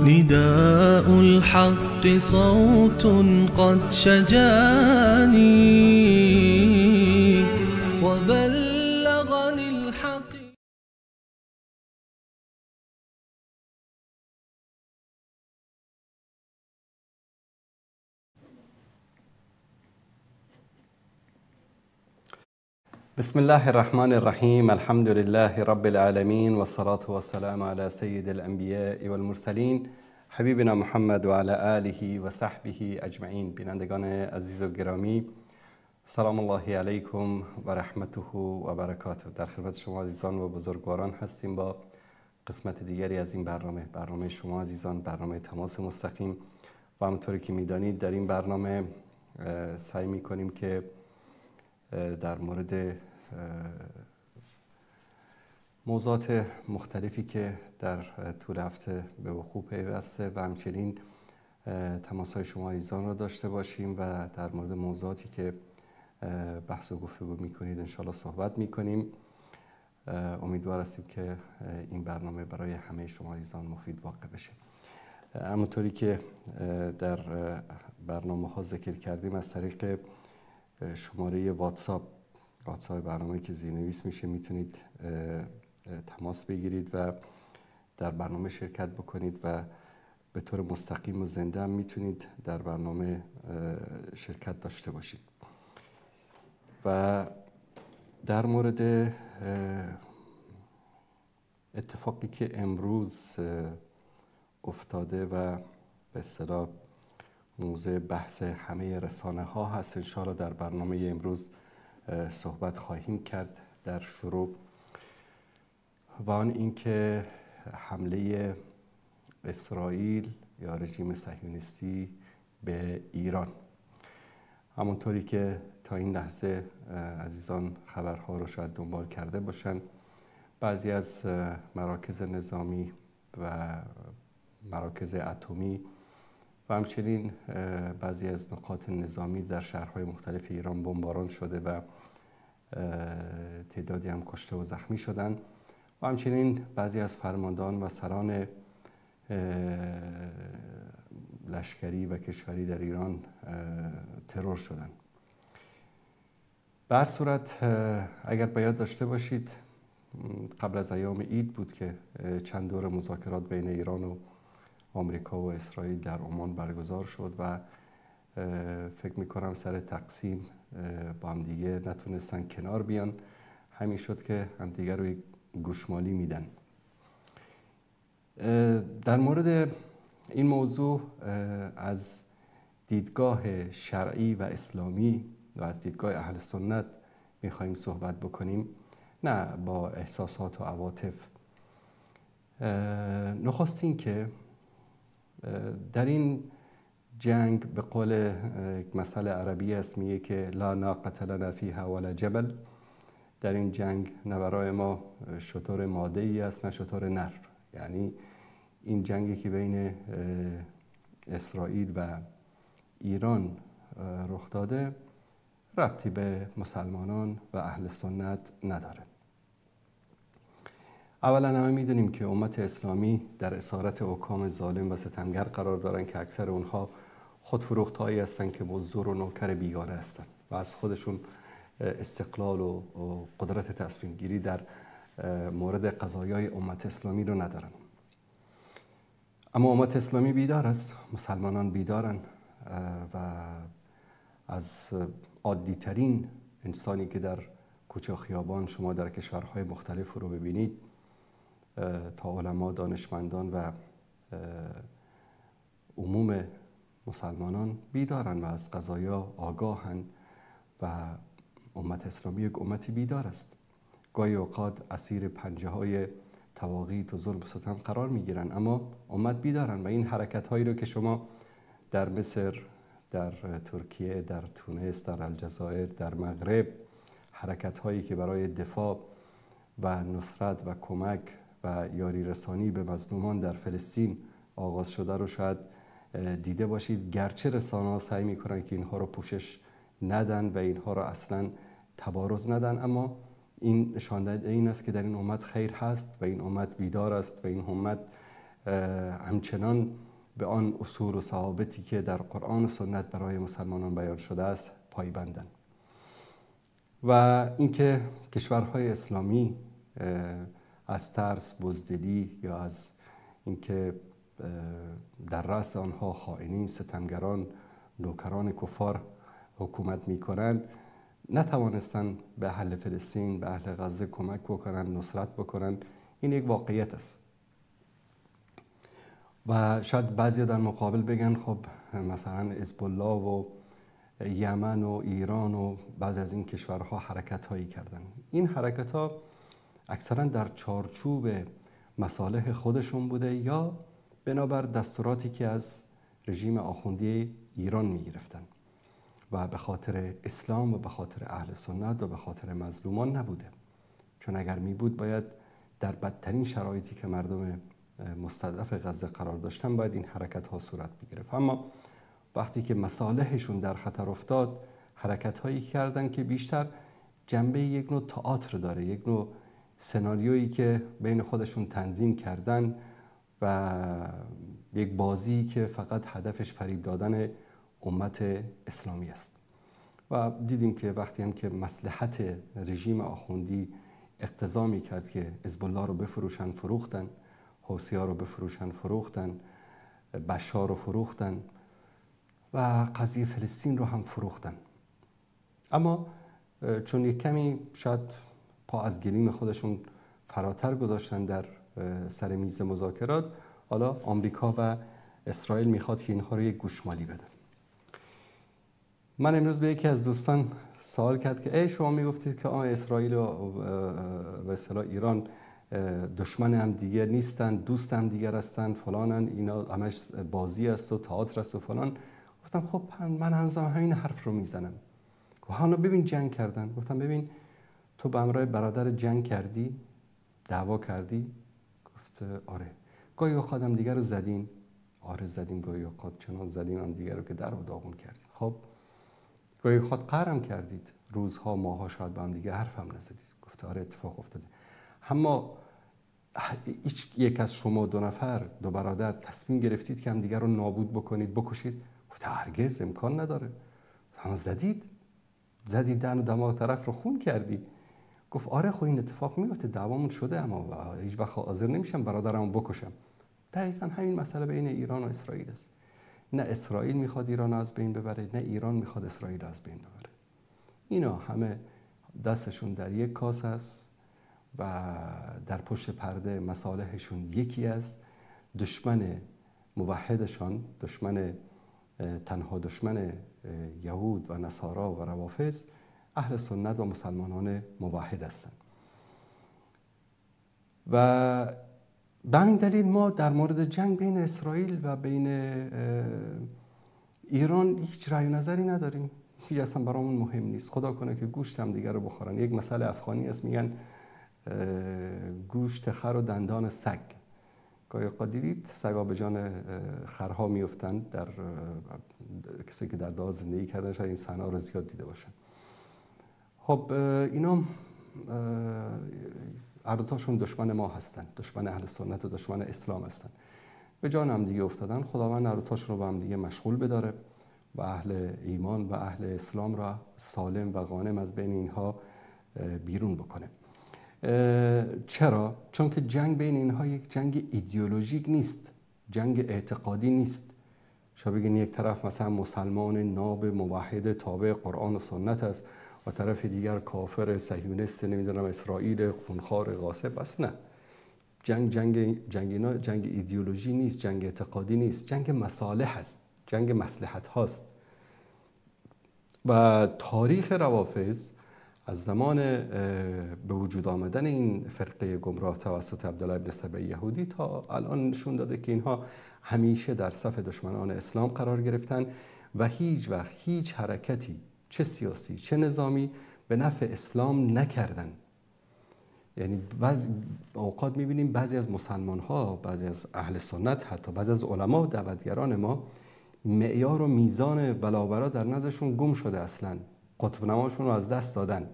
نداء الحق صوت قد شجاني وبلغني الحق. بسم الله الرحمن الرحیم. الحمد لله رب العالمین و الصلاة و السلام علی سید الانبیاء و المرسلین حبیبنا محمد و علی آله و صحبه اجمعین. بینندگان عزیز و گرامی، سلام الله علیکم و رحمته و برکاته. در خدمت شما عزیزان و بزرگواران هستیم با قسمت دیگری از این برنامه شما عزیزان، برنامه تماس مستقیم. و همونطوری که میدانید در این برنامه سعی میکنیم که در مورد موضوعات مختلفی که در طول هفته به وقوع پیوسته و همچنین تماس‌های شما عزیزان را داشته باشیم و در مورد موضوعاتی که بحث و گفتگو میکنید انشاءالله صحبت میکنیم. امیدوار هستیم که این برنامه برای همه شما عزیزان مفید واقع بشه. همونطوری که در برنامه ها ذکر کردیم، از طریق شماره واتساپ برنامه که زیرنویس میشه میتونید تماس بگیرید و در برنامه شرکت بکنید و به طور مستقیم و زنده هم میتونید در برنامه شرکت داشته باشید. و در مورد اتفاقی که امروز افتاده و به اصطلاح موضوع بحث همه رسانه ها هست، انشاءالله در برنامه امروز صحبت خواهیم کرد در شروع، و آن اینکه حمله اسرائیل یا رژیم صهیونیستی به ایران. همونطوری که تا این لحظه عزیزان خبرها رو شاید دنبال کرده باشن، بعضی از مراکز نظامی و مراکز اتمی و همچنین بعضی از نقاط نظامی در شهرهای مختلف ایران بمباران شده و تعدادی هم کشته و زخمی شدن و همچنین بعضی از فرماندهان و سران لشکری و کشوری در ایران ترور شدن. به هر صورت اگر به یاد داشته باشید، قبل از ایام عید بود که چند دور مذاکرات بین ایران و آمریکا و اسرائیل در عمان برگزار شد و فکر میکنم سر تقسیم با هم دیگه نتونستن کنار بیان. همین شد که همدیگه رو گوشمالی میدن. در مورد این موضوع از دیدگاه شرعی و اسلامی و از دیدگاه اهل سنت میخواییم صحبت بکنیم، نه با احساسات و عواطف. نخستین که در این جنگ به قول مسئله عربی است، میگه که لا ناقة لنا فیها ولا جبل. در این جنگ نه برای ما شتر ماده ای است نه شتر نر. یعنی این جنگی که بین اسرائیل و ایران رخ داده ربطی به مسلمانان و اهل سنت نداره. اولا همه میدونیم که امت اسلامی در اسارت حکام ظالم و ستمگر قرار دارن که اکثر اونها خودفروختهایی هستن که مزدور و نوکر بیگانه هستن و از خودشون استقلال و قدرت تصمیم گیری در مورد قضایای امت اسلامی رو ندارن. اما امت اسلامی بیدار است، مسلمانان بیدارن و از عادی ترین انسانی که در کوچه و خیابان شما در کشورهای مختلف رو ببینید تا علما، دانشمندان و عموم مسلمانان بیدارن و از قضایا آگاهن و امت اسلامی یک امتی بیدار است. گاهی اوقات اسیر پنجه های تواغیت و ظلم و ستم قرار میگیرن، اما امت بیدارن و این حرکت هایی رو که شما در مصر، در ترکیه، در تونس، در الجزایر، در مغرب، حرکت هایی که برای دفاع و نصرت و کمک و یاری رسانی به مظلومان در فلسطین آغاز شده رو شاید دیده باشید. گرچه رسانه ها سعی میکنن که اینها رو پوشش ندن و اینها رو اصلا تبارز ندن، اما این نشان دهنده این است که در این امت خیر هست و این امت بیدار است و این امت همچنان به آن اصول و ثوابتی که در قرآن و سنت برای مسلمانان بیان شده است پایبندند. و اینکه کشورهای اسلامی از ترس، بزدلی یا از اینکه در رأس آنها خائنین، ستمگران، نوکران کفار حکومت می‌کنند، نتوانستند به اهل فلسطین، به اهل غزه کمک بکنند، نصرت بکنند. این یک واقعیت است. و شاید بعضی در مقابل بگن خب مثلا حزب الله و یمن و ایران و بعضی از این کشورها حرکت هایی کردن. این حرکت ها اکثرا در چارچوب مصالح خودشون بوده یا بنابر دستوراتی که از رژیم آخوندی ایران می گرفتن و به خاطر اسلام و به خاطر اهل سنت و به خاطر مظلومان نبوده. چون اگر می بود باید در بدترین شرایطی که مردم مستضعف غزه قرار داشتن باید این حرکت ها صورت بگرفت. اما وقتی که مصالحشون در خطر افتاد، حرکت هایی کردن که بیشتر جنبه یک نوع تئاتر داره، یک نوع سناریویی که بین خودشون تنظیم کردن و یک بازی که فقط هدفش فریب دادن امت اسلامی است. و دیدیم که وقتی هم که مصلحت رژیم آخوندی اقتضا می‌کرد که حزب الله رو بفروشن، فروختن، حوثی‌ها رو بفروشن، فروختن، بشار رو فروختن و قضیه فلسطین رو هم فروختن. اما چون یک کمی شاید پا از گلیم خودشون فراتر گذاشتن در سر میز مذاکرات، حالا آمریکا و اسرائیل میخواد که اینها رو یک گوشمالی بده. من امروز به یکی از دوستان سوال کرد که شما میگفتید که اسرائیل و اصطلاح ایران دشمن هم دیگر نیستن، دوست هم دیگر هستن، فلانن، اینا همش بازی است و تئاتر است و فلان. گفتم خب من هنوزم همین حرف رو میزنم. حالا ببین جنگ کردن. گفتم ببین تو به همراه برادر جنگ کردی، دعوا کردی؟ گفت آره. گاهی اوقات هم دیگر رو زدین؟ آره زدیم، گاهی اوقات چنان زدیم هم دیگر رو که در و داغون کردیم. خب گاهی اوقات قهرم کردید، روزها ماها شاید با هم دیگه حرف هم نزدید. گفت آره اتفاق افتاده. اما هیچ یک از شما دو نفر، دو برادر تصمیم گرفتید که هم دیگر رو نابود بکنید، بکشید؟ گفت هرگز امکان نداره. اما زدید دهن و دماغ طرف رو خون کردی. گفت آره خب این اتفاق میفته، دعوامون شده، اما هیچ وقت حاضر نمیشم برادرمو بکشم. دقیقاً همین مسئله بین ایران و اسرائیل است. نه اسرائیل میخواد ایران از بین ببره، نه ایران میخواد اسرائیل از بین ببره. اینا همه دستشون در یک کاسه است و در پشت پرده مصالحشون یکی است. دشمن موحدشان، تنها دشمن یهود و نصارا و روافض اهل سنت و مسلمانان موحد هستند. و به همین دلیل ما در مورد جنگ بین اسرائیل و بین ایران هیچ رأی و نظری نداریم. هیچ اصلا برامون مهم نیست. خدا کنه که گوشت هم دیگر رو بخورن. یک مسئله افغانی است، میگن گوشت خر و دندان سگ. گاهی اوقات دیدید سگا به جان خرها میفتن، در کسی که در داغ زندگی کردن شاید این صحنه رو زیاد دیده باشن. خب اینا هر دوتاشون دشمن ما هستن، دشمن اهل سنت و دشمن اسلام هستن. به جان هم دیگه افتادن. خداوند هر دوتاشون رو با هم دیگه مشغول بداره و اهل ایمان و اهل اسلام را سالم و غانم از بین اینها بیرون بکنه. چرا؟ چون که جنگ بین اینها یک جنگ ایدئولوژیک نیست، جنگ اعتقادی نیست. شما بگین یک طرف مثلا مسلمان ناب موحد تابع قرآن و سنت است و طرف دیگر کافر صهیونیست، نمیدونم اسرائیل خونخوار غاصب است. نه، جنگ ایدئولوژی نیست، جنگ اعتقادی نیست، جنگ مصالح است، جنگ مصلحت هاست. و تاریخ روافض از زمان به وجود آمدن این فرقه گمراه توسط عبدالله ابن سبع یهودی تا الان نشون داده که اینها همیشه در صف دشمنان اسلام قرار گرفتن و هیچ وقت هیچ حرکتی چه سیاسی چه نظامی به نفع اسلام نکردن. یعنی بعضی اوقات می‌بینیم بعضی از مسلمان‌ها، بعضی از اهل سنت، حتی بعضی از علما و دعوتگران ما معیار و میزان ولاورا در نظرشون گم شده، اصلاً قطب نماشون رو از دست دادن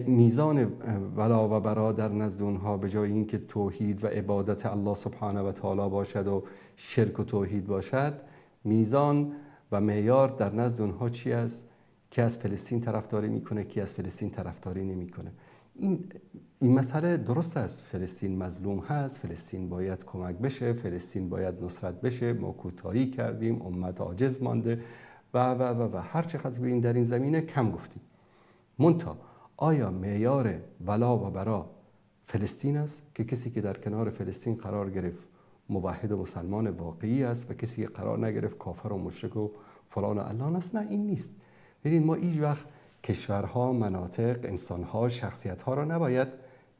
میزان ولا و برا در نزد اونها به جای اینکه توحید و عبادت الله سبحانه و تعالی باشد و شرک و توحید باشد، میزان و معیار در نزد اونها چی است؟ کی از فلسطین طرفداری میکنه، کی از فلسطین طرفداری نمیکنه. این مسئله درست است، فلسطین مظلوم هست، فلسطین باید کمک بشه، فلسطین باید نصرت بشه، ما کوتاهی کردیم، امت عاجز مانده و هر چقدر به این در این زمینه کم گفتیم. منتها آیا معیار ولا و برا فلسطین است که کسی که در کنار فلسطین قرار گرفت موحد و مسلمان واقعی است و کسی که قرار نگرفت کافر و مشرک و فلان و علان است؟ نه، این نیست. ببینید ما هیچ وقت کشورها، مناطق، انسانها، شخصیتها را نباید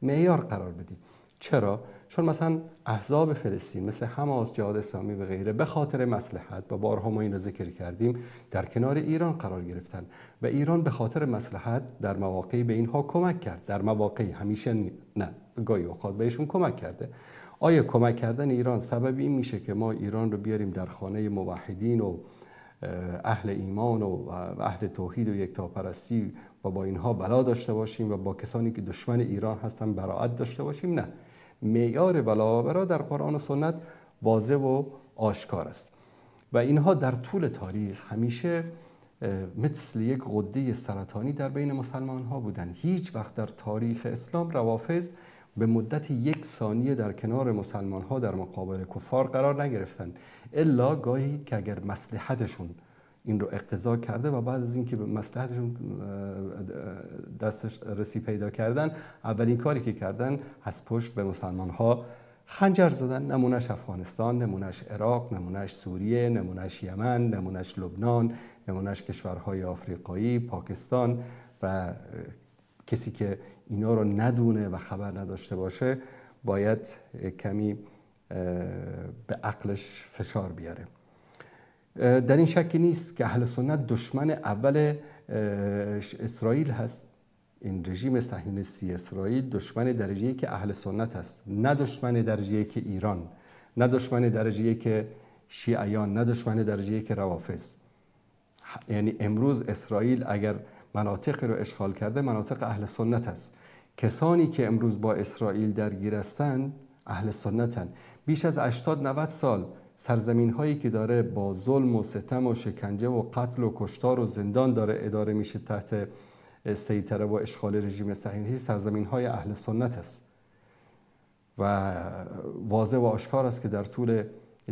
معیار قرار بدیم. چرا؟ چون مثلا احزاب فلسطین مثل حماس، جهاد اسلامی و غیره به خاطر مصلحت و بارها ما این را ذکر کردیم در کنار ایران قرار گرفتن و ایران به خاطر مصلحت در مواقعی به اینها کمک کرد. در مواقعی، همیشه نه، گاهی اوقات بهشون کمک کرده. آیا کمک کردن ایران سبب این میشه که ما ایران رو بیاریم در خانه موحدین و اهل ایمان و اهل توحید و یکتاپرستی و با اینها بلا داشته باشیم و با کسانی که دشمن ایران هستن براءت داشته باشیم؟ نه. معیار ولا و برا در قرآن و سنت واضح و آشکار است و اینها در طول تاریخ همیشه مثل یک غده سرطانی در بین مسلمان ها بودن. هیچ وقت در تاریخ اسلام روافض به مدت 1 ثانیه در کنار مسلمان ها در مقابل کفار قرار نگرفتن، الا گاهی که اگر مصلحتشون این رو اقتضا کرده و بعد از اینکه به مصلحتشون دستش رسی پیدا کردن، اولین کاری که کردن از پشت به مسلمان ها خنجر زدن. نمونهش افغانستان، نمونهش عراق، نمونهش سوریه، نمونهش یمن، نمونهش لبنان، نمونهش کشورهای آفریقایی، پاکستان. و کسی که اینا رو ندونه و خبر نداشته باشه باید کمی به عقلش فشار بیاره. در این شکی نیست که اهل سنت دشمن اول اسرائیل هست. این رژیم صهیونیستی اسرائیل دشمن درجه‌ای که اهل سنت هست، نه دشمن درجه‌ای که ایران، نه دشمن درجه‌ای که شیعیان، نه دشمن درجه‌ای که روافض. یعنی امروز اسرائیل اگر مناطق رو اشغال کرده، مناطق اهل سنت است. کسانی که امروز با اسرائیل درگیر هستند اهل سنتن. بیش از 80-90 سال سرزمین هایی که داره با ظلم و ستم و شکنجه و قتل و کشتار و زندان داره اداره میشه تحت سیطره و اشغال رژیم صهیونیستی، سرزمین های اهل سنت است و واضح و آشکار است که در طول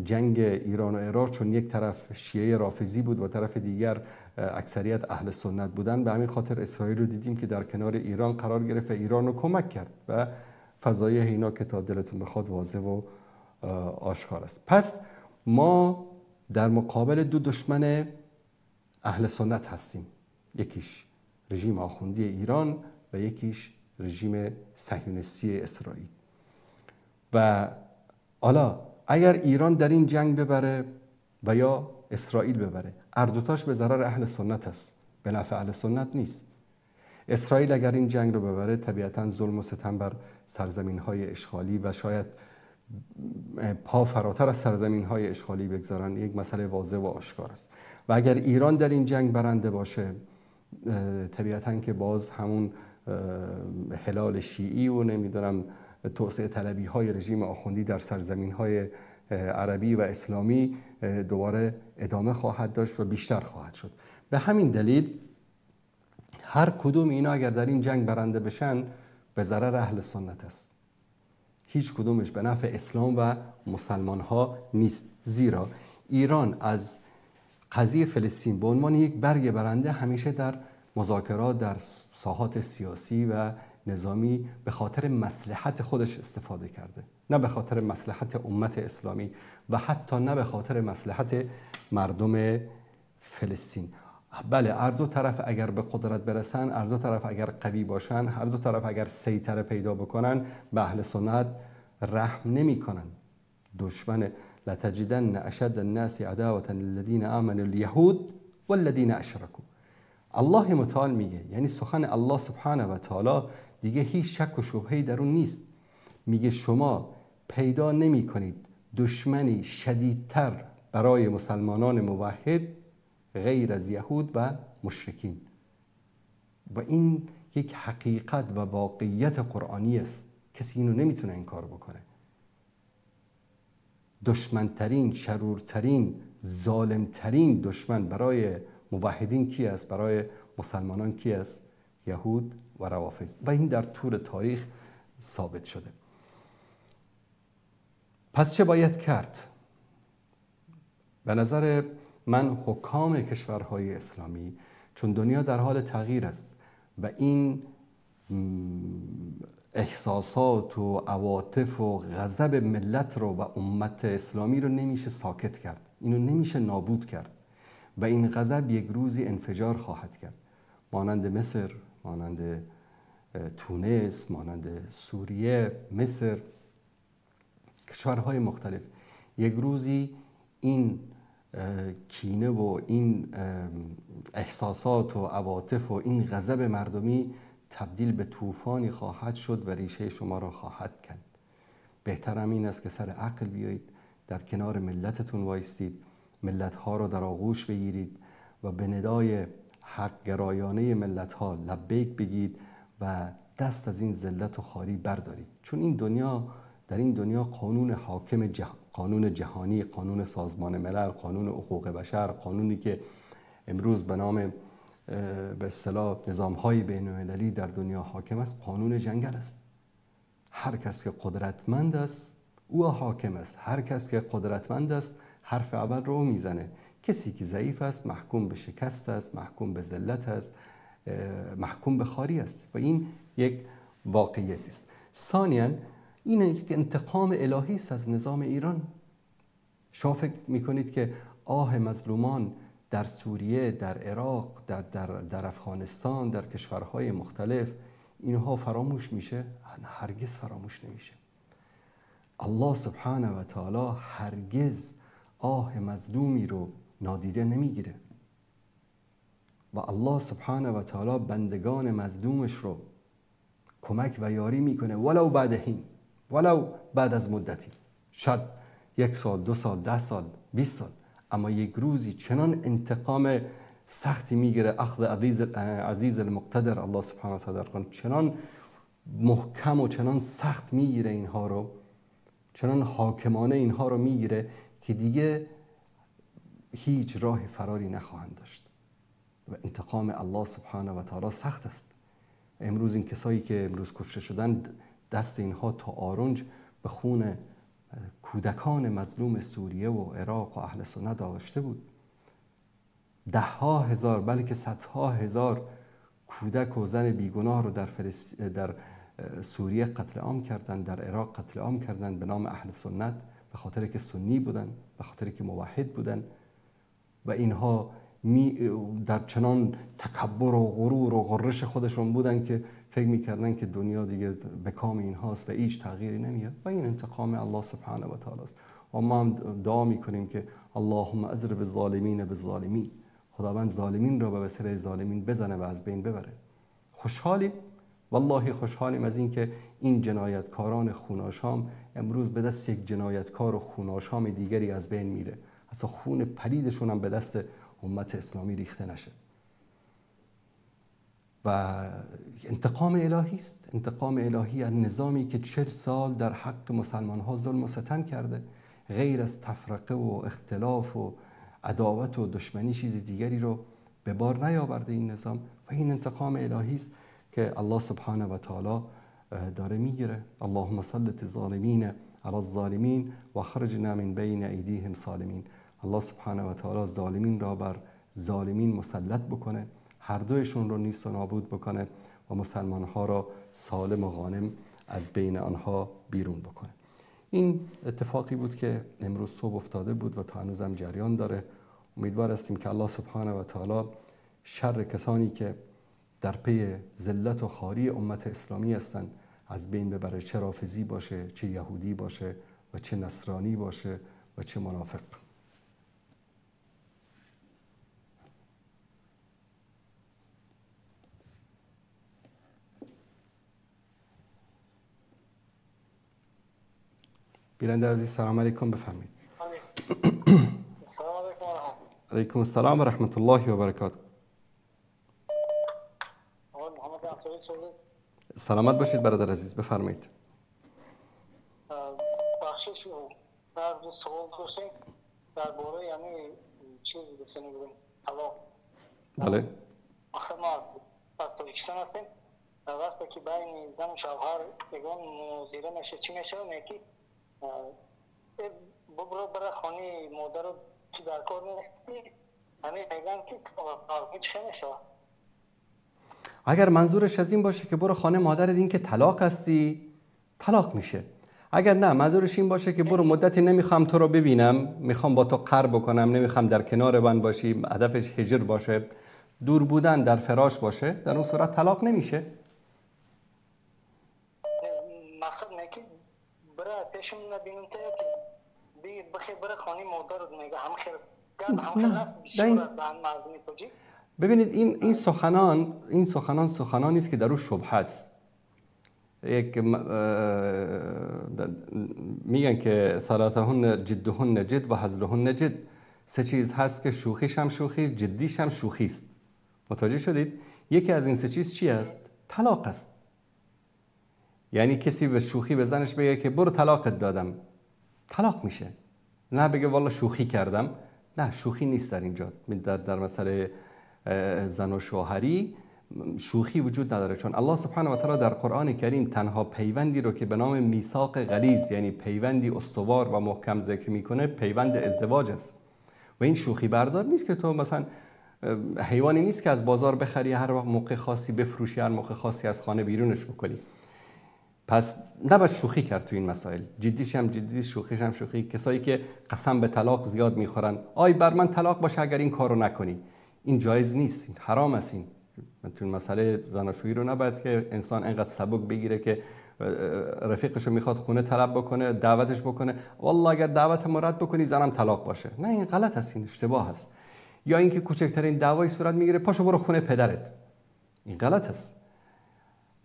جنگ ایران و عراق، چون یک طرف شیعه رافضی بود و طرف دیگر اکثریت اهل سنت بودن، به همین خاطر اسرائیل رو دیدیم که در کنار ایران قرار گرفت و ایران رو کمک کرد و فضایح اینا که تا دلتون بخواد واضح و آشکار است. پس ما در مقابل دو دشمن اهل سنت هستیم، یکیش رژیم آخوندی ایران و یکیش رژیم صهیونیستی اسرائیل. و حالا اگر ایران در این جنگ ببره و یا اسرائیل ببره، هر دوتاش به ضرر اهل سنت است، به نفع اهل سنت نیست. اسرائیل اگر این جنگ رو ببره طبیعتاً ظلم و ستم بر سرزمین‌های اشغالی و شاید پا فراتر از سرزمین‌های اشغالی بگذارن، یک مسئله واضح و آشکار است. و اگر ایران در این جنگ برنده باشه، طبیعتاً که باز همون هلال شیعی و نمیدونم توسعه طلبی های رژیم آخوندی در سرزمین های عربی و اسلامی دوباره ادامه خواهد داشت و بیشتر خواهد شد. به همین دلیل هر کدوم اینا اگر در این جنگ برنده بشن به ضرر اهل سنت است، هیچ کدومش به نفع اسلام و مسلمان ها نیست. زیرا ایران از قضیه فلسطین به عنوان یک برگ برنده همیشه در مذاکرات در ساحات سیاسی و نظامی به خاطر مصلحت خودش استفاده کرده، نه به خاطر مصلحت امت اسلامی و حتی نه به خاطر مصلحت مردم فلسطین. بله، هر دو طرف اگر به قدرت برسن، هر دو طرف اگر قوی باشن، هر دو طرف اگر سیطره پیدا بکنن، به اهل سنت رحم نمی کنن. دشمن لتجدن اشد الناس عداوة للذین آمنوا اليهود والذین اشركوا. الله متعال میگه، یعنی سخن الله سبحانه و تعالی دیگه هیچ شک و شبهه‌ای در اون نیست. میگه شما پیدا نمی کنید دشمنی شدیدتر برای مسلمانان موحد غیر از یهود و مشرکین. و این یک حقیقت و واقعیت قرآنی است. کسی اینو نمیتونه انکار بکنه. دشمنترین، شرورترین، ظالمترین دشمن برای موحدین کی است؟ برای مسلمانان کی است؟ یهود و روافض. و این در طول تاریخ ثابت شده. پس چه باید کرد؟ به نظر من حکام کشورهای اسلامی، چون دنیا در حال تغییر است و این احساسات و عواطف و غضب ملت رو و امت اسلامی رو نمیشه ساکت کرد، اینو نمیشه نابود کرد و این غضب یک روزی انفجار خواهد کرد. مانند مصر، مانند تونس، مانند سوریه، مصر، کشورهای مختلف، یک روزی این کینه و این احساسات و عواطف و این غضب مردمی تبدیل به طوفانی خواهد شد و ریشه شما را خواهد کند. بهتر این است که سر عقل بیایید، در کنار ملتتون وایستید، ملت‌ها را در آغوش بگیرید و به ندای حق گرایانه ملت‌ها لبیک بگید و دست از این ذلت و خواری بردارید. چون این دنیا، در این دنیا قانون حاکم قانون جهانی، قانون سازمان ملل، قانون حقوق بشر، قانونی که امروز به نام به اصطلاح نظام‌های بین‌المللی در دنیا حاکم است، قانون جنگل است. هر کس که قدرتمند است او حاکم است. هر کس که قدرتمند است حرف اول رو میزنه. کسی که ضعیف است محکوم به شکست است، محکوم به ذلت است، محکوم به خواری است و این یک واقعیت است. ثانیاً این یک انتقام الهی است از نظام ایران. شما فکر میکنید که آه مظلومان در سوریه، در عراق، در افغانستان، در کشورهای مختلف اینها فراموش میشه؟ هرگز فراموش نمیشه. الله سبحانه و تعالی هرگز آه مظلومی رو نادیده نمیگیره و الله سبحانه و تعالی بندگان مظلومش رو کمک و یاری میکنه، ولو بعد حین، ولو بعد از مدتی، شاید 1 سال، 2 سال، 10 سال، 20 سال، اما یک روزی چنان انتقام سختی میگیره، اخذ عزیز المقتدر، الله سبحانه و تعالی چنان محکم و چنان سخت میگیره اینها رو، چنان حاکمانه اینها رو میگیره که دیگه هیچ راه فراری نخواهند داشت و انتقام الله سبحانه و تعالی سخت است. امروز این کسایی که امروز کشته شدن، دست اینها تا آرنج به خون کودکان مظلوم سوریه و عراق و اهل سنت آغشته بود. 10,000 هزار بلکه 100,000 هزار کودک و زن بیگناه رو در سوریه قتل عام کردن، در عراق قتل عام کردن به نام اهل سنت، به خاطر که سنی بودن، به خاطر که موحد بودن و اینها در چنان تکبر و غرور و غرش خودشون بودن که فکر میکردن که دنیا دیگه به کام اینهاست و هیچ تغییری نمیاد و این انتقام الله سبحانه و تعالی است. و ما هم دعا میکنیم که اللهم اضرب الظالمین بالظالمین، خداوند ظالمین را به وسیله ظالمین بزنه و از بین ببره. خوشحالیم، والله خوشحالیم از این که این جنایتکاران خوناشام امروز به دست یک جنایتکار و خوناشام دیگری از بین میره، اصلا خون پلیدشون هم به دست امت اسلامی ریخته نشه. و انتقام الهی است، انتقام الهی از نظامی که 40 سال در حق مسلمان ها ظلم و ستم کرده، غیر از تفرقه و اختلاف و عداوت و دشمنی چیز دیگری رو به بار نیاورده این نظام و این انتقام الهی است که الله سبحانه و تعالی داره میگیره. اللهم سلط الظالمین علی الظالمین و خرجنا من بین ایدیهم سالمین. الله سبحانه و تعالی ظالمین را بر ظالمین مسلط بکنه، هر دویشون رو نیست و نابود بکنه و مسلمان ها را سالم و غانم از بین آنها بیرون بکنه. این اتفاقی بود که امروز صبح افتاده بود و تا هنوزم جریان داره. امیدوار هستیم که الله سبحانه و تعالی شر کسانی که در پی ذلت و خواری امت اسلامی هستند از بین ببره، چه رافضی باشه، چه یهودی باشه و چه نصرانی باشه و چه منافق. بیننده عزیز سلام علیکم، بفرمایید. سلام علیکم. علیکم السلام و رحمت الله و برکاته. محمد سلامت باشید برادر عزیز، بفرمایید. بخشش در سوال داشتیم درباره یعنی چیز بسنیم طلاق. بله. آخر ما از تاجیکستان هستیم. وقتی که بین زن و شوهر یگان مناظره میشه چی میشه؟ میگی ببرو برای خانه مادر رو تو در کار نیستی، همین میگن که هیچ خیلی میشه. اگر منظورش از این باشه که برو خانه مادرت، این که طلاق هستی، طلاق میشه. اگر نه منظورش این باشه که برو مدتی نمیخوام تو رو ببینم، میخوام با تو قرب بکنم، نمیخوام در کنار من باشی، هدفش هجر باشه، دور بودن در فراش باشه، در اون صورت طلاق نمیشه. مقصد نه که برای پیشم نبینم که بخی برای خانه مادر رو میگه هم خیر ببینید این سخنانی است که در اون شبهه است. یک میگن که ثلاثهن جدهن جد و هزلهن جد، سه چیز هست که شوخیش هم شوخی، جدیش هم شوخی است. متوجه شدید؟ یکی از این سه چیز چی است؟ طلاق است. یعنی کسی به شوخی به زنش بگه که برو طلاقت دادم، طلاق میشه. نه بگه والله شوخی کردم. نه، شوخی نیست در اینجا. در مسئله زن و شوهری شوخی وجود نداره، چون الله سبحانه و تعالی در قرآن کریم تنها پیوندی رو که به نام میثاق غلیظ، یعنی پیوندی استوار و محکم ذکر میکنه، پیوند ازدواج است. و این شوخی بردار نیست که تو مثلا حیوانی نیست که از بازار بخری هر وقت موقع خاصی بفروشی، هر موقع خاصی از خانه بیرونش بکنی. پس نباید شوخی کرد تو این مسائل. جدیش هم جدی، شوخیش هم شوخی. کسایی که قسم به طلاق زیاد میخورن، آی بر من طلاق باشه اگر این کارو نکنی، این جایز نیست، این حرام است. این تو این مسئله زناشویی رو نباید که انسان اینقدر سبک بگیره که رفیقشو میخواد خونه طلب بکنه، دعوتش بکنه، والله اگر دعوتم رد بکنی زنم طلاق باشه. نه، این غلط است، این اشتباه است. یا اینکه کوچکترین دعوایی صورت میگیره، پاشو برو خونه پدرت، این غلط است.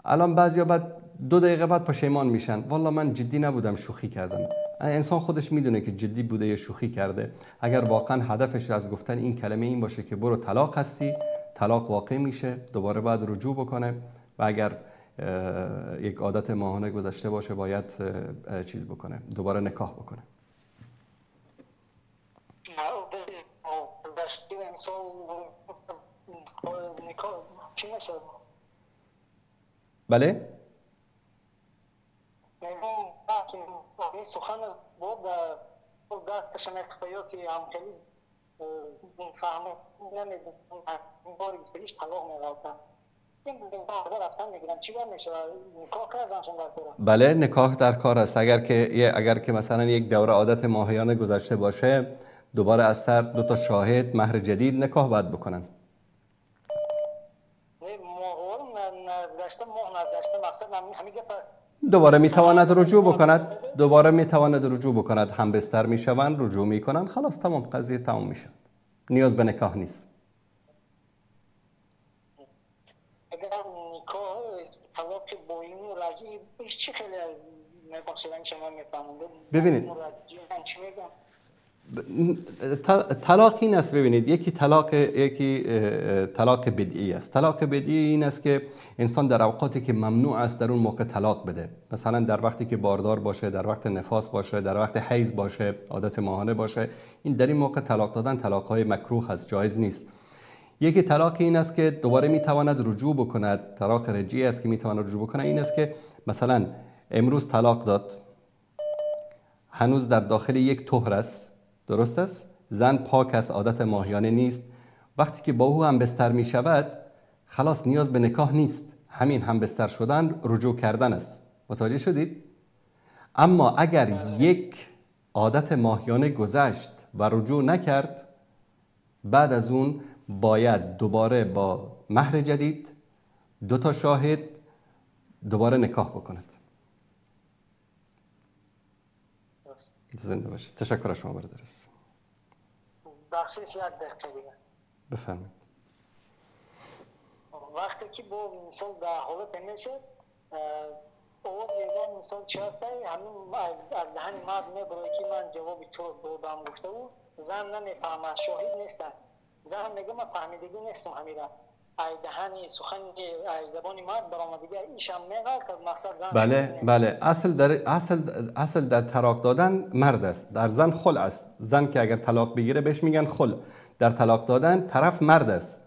الان بعضیا بعد 2 دقیقه بعد پشیمان میشن، والله من جدی نبودم، شوخی کردم. انسان خودش میدونه که جدی بوده یا شوخی کرده. اگر واقعا هدفش از گفتن این کلمه این باشه که برو طلاق هستی، طلاق واقع میشه، دوباره باید رجوع بکنه. و اگر یک عادت ماهانه گذشته باشه باید چیز بکنه، دوباره نکاح بکنه. بله؟ سخن بود دستش مخفیات هم خیلی فهمه نمیدونم باری بسیش طلاق میگفتن این بودن رفتن میگیرن چی باید میشه؟ نکاح کردنشون در کاره؟ بله، نکاح در کار است. اگر که مثلا یک دوره عادت ماهیانه گذشته باشه، دوباره از سر 2 تا شاهد مهر جدید نکاح باید بکنن. دوباره میتواند رجوع بکند، هم بستر میشوند، رجوع میکنن، خلاص تمام، قضیه تمام میشه، نیاز به نکاح نیست. اگر نکاح طلاق باینی و رجعی چی خیلی مباشرن شما میفهمون؟ ببینید طلاق این است. ببینید یکی طلاق بدعی است. طلاق بدعی این است که انسان در اوقاتی که ممنوع است در اون موقع طلاق بده، مثلا در وقتی که باردار باشه، در وقت نفاس باشه، در وقت حیض باشه، عادت ماهانه باشه، این در این موقع طلاق دادن طلاق‌های مکروه است، جایز نیست. یکی طلاق این است که دوباره میتواند رجوع بکند، طلاق رجعی است که میتواند رجوع بکنه. این است که مثلا امروز طلاق داد، هنوز در داخل یک طهر است، درست است، زن پاک است، عادت ماهیانه نیست، وقتی که با او هم بستر می شود خلاص نیاز به نکاح نیست، همین هم بستر شدن رجوع کردن است. متوجه شدید؟ اما اگر یک عادت ماهیانه گذشت و رجوع نکرد، بعد از اون باید دوباره با مهر جدید 2 تا شاهد دوباره نکاح بکند. زنده باشید. تشکر از شما برادر عزیز. بخشش 1 دقیقه دیگه بفرمایید. وقتی که با مثال در حالت میشه او دیگه مثال چی هسته همین از دهن مرد میبره که من جوابی تو دادم گفته و زن نمیفهمه، شاهد نیستن، زن میگه من فهمیدگی نیستم همیرا ای دهنی سخنی ای زبانی مرد برآمدگی ایش هم میگه که مقصد زن بله اصل در طلاق دادن مرد است، در زن خل است. زن که اگر طلاق بگیره بهش میگن خل. در طلاق دادن طرف مرد است،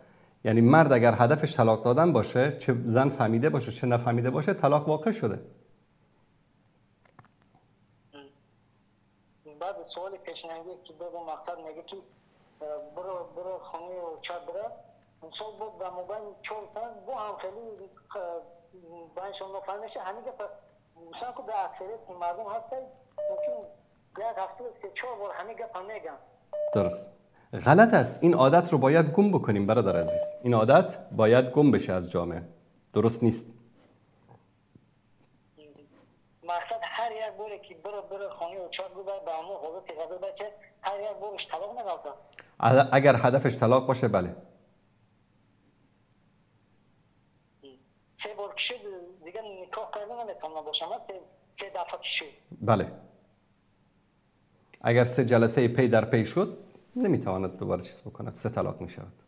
یعنی مرد اگر هدفش طلاق دادن باشه، چه زن فهمیده باشه چه نفهمیده باشه، طلاق واقع شده. بعد سوال پیشنهادی که دو مقصد میگه که برو خونه و چاد بره مثلا بود با موبایل چولتن بو هم خیلی باینشون نفهمیشه همین که مثلا که در اکثریت مردم هسته ممکن یک هفته 3-4 بار همین گپ هم میگن. درست. غلط است. این عادت رو باید گم بکنیم برادر عزیز. این عادت باید گم بشه از جامعه. درست نیست. مقصد هر یک باره که برو خانه و چاد بره به همون حالت قبل بچه هر یک بارش طلاق نگالده. اگر هدفش طلاق باشه بله. 3 بار کشید دیگه نکاح کردن نمیتونه باشه. من 3 دفعه کشید. بله. اگر 3 جلسه پی در پی شد نمیتواند دوباره چیز بکند. 3 طلاق میشود.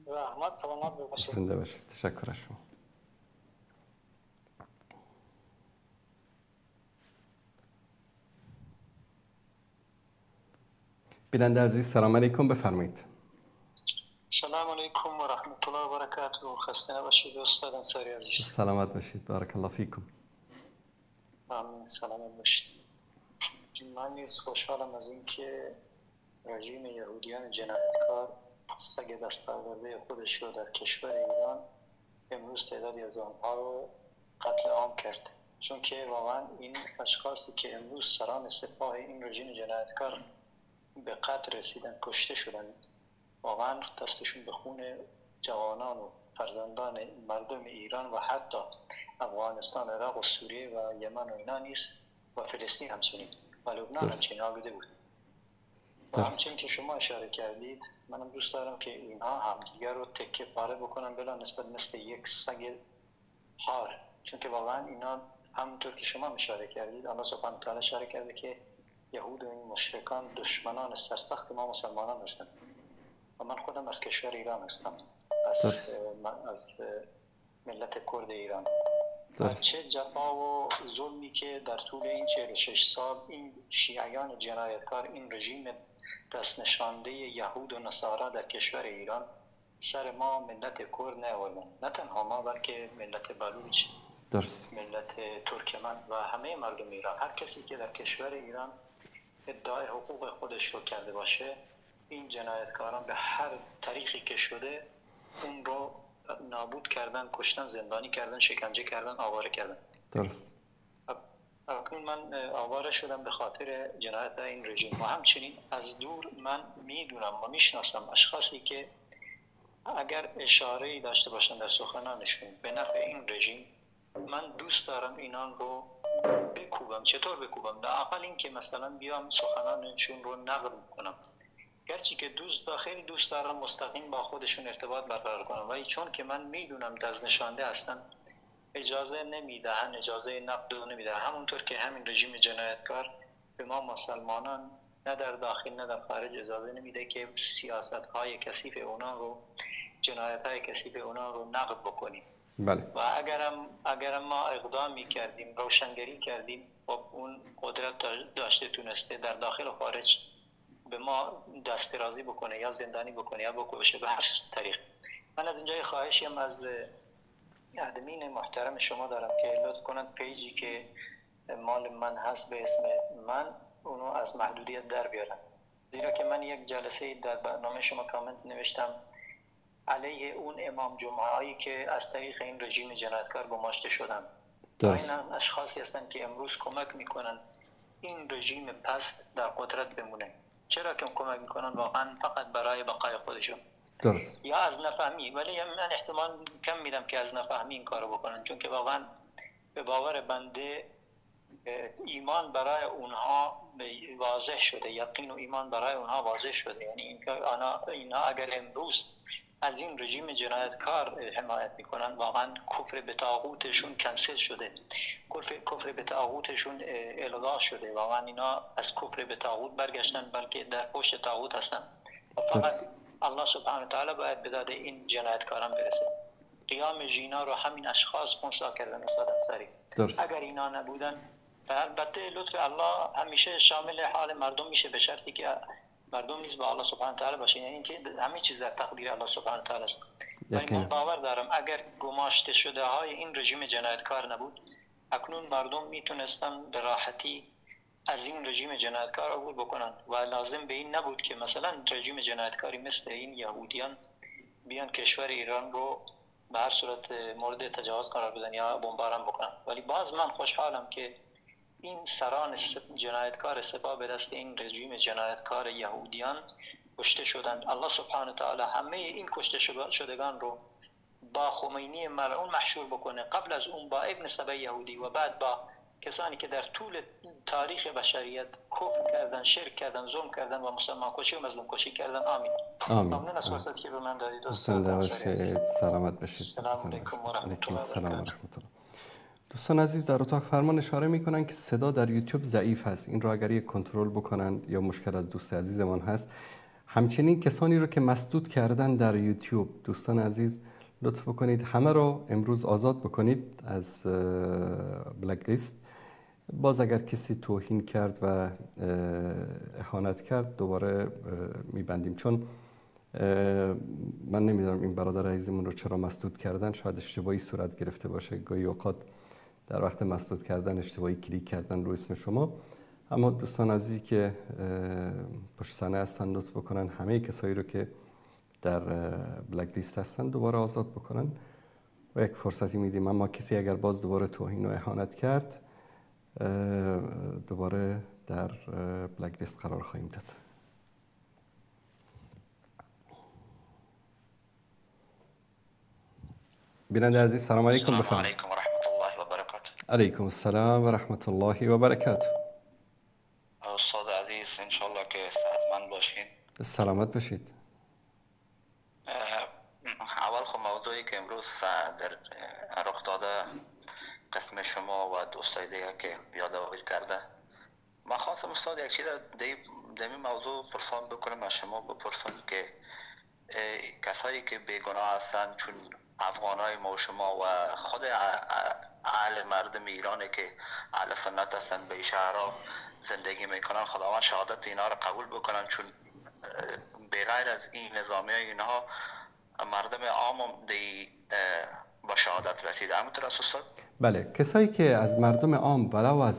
رحمت سلامت باشید. زنده باشید. تشکر از شما. بیننده عزیز سلام علیکم، بفرمایید. سلام علیکم و رحمت الله و برکاته. خسته نباشید استاد انصاری عزیز. سلامت باشید. بارک الله فیکم. ممنون. سلامت باشید. من نیز خوشحالم از اینکه رژیم یهودیان جنایتکار سگ دست پرورده خودش رو در کشور ایران امروز تعدادی از آنها رو قتل عام کرد، چون که واقعا این اشخاصی که امروز سران سپاه این رژیم جنایتکار به قتل رسیدن، کشته شدن، واقعا دستشون به خون جوانان و فرزندان مردم ایران و حتی افغانستان، عراق و سوریه و یمن و اینا نیست و فلسطین همچنین و لبنان همچنین آلوده بود. و همچنین که شما اشاره کردید، منم دوست دارم که اینها همدیگر رو تکه پاره بکنن بلا نسبت مثل یک سگ هار، چون که واقعا اینا همونطور که شما اشاره کردید الله سبحانه و تعالی اشاره کرده که یهود و این مشرکان دشمنان سرسخت ما مسلمانان هستند و من خودم از کشور ایران هستم، از ملت کرد ایران. چه جفا و ظلمی که در طول این 46 سال این شیعیان جنایتکار، این رژیم دست نشانده یهود و نصارا در کشور ایران سر ما ملت کرد نیاوردن، نه تنها ما بلکه ملت بلوچ، ملت ترکمن و همه مردم ایران. هر کسی که در کشور ایران ادعای حقوق خودش رو کرده باشه، این جنایتکاران به هر طریقی که شده اون رو نابود کردن، کشتن، زندانی کردن، شکنجه کردن، آواره کردن. درست. اکنون من آواره شدم به خاطر جنایت این رژیم و همچنین از دور من میدونم و میشناسم اشخاصی که اگر اشاره‌ای داشته باشن در سخنانشون به نفع این رژیم، من دوست دارم اینان رو بکوبم. چطور بکوبم؟ لااقل این که مثلا بیام سخنانشون رو نقل کنم، گرچه که خیلی دوست دارم مستقیم با خودشون ارتباط برقرار کنم، ولی چون که من میدونم دزنشانده هستن اجازه نمیدهن، اجازه نقد رو نمیدهن. همونطور که همین رژیم جنایتکار به ما مسلمانان نه در داخل نه در خارج اجازه نمیده که سیاست‌های کثیف اونا رو، جنایت‌های کثیف اونا رو نقد بکنیم. بله. و اگرم ما اقدامی کردیم، روشنگری کردیم، خب اون قدرت داشته تونسته در داخل و خارج به ما دسترازی بکنه یا زندانی بکنه یا بکشه به هر طریق. من از اینجا خواهشیم از ادمین محترم شما دارم که لطف کنن پیجی که مال من هست به اسم من اونو از محدودیت در بیارن، زیرا که من یک جلسه در برنامه شما کامنت نوشتم علیه اون امام جمعه هایی که از طریق این رژیم جنایتکار گماشته شدن. این اشخاصی هستن که امروز کمک میکنن این رژیم پست در قدرت بمونه. چرا که کمک میکنن؟ واقعا فقط برای بقای خودشون. درست. یا از نفهمی، ولی من احتمال کم میدم که از نفهمی این کارو بکنن، چون که واقعا به باور بنده ایمان برای اونها واضح شده، یقین و ایمان برای اونها واضح شده. یعنی اینا اگر امروز از این رژیم جنایتکار حمایت میکنن، واقعا کفر به طاغوتشون کنسل شده، کفر به طاغوتشون الغا شده. واقعا اینا از کفر به طاغوت برگشتن، بلکه در پشت طاغوت هستن و فقط الله سبحانه و تعالی باید به داد این جنایتکاران برسه. قیام ژینا رو همین اشخاص خونسا کردن استاد انصاری. اگر اینا نبودن، البته لطف الله همیشه شامل حال مردم میشه به شرطی که مردم نیز با الله سبحانه و تعالی باشه، یعنی اینکه همه چیز در تقدیر الله سبحانه و تعالی است. ولی من باور دارم اگر گماشته شده های این رژیم جنایتکار نبود، اکنون مردم میتونستن به راحتی از این رژیم جنایتکار عبور بکنن و لازم به این نبود که مثلا رژیم جنایتکاری مثل این یهودیان بیان کشور ایران رو به هر صورت مورد تجاوز قرار بدن یا بمباران بکنن. ولی باز من خوشحالم که این سران جنایتکار سپاه به دست این رژیم جنایتکار یهودیان کشته شدند. الله سبحانه و تعالی همه این کشته شدگان رو با خمینی ملعون محشور بکنه، قبل از اون با ابن سبع یهودی و بعد با کسانی که در طول تاریخ بشریت کفر کردن، شرک کردن، ظلم کردن و مسلمان کشی و مظلوم کشی کردن. آمین. ممنون از فرصتی که به من دادید. سلامت باشید. سلام علیکم و رحمت الله و برکاته. دوستان عزیز، در اتاق فرمان اشاره میکنن که صدا در یوتیوب ضعیف هست، این را اگر یک کنترل بکنن یا مشکل از دوست عزیزمان هست. همچنین کسانی رو که مسدود کردن در یوتیوب، دوستان عزیز لطف بکنید همه رو امروز آزاد بکنید از بلک لیست. باز اگر کسی توهین کرد و اهانت کرد دوباره میبندیم، چون من نمیدونم این برادر عزیزمون رو چرا مسدود کردن، شاید اشتباهی صورت گرفته باشه، گاهی اوقات در وقت مسدود کردن اشتباهی کلیک کردن رو اسم شما. اما دوستان عزیزی که پشت صحنه هستن لطف بکنن همه کسایی رو که در بلک لیست هستن دوباره آزاد بکنن و یک فرصتی میدیم. اما کسی اگر باز دوباره توهین و اهانت کرد دوباره در بلک لیست قرار خواهیم داد. بیننده عزیز سلام علیکم. السلام علیکم و رحمت الله و برکاته. علیکم السلام و رحمت الله و برکاته. استاد عزیز انشالله که صحتمند باشین. سلامت باشید. اول خب موضوعی که امروز در رخ داده قسم شما و دوستای دیگه که یادآوری کرده، من خواستم استاد یک چیز در این موضوع پرسان بکنم از شما، بپرسم که کسایی که بیگناه هستن چون افغانای ما و شما و خود اهل مردم ایرانی که اهل سنت هستن به شهرها زندگی میکنن، خداوند شهادت اینا رو قبول بکنن، چون بغیر از این نظامی های اینها مردم عام هم با شهادت رسیده. همونطور است استاد؟ بله، کسایی که از مردم عام ولو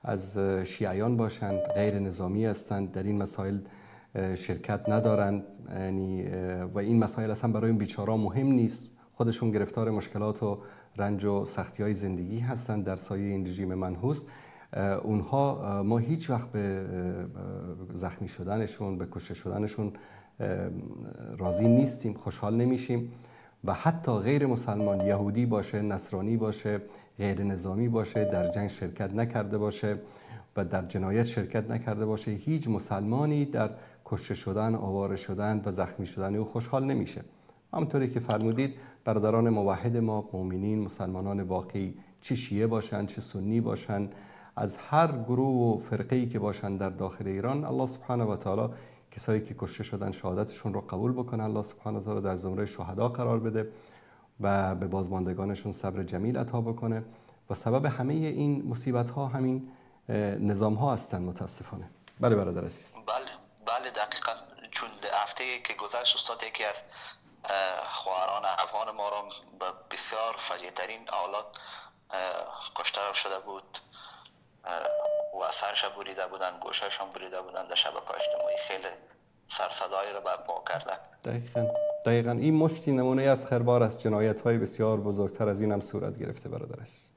از شیعیان باشند غیر نظامی هستند، در این مسائل شرکت ندارند، یعنی و این مسائل اصلا برای این بیچاره‌ها مهم نیست، خودشون گرفتار مشکلات و رنج و سختی‌های زندگی هستند در سایه این رژیم منحوس، اونها ما هیچ وقت به زخمی شدنشون، به کشته شدنشون راضی نیستیم، خوشحال نمیشیم. و حتی غیر مسلمان، یهودی باشه، نصرانی باشه، غیر نظامی باشه، در جنگ شرکت نکرده باشه و در جنایت شرکت نکرده باشه، هیچ مسلمانی در کشته شدن، آواره شدن و زخمی شدن او خوشحال نمیشه. همونطوری که فرمودید برادران موحد ما، مؤمنین، مسلمانان واقعی، چه شیعه باشند چه سنی باشند، از هر گروه و فرقه‌ای که باشند در داخل ایران، الله سبحانه و تعالی کسایی که کشته شدن شهادتشون رو قبول بکنه، الله سبحانه و تعالی در زمره شهدا قرار بده و به بازماندگانشون صبر جمیل عطا بکنه. و سبب همه این مصیبت ها همین نظام ها هستن متاسفانه. بله برادر عزیز. بله دقیقاً، چون هفته که گذشت استاد یکی از خواهران افغان ما را به بسیار فجیع ترین حالات کشته شده بود و سرش بریده بودن، گوشهایشان بریده بودن، در شبکه‌های اجتماعی خیلی سرصدایی را برپا کردن. دقیقاً این مشتی نمونه از خربار از جنایت‌های بسیار بزرگتر از این هم صورت گرفته برادر است.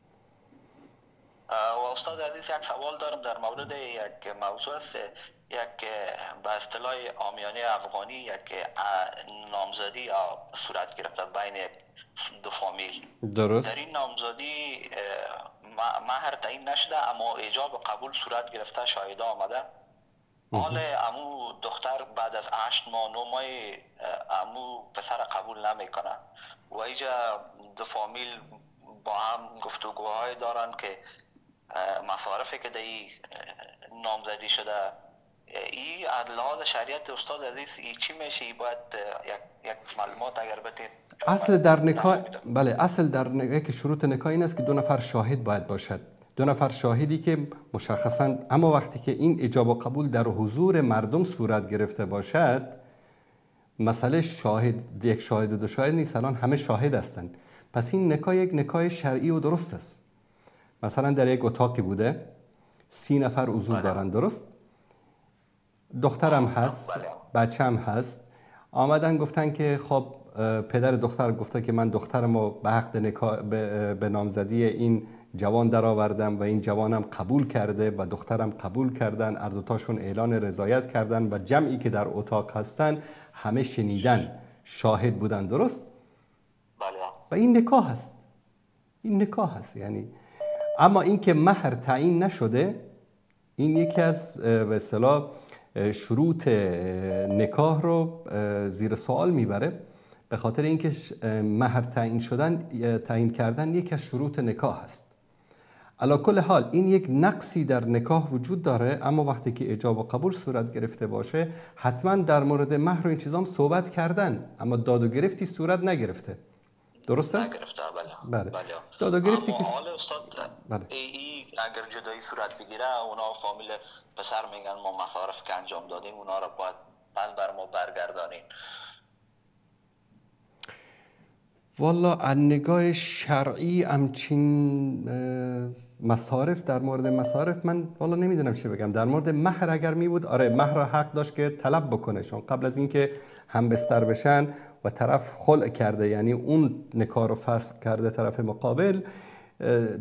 و استاد عزیز یک سوال دارم در مورد یک موضوع است، یک به اصطلاح عامیانه افغانی یک نامزدی صورت گرفته بین دو فامیل. درست. در این نامزدی مهر تعیین نشده اما ایجاب قبول صورت گرفته، شاهده آمده. حال امو دختر بعد از 8 ماه 9 ماه امو پسر قبول نمیکنه و اینجا دو فامیل با هم گفتگوهای دارن که مصارفی که در نامزدی شده این لحاظ شریعت استاد عزیز ای چی میشه؟ ای باید یک معلومات اگر بتین. اصل در نکاح، بله، اصل در نکاح که شروط نکاح این است که 2 نفر شاهد باید باشد. 2 نفر شاهدی که مشخصا، اما وقتی که این ایجاب و قبول در حضور مردم صورت گرفته باشد، مسئله شاهد، یک شاهد و 2 شاهد نیست، الان همه شاهد هستند. پس این نکاح یک نکاح شرعی و درست است. مثلا در یک اتاقی بوده 30 نفر حضور دارن، درست؟ دخترم هست، بچه‌م هست. آمدن گفتن که خب پدر دختر گفته که من دخترمو به حق نکاح به نامزدی این جوان درآوردم و این جوانم قبول کرده و دخترم قبول کردن، هر دو تاشون اعلان رضایت کردن و جمعی که در اتاق هستن همه شنیدن، شاهد بودن، درست؟ بله. و این نکاح هست. این نکاح هست. یعنی اما این که مهر تعیین نشده، این یکی از به اصطلاح شروط نکاح رو زیر سوال میبره، به خاطر اینکه مهر تعیین کردن یکی از شروط نکاح هست. علی کل حال این یک نقصی در نکاح وجود داره، اما وقتی که ایجاب و قبول صورت گرفته باشه حتما در مورد مهر و این چیزام صحبت کردن، اما داد و گرفتی صورت نگرفته. درست است؟ نگرفته. بله. بله. داد و گرفتی که حالا استاد بله. ای اگر جدایی صورت بگیره، اونا فامیل پسر میگن ما مصارف که انجام دادیم اونا رو باید بعد بر ما برگردانین. والا از نگاه شرعی همچین مصارف، در مورد مصارف من والا نمیدونم چی بگم. در مورد مهر اگر می بود، آره مهر را حق داشت که طلب بکنه، چون قبل از اینکه هم بستر بشن و طرف خلع کرده، یعنی اون نکاح رو فسخ کرده طرف مقابل،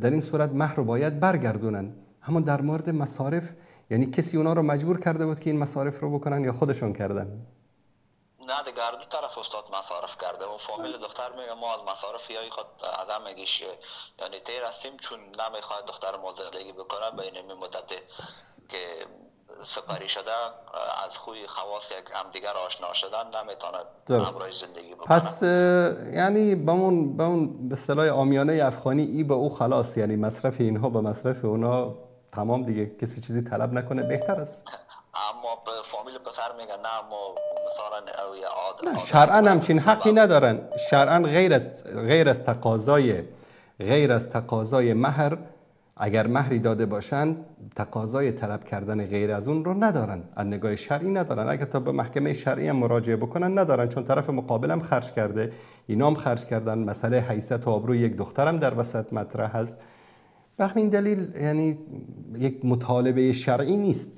در این صورت مهر رو باید برگردونن. اما در مورد مصارف، یعنی کسی اونا رو مجبور کرده بود که این مصارف رو بکنن یا خودشون کردن؟ نه دیگه هر دو طرف استاد مصارف کرده و فامیل دختر میگه ما از مصارف یا خود از هم میگیش، یعنی تیر هستیم چون نمیخواد دختر ما زندگی بکنه به این مدت که سپری شده، از خوی خواص یک هم دیگر آشنا شدن نمیتونه همراهش زندگی بکنه. پس یعنی به اون به اصطلاح عامیانه افغانی ای به او خلاص، یعنی مصرف اینها به مصرف اونا تمام دیگه، کسی چیزی طلب نکنه بهتر است. اما به فامیل پسر میگن نه ما مثلا او یا شرعاً همچین حقی ندارن. شرعاً غیر از تقاضای مهر، اگر مهری داده باشن تقاضای طلب کردن غیر از اون رو ندارن، از نگاه شرعی ندارن. اگر تا به محکمه شرعی هم مراجعه بکنن ندارن، چون طرف مقابل هم خرج کرده، اینا هم خرج کردن، مسئله حیثیت و آبروی یک دخترم در وسط مطرح هست. به همین دلیل یعنی یک مطالبه شرعی نیست.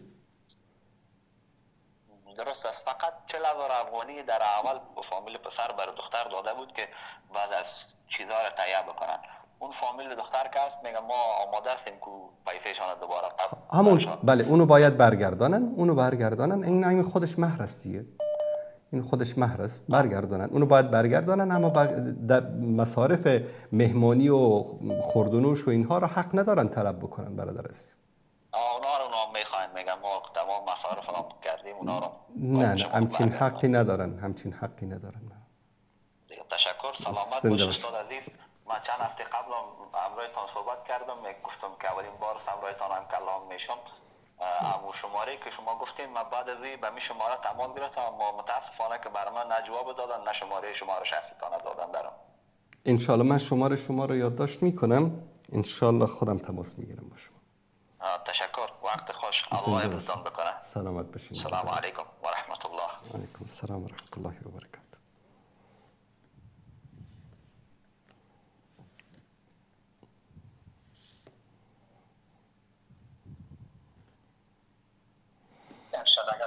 درست است. فقط 40,000 افغانی در اول فامیل پسر برای دختر داده بود که بعض از چیزها را تهیه بکنن. اون فامیل دختر که هست میگه ما آماده هستیم که پیسه‌شان دوباره همون بله اونو باید برگردانن. این خودش مهر است دیگه، این خودش مهر است، برگردانن اونو باید برگردانن. اما در مصارف مهمانی و خوردنوش و اینها را حق ندارن طلب بکنن برادر است. اونا میخواین میگن ما تمام مصارف را کردیم اونا رو. نه همچین حقی ندارن. تشکر. سلامت باش استاد عزیز. من چند هفته قبل همراهتان صحبت کردم، گفتم که اولین بار همراهتان هم کلام میشم. اما شماره که شما گفتین من بعد از این به می شماره تمام گرفتم، اما متاسفانه که برای من نه جواب دادن نه شماره شما رو شخصیتان دادن برام. انشالله من شماره شما رو یادداشت میکنم، انشالله خودم تماس میگیرم با شما. تشکر. وقت خوش. الله حفظتان بکنه. سلامت باشین. السلام علیکم و رحمت الله. علیکم السلام و رحمت الله و برکاته.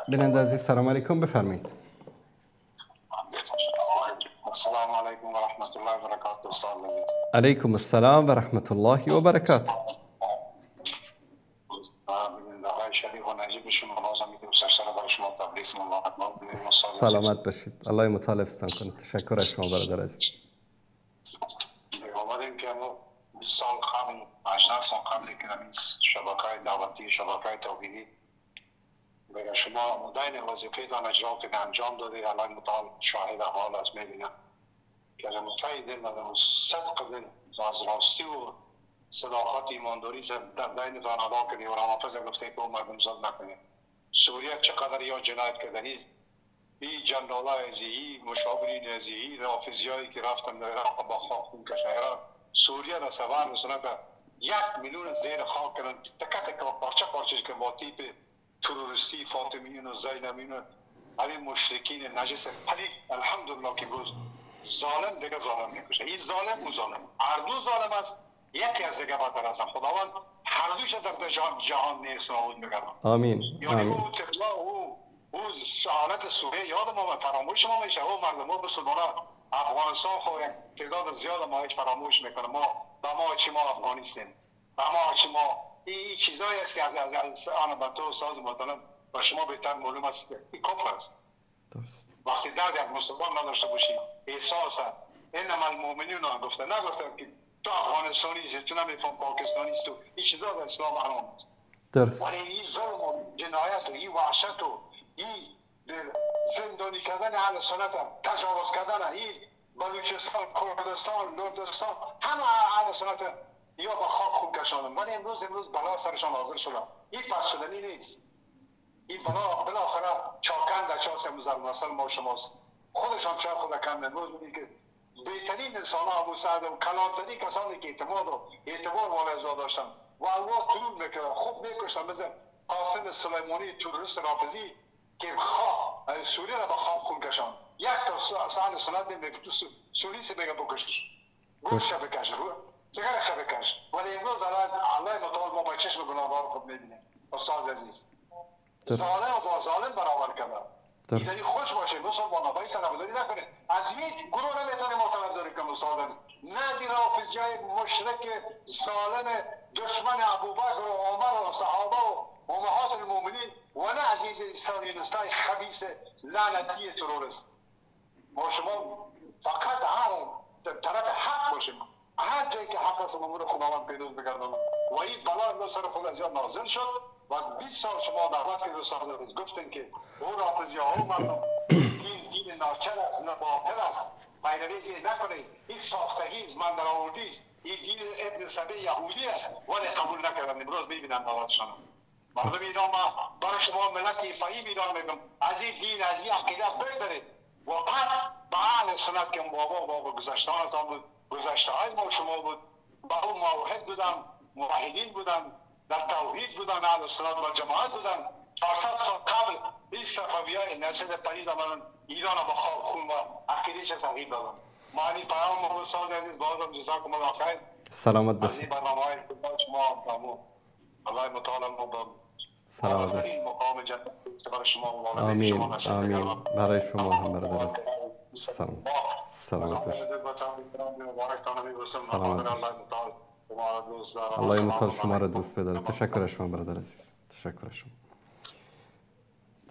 بیننده عزیز سلام علیکم، بفرمایید. السلام علیکم و رحمت الله و برکاته. علیکم السلام و رحمت الله و برکاته. سلامت باشید. الله متعالفستان کنه. تشکر از شما برادر عزیز. آمدیم که ما 20 سال قبل 18 سال قبل که این شبکه‌های دعوتی، شبکه‌های توحیدی بگه شما مدین وظیفه‌تان اجرا که انجام داده، الان متعال شاهد احوال از میبینم که از متعی دل و صدق دل و از راستی و صداقت ایمانداری در دینتان ادا کنی و رمافظ گفته که مردم زد نکنی. سوریه چقدر یا جنایت کردنی این جنرالای ازی، مشاورین ازی، رافضیایی که رفتن در عراق با خاک خون کشیدن سوریه را سوار رسوندن 1 میلیون زیر خاک کردن، تکه تکه پارچه پارچه که با تیپ تروریستی فاطمیون و زینبیون و همین مشرکین نجس پلید الحمدلله که روز ظالم دیگه ظالم نکشه. این ظالم او ظالم، هر دو ظالم است، یکی از دیگه بدتر است. خداوند هر دوش در جهان نیست نابود میکنه. آمین. یعنی آمین. او طفلا او حالت سوریه یاد ما فراموش ما میشه. او مردم ما مسلمان افغانستان خو یک تعداد زیاد ما هیچ فراموش میکنه. ما چی ما افغانستان ما چی ما این چیزایی است که از آن بطور ساز محترم و شما بهتر معلوم است این کفر است. درست. وقتی درد یک مسلمان نداشته باشی احساس انما المؤمنون گفته نگفتن که تو افغانستانی هستی تو نمیفهم پاکستانی هستی این چیزا در اسلام حرام است. درست. ولی این ظلم و جنایت و این وحشت و این زندانی کردن اهل سنت تجاوز کردن این بلوچستان کردستان لردستان همه اهل سنت یا با خاک خون کشاندن. ولی امروز بلا سرشان حاضر شدن. این پس شدنی نیست. این بالاخره چاکند در چاس مزرم نسل ما شماست. خودشان چای خود کند. امروز میدید که بهترین انسان ها ابو سعد و کلانترین کسانی که اعتماد و اعتبار والایزا داشتن و الله طلوع میکرد خوب میکشتن مثل قاسم سلیمانی تروریست رافضی که سوریه را با خواب خون کشان. یک تا سال سنت میگه تو سوری سی میگه بکشش گوش بکش سیگارش بکش. ولی امروز الله متعال ما با چشم گناهکار خود میبینه. استاد عزیز ظالم و با ظالم برابر کردن. یعنی خوش باشه مسلمان باید طرفداری نکنه. از هیچ گروه نمیتونه ما طرفداری کنه استاد عزیز. نه دی رافضیای مشرک ظالم دشمن ابوبکر و عمر و صحابه و امهات المؤمنین و نه عزیز صهیونیستای خبیث لعنتی تروریست. ما شما فقط طرف حق باشیم. هر جایی که حق است امور خداوند پیروز بگردانه. و این بلا امروز سر خود از یاد نازل شد و 20 سال شما دعوت که دوستان عزیز گفتن که او رافضی ها و مردم دین ناچر است نه باطل است پیروی نکنید این ساختگی من در آوردی این دین ابن سبی یهودی است ولی قبول نکردن. امروز میبینن دعوتشان مردم ایران ما برای شما ملت ایفایی ایران میگم از این دین از این عقیده بگذارید و پس به اهل سنت که بابا گذشتانتان بود گذشته های ما شما بود با اون موحد بودن موحدین بودن در توحید بودن اهل سنت و جماعت بودن 400 سال قبل این صفویای نسل پدید آمدن ایران با خاک خون و عقیده‌اش تغییر دادن. معنی پیام ما استاد عزیز بازم جزاکم الله خیر. سلامت باشید. این برنامه‌های شما الله متعال ما با سلامت باشید. مقام جنت برای شما و آمین آمین. برای شما هم برادر عزیز. سلامت باشید. الله متعال شما را دوست بداره. تشکر شما برادر عزیز. تشکر شما.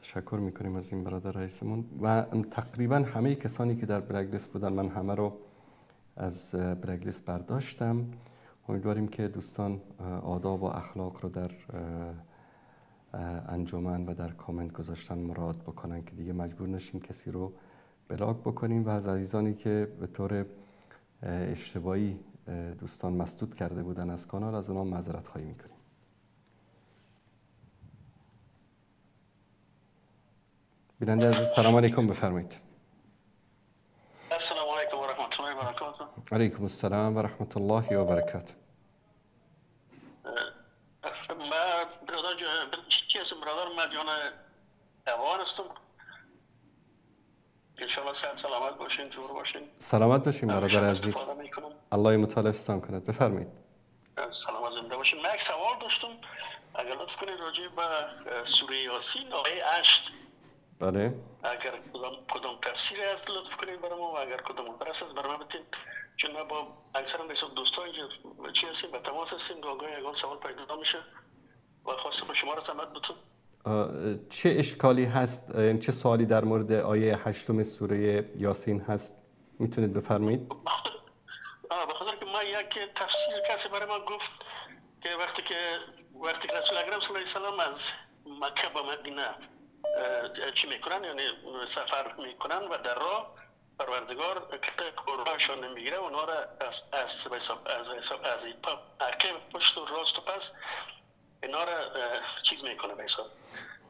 تشکر میکنیم از این برادر رئیسمون و تقریبا همه کسانی که در بلک لیست بودن من همه رو از بلک لیست برداشتم. امیدواریم که دوستان آداب و اخلاق رو در انجمن و در کامنت گذاشتن مراعات بکنن که دیگه مجبور نشیم کسی رو بلاک بکنیم و از عزیزانی که به طور اشتباهی دوستان مسدود کرده بودن از کانال از اونها معذرت خواهی میکنیم. بیننده عزیز سلام علیکم بفرمایید. السلام علیکم و رحمت الله و برکاته. علیکم السلام و رحمت الله و برکاته. من برادر مرجان افغان هستم. انشاءالله صحت سلامت باشین جور باشین. سلامت باشین برادر عزیز. الله متعال استان کند. بفرمایید. سلامت زنده باشین. من یک سوال داشتم اگر لطف کنید راجع به سوره یاسین آیه 8. بله. اگر کدام تفسیری هست لطف کنید برام و اگر کدام مدرس هست برام بتین چون ما با اکثرا به دوستان اینجا چی هستیم به تماس هستیم گاهی یک سوال پیدا میشه و خواستم شما را سمت بتون. چه اشکالی هست چه سوالی در مورد آیه 8 سوره یاسین هست میتونید بفرمایید؟ به خاطر که من یک تفسیر کسی برای من گفت که وقتی که رسول اکرم صلی الله علیه و از مکه به مدینه چی میکنن یعنی سفر میکنن و در راه پروردگار قربانشان میگیره و اونها را از عقب پشت و راست و پس اینا را چیز میکنه به حساب،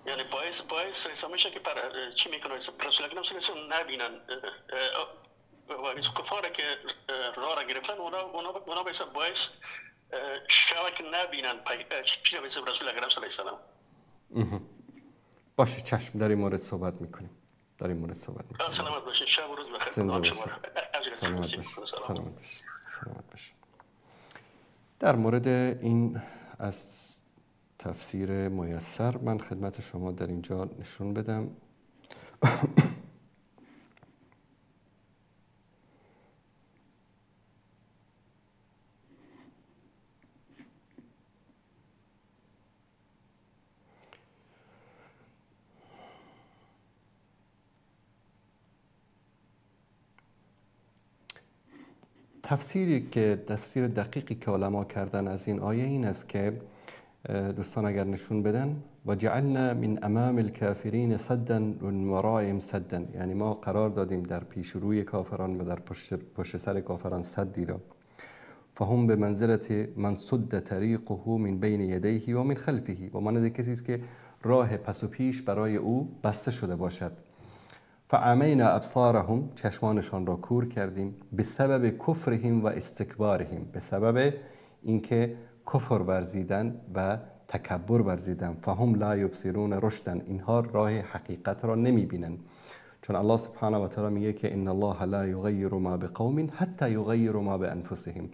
یعنی باعث حساب میشه که چی میکنه رسول اکرم صلی الله علیه و آله نبینن و کفاره که راه را گرفتن اونا به حساب باعث شوه که نبینن چی به حساب رسول اکرم صلی الله علیه و آله. باشه چشم، در این مورد صحبت میکنیم. سلامت باشین، شب و روز بخیر. سلامت باشین. در مورد این از تفسیر میسر من خدمت شما در اینجا نشون بدم. تفسیر دقیقی که علما کردن از این آیه این است که دوستان اگر نشون بدن و جعلنا من امام الكافرین سدا و ورائهم سدا، یعنی ما قرار دادیم در پیش روی کافران و در پشت سر کافران سدی را، فهم به منزلت من سد طریقه من بین یدیه و من خلفه، و مانند کسی است که راه پس و پیش برای او بسته شده باشد. فعمینا ابصارهم، چشمانشان را کور کردیم، به سبب کفرهم و استکبارهم، به سبب اینکه کفر ورزیدن و تکبر ورزیدن. فهم لا یبصرون رشدا، اینها راه حقیقت را نمیبینن، چون الله سبحانه و تعالی میگه که ان الله لا یغیر ما بقوم حتی یغیروا ما بانفسهم.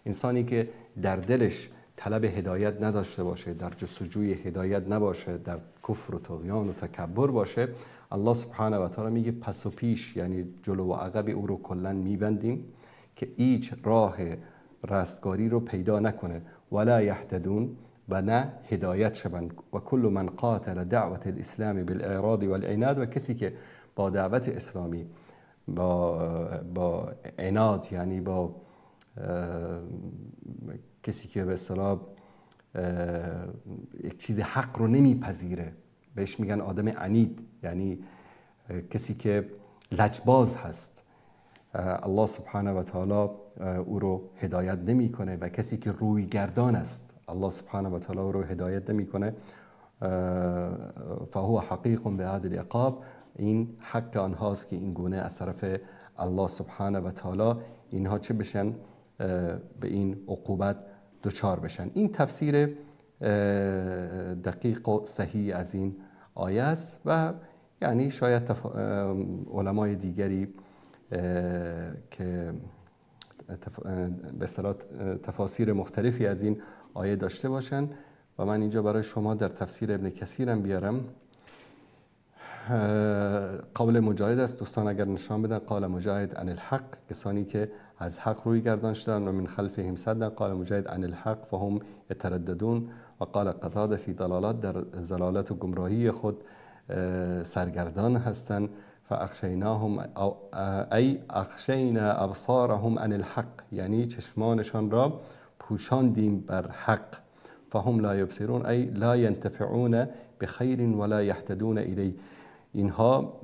انسانی که در دلش طلب هدایت نداشته باشه، در جستجوی هدایت نباشه، در کفر و طغیان و تکبر باشه، الله سبحانه و تعالی میگه پس و پیش، یعنی جلو و عقب او رو کلا میبندیم که هیچ راه رستگاری رو پیدا نکنه. ولا یهتدون، و نه هدایت شوند. و کل من قاتل دعوت الاسلام بالاعراض والعناد، و کسی که با دعوت اسلامی با عناد، یعنی با کسی که به اصطلاح یک چیز حق رو نمیپذیره، بهش میگن آدم عنید، یعنی کسی که لجباز هست، الله سبحانه و تعالی او رو هدایت نمیکنه. و کسی که روی گردان است، الله سبحانه و تعالی او رو هدایت نمیکنه. فهو حقیق به هذا العقاب، این حق آنهاست که این گونه از طرف الله سبحانه و تعالی اینها چه بشن؟ به این عقوبت دچار بشن. این تفسیر دقیق و صحیح از این آیه است و یعنی شاید علمای دیگری که به اصطلاح تفاسیر مختلفی از این آیه داشته باشن و من اینجا برای شما در تفسیر ابن کثیرم بیارم. قول مجاهد است، دوستان اگر نشان بدن. قال مجاهد عن الحق، کسانی که از حق روی گردان شدن. و من خلفهم صدا، قال مجاهد عن الحق فهم يترددون. و قال قتاده فی ضلالات، در ضلالت و گمراهی خود سرگردان هستند. فاخشیناهم ای اخشینا ابصارهم عن الحق، یعنی چشمانشان را پوشاندیم بر حق. فهم لا یبصرون ای لا ینتفعون بخیر ولا یهتدون الیه، اینها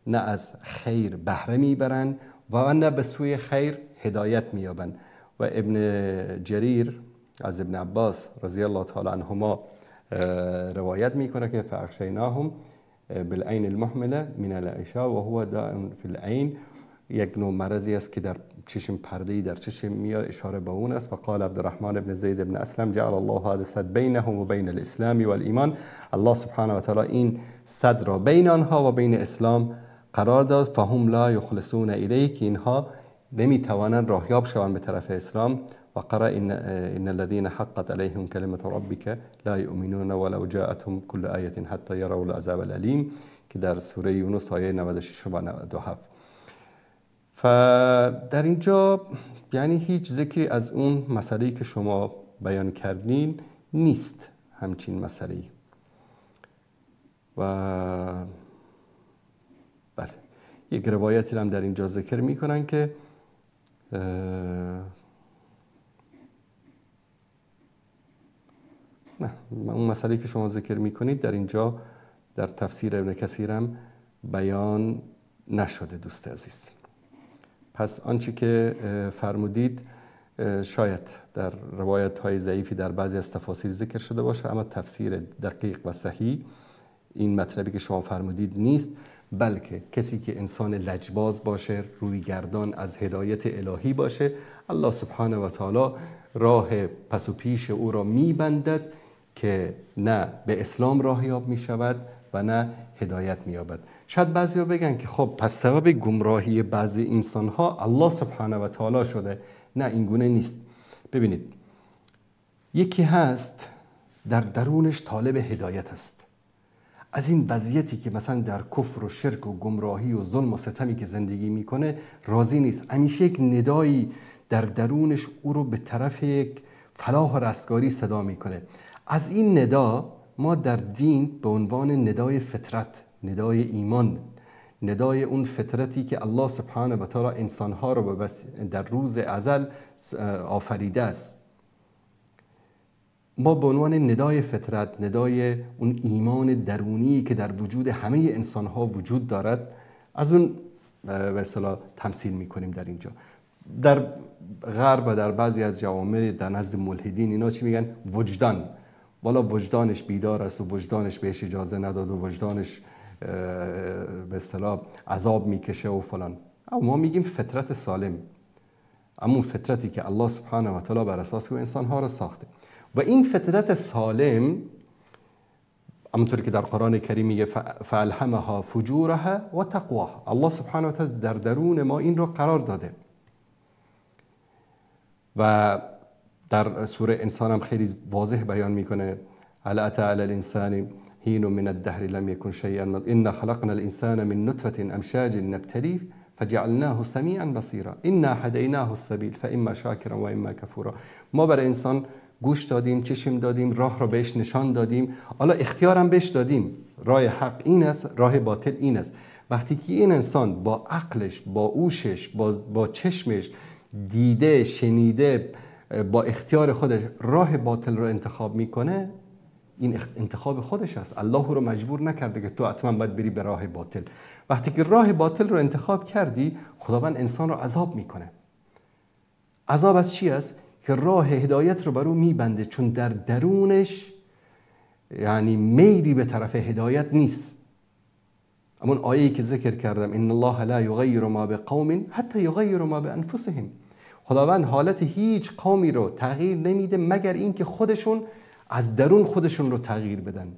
نه از خیر بهره میبرند و نه به سوی خیر هدایت مییابند. و ابن جریر از ابن عباس رضی الله تعالی عنهما روایت میکنه که فاخشیناهم بالعین المحمله من العشاء و هو داء فی العین، یک نوع مرضی است که در چشم، پرده‌ای در چشم میاد، اشاره به اون است. و قال عبدالرحمن بن زید بن اسلم جعل الله هذا السد بینهم و بین الاسلام والایمان، الله سبحانه و تعالی این سد را بین آنها و بین اسلام قرار داد. فهم لا یخلصون الیه، که اینها نمیتوانند راهیاب شوند به طرف اسلام. و قرأ ان الذين حقت عليهم كلمه ربك لا يؤمنون ولو جاءتهم كل آیه حتى يروا العذاب الالم، که در سوره یونس آیه 96 و 97. در اینجا یعنی هیچ ذکری از اون مسئله‌ای که شما بیان کردین نیست، همچین مسئله‌ای. و بله، یک روایتی هم در اینجا ذکر میکنن که نه، اون مسئله‌ای که شما ذکر میکنید در اینجا در تفسیر ابن کثیر هم بیان نشده دوست عزیز. پس آنچه که فرمودید شاید در روایت های ضعیفی در بعضی از تفاسیر ذکر شده باشه، اما تفسیر دقیق و صحیح این مطلبی که شما فرمودید نیست، بلکه کسی که انسان لجباز باشه، روی گردان از هدایت الهی باشه، الله سبحانه و تعالی راه پس و پیش او را میبندد که نه به اسلام راهیاب میشود و نه هدایت مییابد. شاید بعضیا بگن که خب پس سبب گمراهی بعضی انسان ها الله سبحانه و تعالی شده. نه، این گونه نیست. ببینید، یکی هست در درونش طالب هدایت است، از این وضعیتی که مثلا در کفر و شرک و گمراهی و ظلم و ستمی که زندگی میکنه راضی نیست، همیشه یک ندایی در درونش او رو به طرف یک فلاح و رستگاری صدا میکنه. از این ندا ما در دین به عنوان ندای فطرت، ندای ایمان، ندای اون فطرتی که الله سبحانه و تعالی انسانها رو در روز ازل آفریده است، ما به عنوان ندای فطرت، ندای اون ایمان درونی که در وجود همه انسانها وجود دارد، از اون به اصطلاح تمثیل میکنیم در اینجا. در غرب و در بعضی از جوامع در نزد ملحدین اینا چی میگن؟ وجدان. والا وجدانش بیدار است و وجدانش بهش اجازه نداد و وجدانش به اصطلاح عذاب میکشه و فلان. اما ما میگیم فطرت سالم، اما فطرتی که الله سبحانه و تعالی بر اساس او انسانها را ساخته. و این فطرت سالم همونطوری که در قرآن کریم میگه فالهمها فجورها و تقواها، الله سبحانه و تعالی در درون ما این رو قرار داده. و در سوره انسان هم خیلی واضح بیان میکنه هل اتى علی الانسان حین من الدهر لم یکن شیئا انا خلقنا الانسان من نطفه امشاج نبتلیه فجعلناه سمیعا بصیرا انا هدیناه السبیل فاما شاکرا و اما کفورا. ما برای انسان گوش دادیم، چشم دادیم، راه را بهش نشان دادیم، حالا اختیارم بهش دادیم. راه حق این است، راه باطل این است. وقتی که این انسان با عقلش، با اوشش، با چشمش دیده، شنیده، با اختیار خودش راه باطل رو انتخاب میکنه، این انتخاب خودش است. الله رو مجبور نکرده که تو حتما باید بری به راه باطل. وقتی که راه باطل رو انتخاب کردی، خداوند انسان رو عذاب میکنه. عذاب از چی است؟ که راه هدایت رو بر او میبنده، چون در درونش یعنی میلی به طرف هدایت نیست. همون آیه‌ای که ذکر کردم ان الله لا یغیر ما بقوم حتی یغیروا ما بانفسهم، خداوند حالت هیچ قومی رو تغییر نمیده مگر اینکه خودشون از درون خودشون رو تغییر بدن.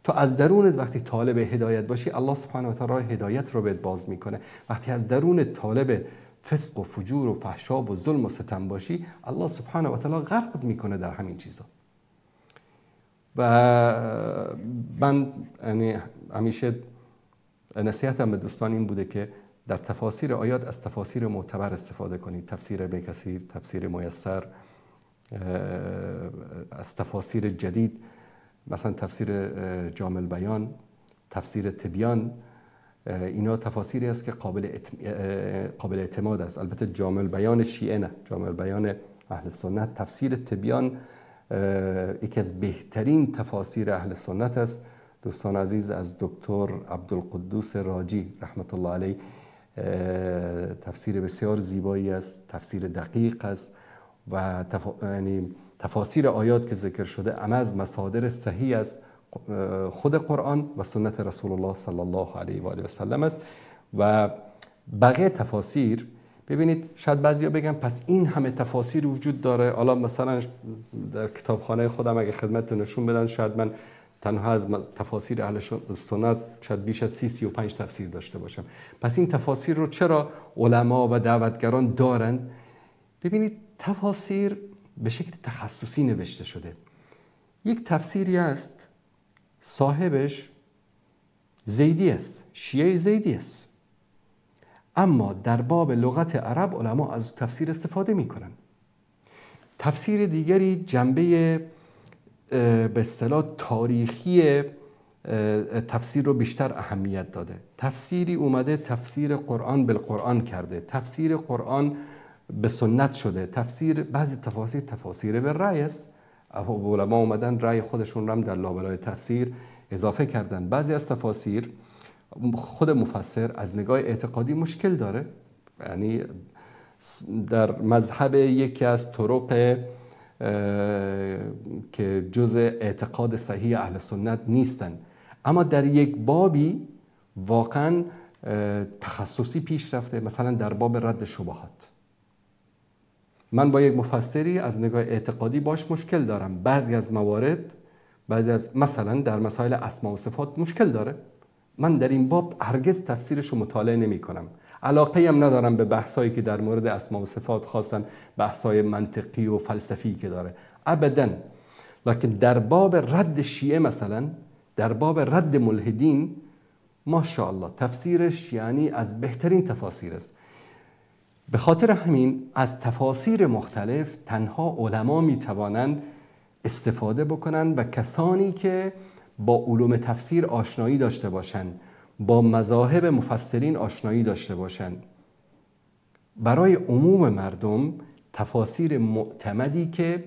تو از درونت وقتی طالب هدایت باشی، الله سبحانه و تعالی راه هدایت رو بهت باز میکنه. وقتی از درون طالب فسق و فجور و فحشا و ظلم و ستم باشی، الله سبحانه و تعالی غرقت میکنه در همین چیزا. و من یعنی همیشه نصیحتم به دوستان این بوده که در تفاسیر آیات از تفاسیر معتبر استفاده کنید. تفسیر ابن کثیر، تفسیر میسر، از تفاسیر جدید مثلا تفسیر جامع البیان، تفسیر تبیان، اینا تفاسیری است که قابل اعتماد است. البته جامع البیان شیعه نه، جامع البیان اهل سنت. تفسیر تبیان یکی از بهترین تفاسیر اهل سنت است. دوستان عزیز، از دکتر عبدالقدوس راجی رحمت الله علیه تفسیر بسیار زیبایی است، تفسیر دقیق است و یعنی تفاسیر آیات که ذکر شده همه از مصادر صحیح است، خود قرآن و سنت رسول الله صلی الله علیه و آله و سلم است. و بقیه تفاسیر ببینید، شاید بعضیا بگن پس این همه تفاسیر وجود داره. حالا مثلا در کتابخانه خودم اگه خدمتتون نشون بدن، شاید من تنها از تفاسیر اهل سنت شاید بیش از 30-35 تفسیر داشته باشم. پس این تفاسیر رو چرا علما و دعوتگران دارن؟ ببینید، تفاسیر به شکل تخصصی نوشته شده. یک تفسیری است صاحبش زیدی است، شیعه زیدی است، اما در باب لغت عرب علما از تفسیر استفاده میکنن. تفسیر دیگری جنبه به اصطلاح تاریخی تفسیر رو بیشتر اهمیت داده. تفسیری اومده تفسیر قرآن بالقرآن کرده، تفسیر قرآن به سنت شده. بعضی تفاسیر به رأی است، علما اومدن رأی خودشون رو هم در لابلای تفسیر اضافه کردن. بعضی از تفاسیر خود مفسر از نگاه اعتقادی مشکل داره، یعنی در مذهب یکی از طرق که جزء اعتقاد صحیح اهل سنت نیستن، اما در یک بابی واقعا تخصصی پیش رفته، مثلا در باب رد شبهات. من با یک مفسری از نگاه اعتقادی باش مشکل دارم، بعضی از موارد، مثلا در مسائل اسما و صفات مشکل داره، من در این باب هرگز تفسیرش رو مطالعه نمی کنم. علاقه هم ندارم به بحثایی که در مورد اسما و صفات خواستن، بحثای منطقی و فلسفی که داره، ابداً. لکن در باب رد شیعه، مثلا در باب رد ملحدین، ماشاءالله تفسیرش یعنی از بهترین تفاسیر است. به خاطر همین از تفاسیر مختلف تنها علما میتوانند استفاده بکنن و کسانی که با علوم تفسیر آشنایی داشته باشند، با مذاهب مفسرین آشنایی داشته باشند. برای عموم مردم تفاسیر معتمدی که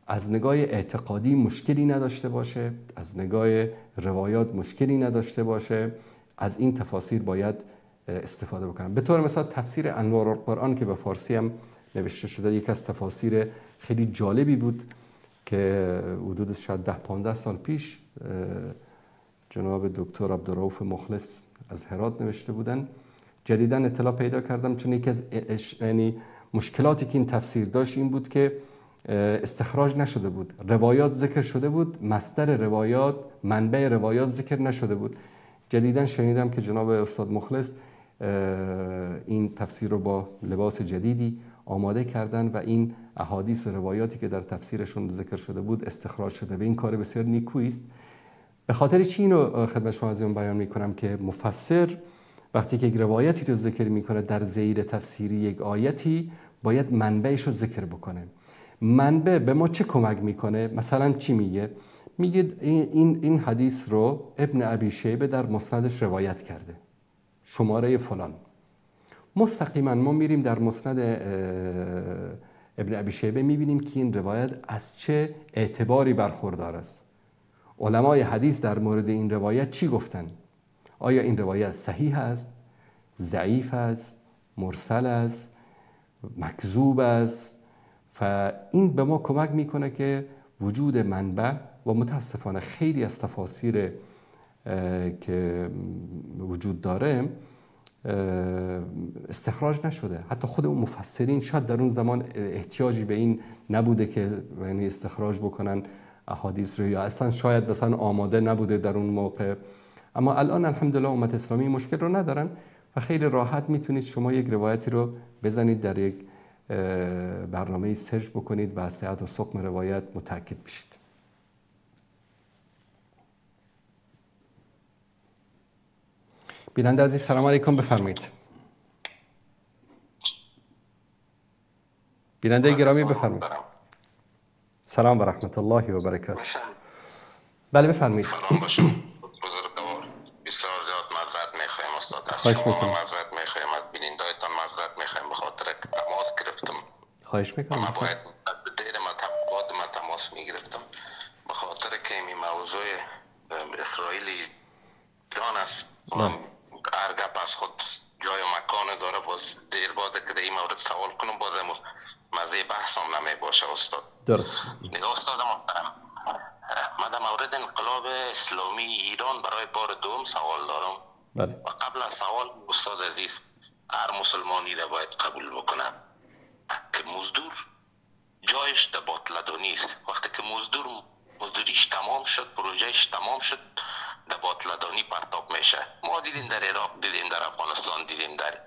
از نگاه اعتقادی مشکلی نداشته باشه، از نگاه روایات مشکلی نداشته باشه، از این تفاسیر باید استفاده بکنن. به طور مثال تفسیر انوار القرآن که به فارسی هم نوشته شده، یک از تفاسیر خیلی جالبی بود که حدود شاید 10-15 سال پیش جناب دکتر عبدالرؤوف مخلص از هرات نوشته بودن. جدیداً اطلاع پیدا کردم، چون یکی از مشکلاتی که این تفسیر داشت این بود که استخراج نشده بود، روایات ذکر شده بود، مصدر روایات، منبع روایات ذکر نشده بود. جدیداً شنیدم که جناب استاد مخلص این تفسیر رو با لباس جدیدی آماده کردن و این احادیث و روایاتی که در تفسیرشون ذکر شده بود استخراج شده و این کار بسیار نیکویی است. به خاطر چی اینو خدمت شما از اون بیان میکنم که مفسر وقتی که یک روایتی رو ذکر میکنه در ذیل تفسیری یک آیتی، باید منبعش رو ذکر بکنه. منبع به ما چه کمک میکنه؟ مثلا چی میگه؟ میگه این حدیث رو ابن ابی شیبه در مسندش روایت کرده، شماره فلان. مستقیما ما میریم در مسند ابن ابی شیبه، میبینیم که این روایت از چه اعتباری برخوردار است. علمای حدیث در مورد این روایت چی گفتن؟ آیا این روایت صحیح است؟ ضعیف است؟ مرسل است؟ مکذوب است؟ این به ما کمک میکنه که وجود منبع و متاسفانه خیلی از تفاسیر که وجود داره استخراج نشده. حتی خود اون مفسرین شاید در اون زمان احتیاجی به این نبوده که یعنی استخراج بکنن احادیث رو، یا اصلا شاید مثلا آماده نبوده در اون موقع. اما الان الحمدلله امت اسلامی مشکل رو ندارن و خیلی راحت میتونید شما یک روایتی رو بزنید در یک برنامه سرچ بکنید و از صحت و سقم روایت متأکد بشید. بیننده عزیز سلام علیکم، بفرمایید. بیننده گرامی بفرمایید. سلام و رحمت الله و برکاته. بله بفرمایید. سلام باشه بزرگوار. بسیار زیاد معذرت میخوایم استاد، از شما معذرت میخوایم، از بیننده‌تان معذرت میخوایم به خاطر که تماس گرفتم. خواهش میکنم. من باید دیر ما تماس میگرفتم به خاطر که این موضوع اسرائیلی ایران است. هر گپ از خود جای و مکان داره و دیر باده که در این مورد سوال کنم بازم مزه بحث هم نمی باشه استاد. درست. نگاه استاد محترم، من در مورد انقلاب اسلامی ایران برای بار دوم سوال دارم. بله. و قبل از سوال استاد عزیز، هر مسلمانی را باید قبول بکنه که مزدور جایش در باطلدانی است. وقتی که مزدوریش تمام شد، پروژهش تمام شد، در باطلدانی پرتاب میشه. ما دیدیم در عراق، دیدیم در افغانستان، دیدیم در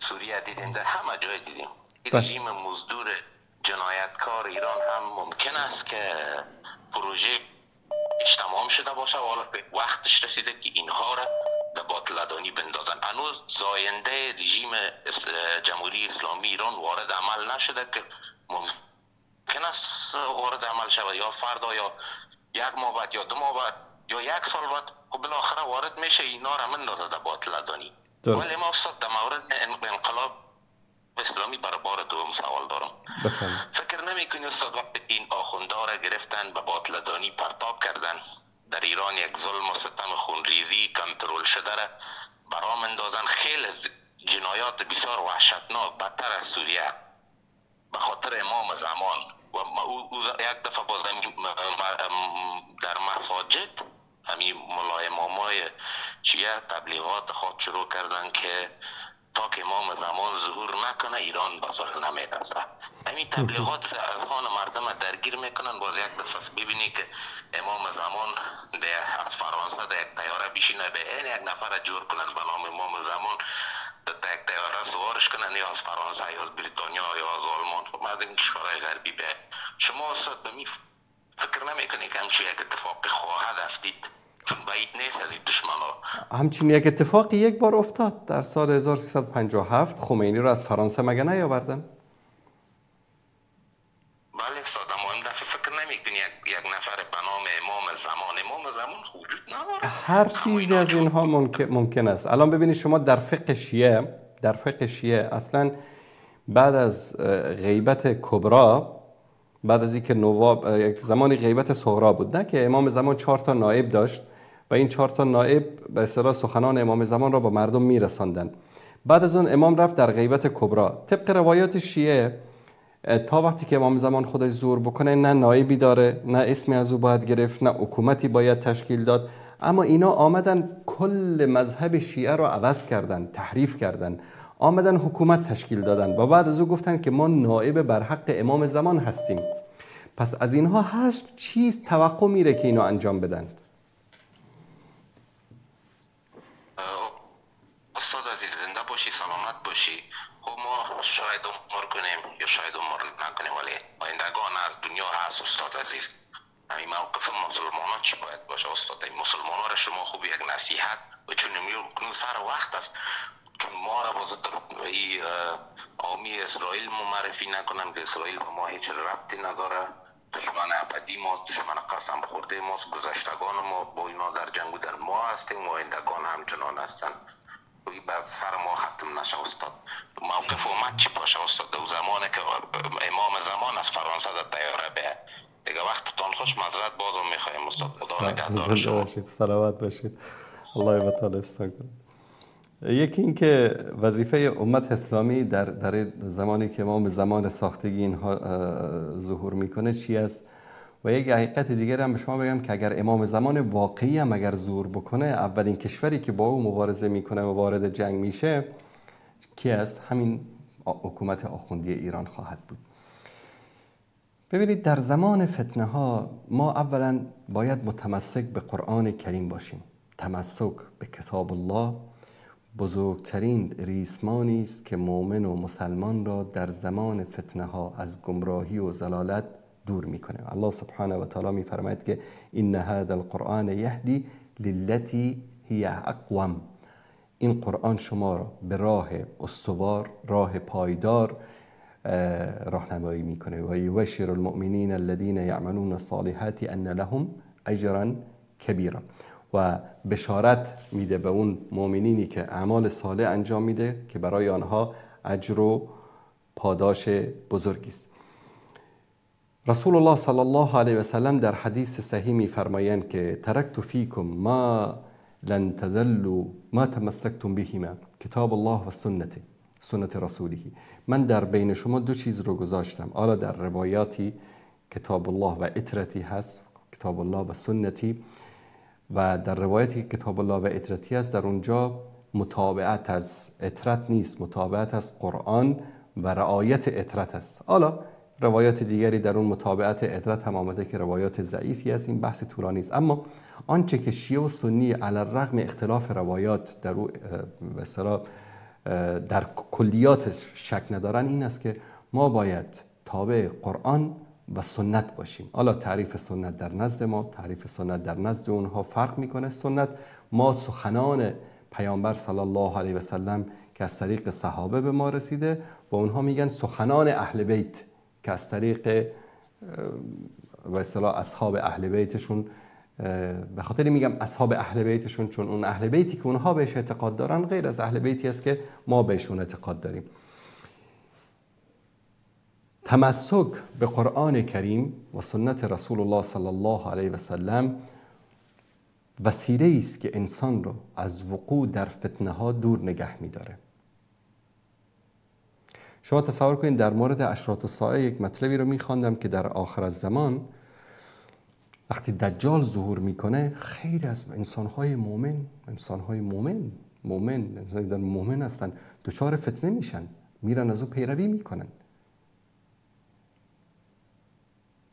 سوریه، دیدیم در همه جای دیدیم. رژیم مزدور جنایتکار ایران هم ممکن است که پروژه تمام شده باشه و حالا وقتش رسیده که اینها را در باطلدانی بندازن. هنوز زاینده رژیم جمهوری اسلامی ایران وارد عمل نشده که ممکن است وارد عمل شود، یا فردا یا یک ماه بعد یا 2 ماه بعد یا 1 سال بعد و بالاخره وارد میشه اینا را مندازه در باطلدانی. ولی ما استاد در مورد انقلاب اسلامی برای بار دوم سوال دارم. فکر نمی‌کنی استاد وقتی این آخوندا را گرفتن به باطلدانی پرتاب کردن، در ایران یک ظلم و ستم خونریزی کنترل شده را برام اندازن، خیلی جنایات بسیار وحشتناک بدتر از سوریه به خاطر امام زمان و او یک دفعه باز در مساجد همین ملای امامای شیعه تبلیغات خود شروع کردن که تا که امام زمان ظهور نکنه ایران به صلح نمیرسه. همین تبلیغات از خان مردم درگیر میکنن. باز یک دفعه ببینی که امام زمان از فرانسه در یک طیاره بشینه به این یک نفر جور کنن به نام امام زمان در یک طیاره سوارش کنن، یا از فرانسه یا از بریتانیا یا از آلمان، خب از این کشورهای غربی بیاید. شما استاد به می فکر نمیکنی که همچین یک اتفاقی خواهد افتید؟ چون بعید نیست از این دشمنا. همچین یک اتفاقی یک بار افتاد در سال 1357. خمینی رو از فرانسه مگه نیاوردن؟ بله استاد، اما این دفعه فکر نمیکنی یک نفر به نام امام زمان وجود نداره؟ هر چیزی از اینها ممکن است. الان ببینید شما در فقه شیعه اصلا بعد از غیبت کبرا، بعد از اینکه نواب یک زمانی غیبت صغرا بود، نه که امام زمان 4 تا نائب داشت و این 4 تا نائب به اصطلاح سخنان امام زمان را با مردم میرساندن. بعد از اون امام رفت در غیبت کبرا. طبق روایات شیعه تا وقتی که امام زمان خودش ظهور بکنه نه نائبی داره، نه اسمی از او باید گرفت، نه حکومتی باید تشکیل داد. اما اینا آمدن کل مذهب شیعه را عوض کردن، تحریف کردن، آمدن حکومت تشکیل دادن و بعد از او گفتن که ما نائب بر حق امام زمان هستیم. پس از اینها هر چیز توقع میره که اینا انجام بدن. استاد عزیز زنده باشی، سلامت باشی. خب ما شاید عمر کنیم یا شاید عمر نکنیم، ولی آیندگان از دنیا هست استاد عزیز. همین موقف مسلمانان چی باید باشه استاد؟ این مسلمانان را شما خوب یک نصیحت و چون نمیون سر وقت است، چون ما را باز آمی اسرائیل معرفی نکنن که اسرائیل با ما هیچ ربطی نداره، دشمن ابدی ما، دشمن قسم خورده ماست، گذشتگان ما با اینا در جنگ بودن، ما هستیم و آیندگان همچنان هستن. بر سر ما ختم نشه استاد. موقف اومد چی باشه استاد؟ در زمانه که امام زمان از فرانسه در طیاره بیاید. دیگه وقتتان خوش، معذرت بازم میخوایم استاد. خدا نگهدار شما. باشید، سلامت باشید. الله تعالی استان کنه. یکی این که وظیفه امت اسلامی در زمانی که امام زمان ساختگی اینها ظهور میکنه چی است؟ و یک حقیقت دیگر هم به شما بگم که اگر امام زمان واقعی هم اگر ظهور بکنه، اولین کشوری که با او مبارزه میکنه و وارد جنگ میشه کی است؟ همین حکومت آخوندی ایران خواهد بود. ببینید در زمان فتنه ها ما اولا باید متمسک به قرآن کریم باشیم. تمسک به کتاب الله بزرگترین ریسمانی است که مؤمن و مسلمان را در زمان فتنه ها از گمراهی و ضلالت دور میکنه. الله سبحانه و تعالی میفرماید که ان هذا القرآن یهدی للتی هی اقوم. این قرآن شما را به راه استوار، راه پایدار راهنمایی میکنه. و یبشر المؤمنین الذین یعملون الصالحات ان لهم اجرا کبیرا. و بشارت میده به اون مؤمنینی که اعمال صالح انجام میده که برای آنها اجر و پاداش بزرگی است. رسول الله صلی الله علیه و سلم در حدیث صحیح میفرمایند که ترکت فیکم ما لن تضلوا ما تمسکتم بهما کتاب الله و سنت رسوله. من در بین شما 2 چیز رو گذاشتم. حالا در روایاتی کتاب الله و اطرتی هست، کتاب الله و سنتی، و در روایتی کتاب الله و اطرتی هست در اونجا متابعت از اطرت نیست، متابعت از قرآن و رعایت اطرت است. حالا روایات دیگری در اون متابعت اطرت هم آمده که روایات ضعیفی است، این بحث طولانی است. اما آنچه که شیعه و سنی علی الرغم اختلاف روایات در او در کلیاتش شک ندارن این است که ما باید تابع قرآن و سنت باشیم. حالا تعریف سنت در نزد ما، تعریف سنت در نزد اونها فرق میکنه. سنت ما سخنان پیامبر صلی الله علیه و سلم که از طریق صحابه به ما رسیده و اونها میگن سخنان اهل بیت که از طریق به اصطلاح اصحاب اهل بیتشون. به خاطر میگم اصحاب اهل بیتشون چون اون اهل بیتی که اونها بهش اعتقاد دارن غیر از اهل بیتی است که ما بهشون اعتقاد داریم. تمسک به قرآن کریم و سنت رسول الله صلی الله علیه و سلم وسیله است که انسان رو از وقوع در فتنه ها دور نگه می‌داره. شما تصور کنید در مورد اشراط الساعه یک مطلبی رو میخواندم که در آخر الزمان وقتی دجال ظهور میکنه خیلی از انسانهای مومن هستن دچار فتنه میشن، میرن از او پیروی میکنن،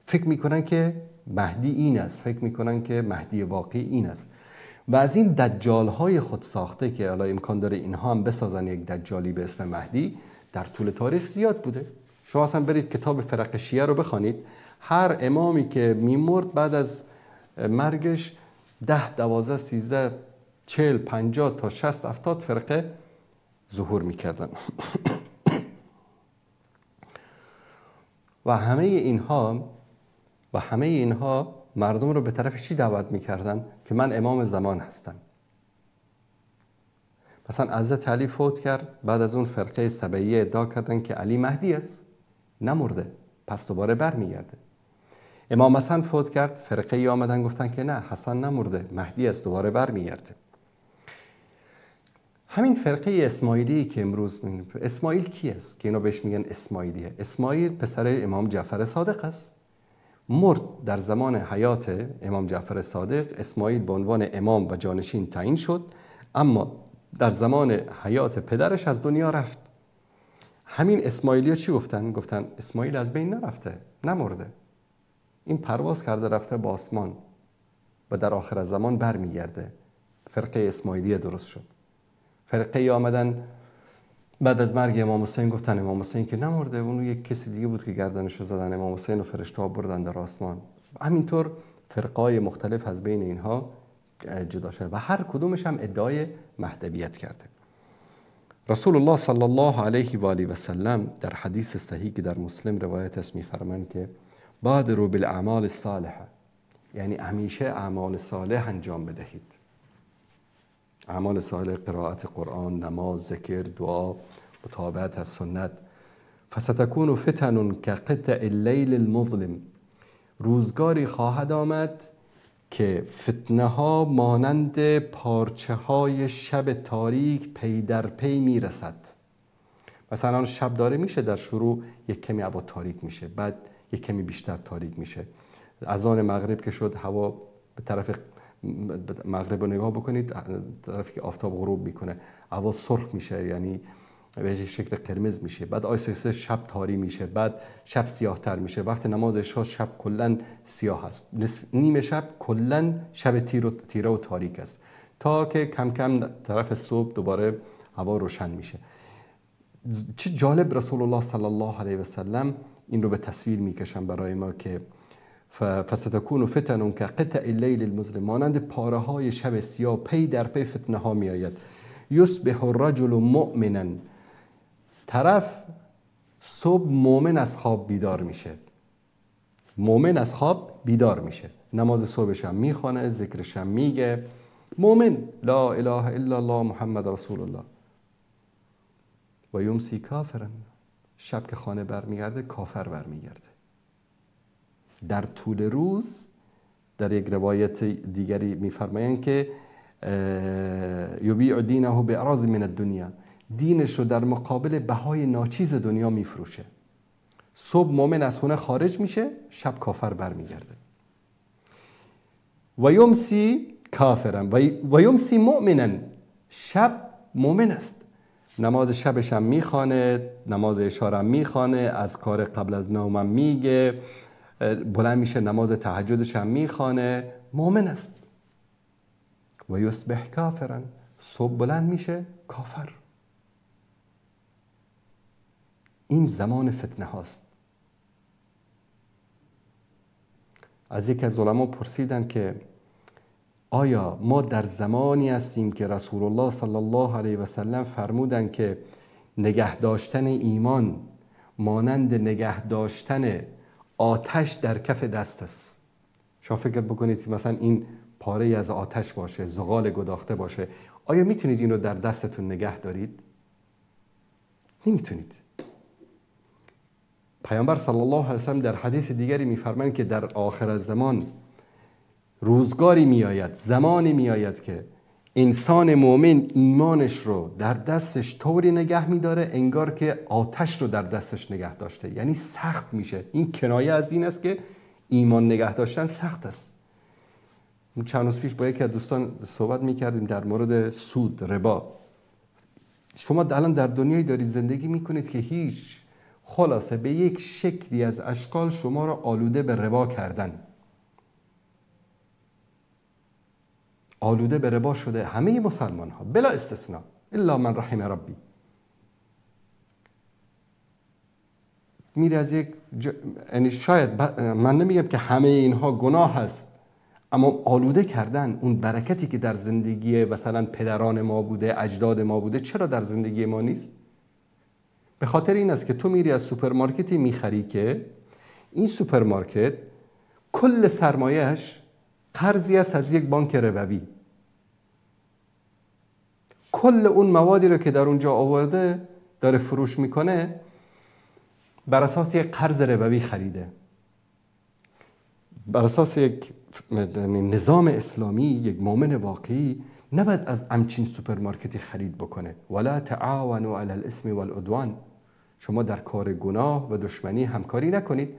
فکر میکنن که مهدی این است، فکر میکنن که مهدی واقعی این است. و از این دجال های خود ساخته که الان امکان داره اینها هم بسازن یک دجالی به اسم مهدی، در طول تاریخ زیاد بوده. شما اصلا برید کتاب فرق شیعه رو بخوانید، هر امامی که میمرد بعد از مرگش 10 12 13 40 50 تا 60 70 فرقه ظهور میکردن. و همه اینها مردم رو به طرف چی دعوت میکردن؟ که من امام زمان هستم. مثلا حضرت علی فوت کرد، بعد از اون فرقه سبعیه ادعا کردن که علی مهدی است، نمرده، پس دوباره برمیگرده. امام حسن فوت کرد، فرقه ای آمدن گفتن که نه، حسن نمرده، مهدی است، دوباره برمیگرده. همین فرقه اسماعیلی که امروز می‌بینیم، اسماعیل کی است که اینا بهش میگن اسماعیلیه؟ اسماعیل پسر امام جعفر صادق است، مرد در زمان حیات امام جعفر صادق. اسماعیل به عنوان امام و جانشین تعیین شد، اما در زمان حیات پدرش از دنیا رفت. همین اسماعیلی‌ها چی گفتن؟ گفتن اسماعیل از بین نرفته، نمرده، این پرواز کرده رفته با آسمان و در آخر زمان برمیگرده. فرقه اسماعیلیه درست شد. فرقه ای آمدن بعد از مرگ امام حسین گفتن امام حسین که نمرده، اون یک کسی دیگه بود که گردنشو زدن، امام حسین و فرشته ها بردن در آسمان. همینطور فرقای مختلف از بین اینها جدا شده و هر کدومش هم ادعای مهدویت کرده. رسول الله صلی الله علیه و آله و سلم در حدیث صحیح که در مسلم روایت است می‌فرمایند که بادروا بالاعمال الصالحه، یعنی همیشه اعمال صالح انجام بدهید. اعمال صالح، قرائت قرآن، نماز، ذکر، دعا، متابعت از سنت. فستكون فتن كقطع اللیل المظلم، روزگاری خواهد آمد که فتنه ها مانند پارچه های شب تاریک پی در پی میرسد. مثلا شب داره میشه، در شروع یک کمی هوا تاریک میشه، بعد یک کمی بیشتر تاریک میشه. اذان مغرب که شد هوا به طرف مغرب رو نگاه بکنید، طرفی که آفتاب غروب میکنه هوا سرخ میشه، یعنی به شکل قرمز میشه، بعد آیسته شب تاری میشه، بعد شب سیاه تر میشه. وقت نماز عشا شب کلا سیاه است، نیمه شب کلا شب تیره و تاریک است، تا که کم کم طرف صبح دوباره هوا روشن میشه. چه جالب رسول الله صلی الله علیه و سلم این رو به تصویر میکشن برای ما که فستكون فتن كقطع اللیل المظلم، مانند پاره های شب سیاه پی در پی فتنه ها می آید. یصبح الرجل مؤمنا، طرف صبح مؤمن از خواب بیدار میشه، مؤمن از خواب بیدار میشه، نماز صبحش هم میخوانه، ذکرش هم میگه، مؤمن لا اله الا الله محمد رسول الله. و یمسی کافرا، شب که خانه برمیگرده کافر برمیگرده. در طول روز در یک روایت دیگری میفرمایند که یبیع دینه بعرض من الدنیا، دینش رو در مقابل بهای ناچیز دنیا میفروشه. صبح مؤمن از خونه خارج میشه، شب کافر برمیگرده. و یمسی کافرا و یمسی مؤمنا، شب مؤمن است، نماز شبش هم میخوانه، نماز عشا هم میخوانه، از کار قبل از نومم میگه، بلند میشه نماز تهجدش هم میخوانه، مؤمن است. و یصبح کافرا، صبح بلند میشه کافر. این زمان فتنه هاست. از یکی از علما پرسیدن که آیا ما در زمانی هستیم که رسول الله صلی الله علیه و سلم فرمودن که نگه داشتن ایمان مانند نگه داشتن آتش در کف دست است. شما فکر بکنید مثلا این پاره از آتش باشه، زغال گداخته باشه، آیا میتونید این رو در دستتون نگه دارید؟ نمیتونید. پیامبر صلی الله علیه و سلم در حدیث دیگری میفرمایند که در آخر الزمان روزگاری میآید، زمانی میآید که انسان مؤمن ایمانش رو در دستش طوری نگه میداره انگار که آتش رو در دستش نگه داشته، یعنی سخت میشه. این کنایه از این است که ایمان نگه داشتن سخت است. چند روز پیش با یکی از دوستان صحبت میکردیم در مورد سود، ربا. شما الان در دنیایی دارید زندگی میکنید که هیچ، خلاصه به یک شکلی از اشکال شما را آلوده به ربا کردن. آلوده به ربا شده همه مسلمان ها بلا استثناء، الا من رحم ربی. میره از یک یعنی شاید من نمیگم که همه اینها گناه هست، اما آلوده کردن اون برکتی که در زندگی مثلا پدران ما بوده، اجداد ما بوده، چرا در زندگی ما نیست؟ به خاطر این است که تو میری از سوپرمارکتی میخری که این سوپرمارکت کل سرمایهش قرضی است از یک بانک ربوی. کل اون موادی رو که در اونجا آورده داره فروش میکنه بر اساس یک قرض ربوی خریده. بر اساس یک نظام اسلامی یک مؤمن واقعی نباید از همچین سوپرمارکتی خرید بکنه. ولا تعاونوا علی الاثم والعدوان. شما در کار گناه و دشمنی همکاری نکنید،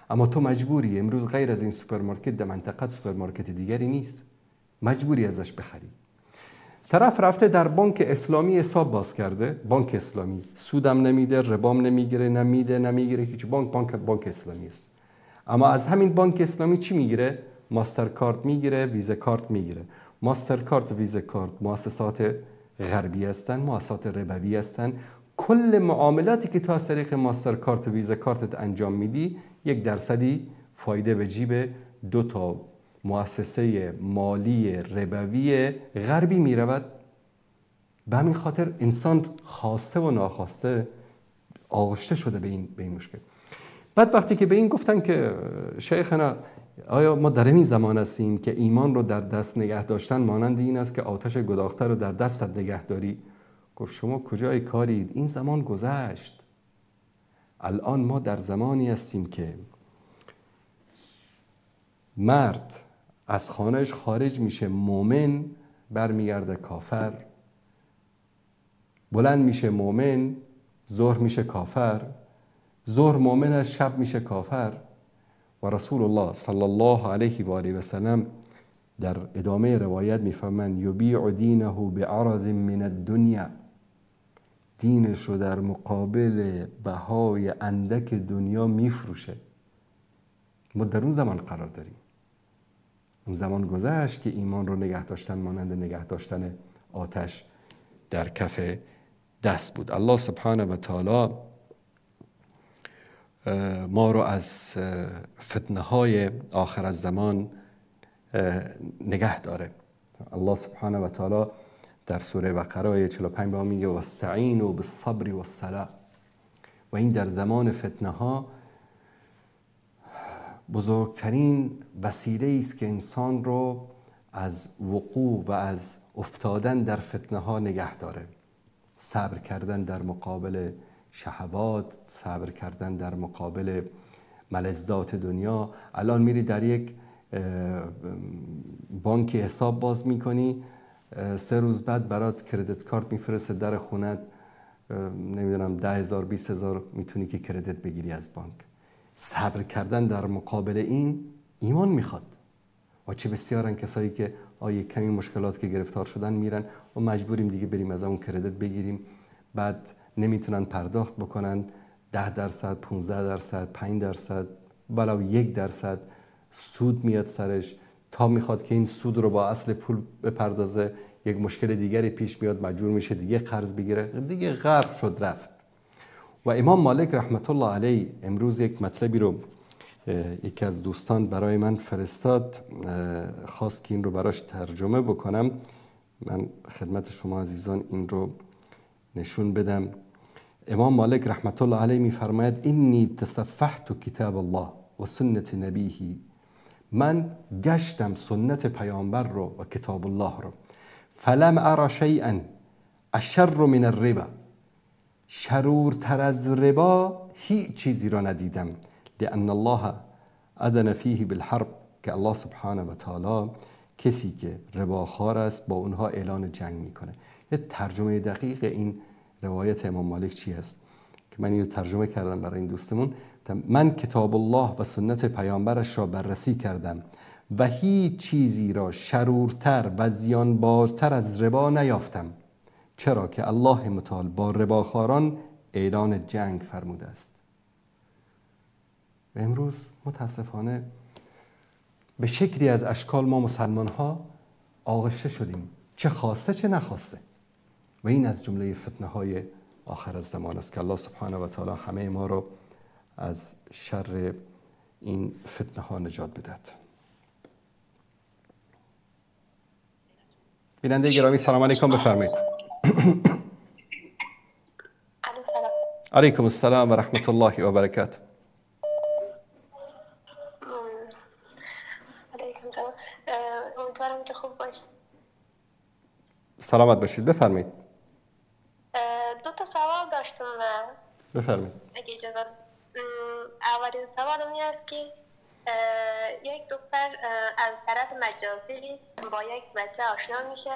اما تو مجبوری امروز غیر از این سوپرمارکت در منطقه سوپرمارکت دیگری نیست، مجبوری ازش بخری. طرف رفته در بانک اسلامی حساب باز کرده، بانک اسلامی سودم نمیده، ربام نمیگیره، نمیگیره هیچ. بانک اسلامی است. اما از همین بانک اسلامی چی میگیره؟ ماستر کارت میگیره، ویزا کارت میگیره. ماستر کارت و ویزا کارت مؤسسات غربی هستن، مؤسسات ربوی هستن. کل معاملاتی که تو از طریق ماستر کارت و ویزا کارتت انجام میدی 1% فایده به جیب 2 تا مؤسسه مالی ربوی غربی میرود. به همین خاطر انسان خواسته و ناخواسته آغشته شده به این مشکل. بعد وقتی که به این گفتن که شیخنا آیا ما در این زمان هستیم که ایمان رو در دست نگه داشتن مانند این است که آتش گداخته رو در دستت نگه داری؟ گفت شما کجای کارید؟ این زمان گذشت. الان ما در زمانی هستیم که مرد از خانهش خارج میشه مؤمن، برمیگرده کافر. بلند میشه مؤمن، ظهر میشه کافر. ظهر مؤمن از شب میشه کافر. و رسول الله صلی الله علیه و آله و سلم در ادامه روایت میفرمایند یبیع دینه بعرض من الدنیا. دینش رو در مقابل بهای اندک دنیا میفروشه. ما در اون زمان قرار داریم. اون زمان گذشت که ایمان رو نگه داشتن مانند نگه داشتن آتش در کف دست بود. الله سبحانه و تعالی ما رو از فتنه های آخر الزمان نگه داره. الله سبحانه و تعالی در سوره بقره 45 با میگه واستعینوا بالصبر والصلاة. و این در زمان فتنه ها بزرگترین وسیله است که انسان رو از وقوع و از افتادن در فتنه ها نگه داره. صبر کردن در مقابل شهوات، صبر کردن در مقابل ملذات دنیا. الان میری در یک بانکی حساب باز میکنی، 3 روز بعد برات کردیت کارت میفرسته در خونت، نمیدونم 10,000 20,000 میتونی که کردیت بگیری از بانک. صبر کردن در مقابل این ایمان میخواد. و چه بسیارن کسایی که کمی مشکلات که گرفتار شدن میرن و مجبوریم دیگه بریم از اون کردیت بگیریم، بعد نمیتونن پرداخت بکنن. 10%، 15%، 5%، ولو 1% سود میاد سرش، تا میخواد که این سود رو با اصل پول بپردازه یک مشکل دیگری پیش میاد، مجبور میشه دیگه قرض بگیره، دیگه غرق شد رفت. و امام مالک رحمت الله علیه امروز یک مطلبی رو یکی از دوستان برای من فرستاد، خواست که این رو براش ترجمه بکنم. من خدمت شما عزیزان این رو نشون بدم. امام مالک رحمت الله علیه میفرماید اینی تصفحت کتاب الله و سنت نبیه. من گشتم سنت پیامبر رو و کتاب الله رو. فلم ارى شیئا اشر من الربا. شرورتر از ربا هیچ چیزی را ندیدم. لأن الله اذن فیه بالحرب. که الله سبحانه و تعالی کسی که رباخوار است با اونها اعلان جنگ میکنه. یه ترجمه دقیق این روایت امام مالک چی است که من اینو ترجمه کردم برای این دوستمون. من کتاب الله و سنت پیامبرش را بررسی کردم و هیچ چیزی را شرورتر و زیانبارتر از ربا نیافتم، چرا که الله متعال با رباخواران اعلان جنگ فرموده است. و امروز متاسفانه به شکلی از اشکال ما مسلمان ها آغشته شدیم، چه خواسته چه نخواسته، و این از جمله فتنه های آخر الزمان است که الله سبحانه و تعالی همه ما رو از شر این فتنه ها نجات بدهد. بیننده گرامی سلام علیکم، بفرمایید. علیکم السلام و رحمت الله و برکاته. امیدوارم که خوب باشید. سلامت باشید، بفرمایید. دو تا سوال داشتم و بفرمایید. اگه اجازه. اولین سوالم این است که یک دختر از طرف مجازی با یک بچه آشنا میشه،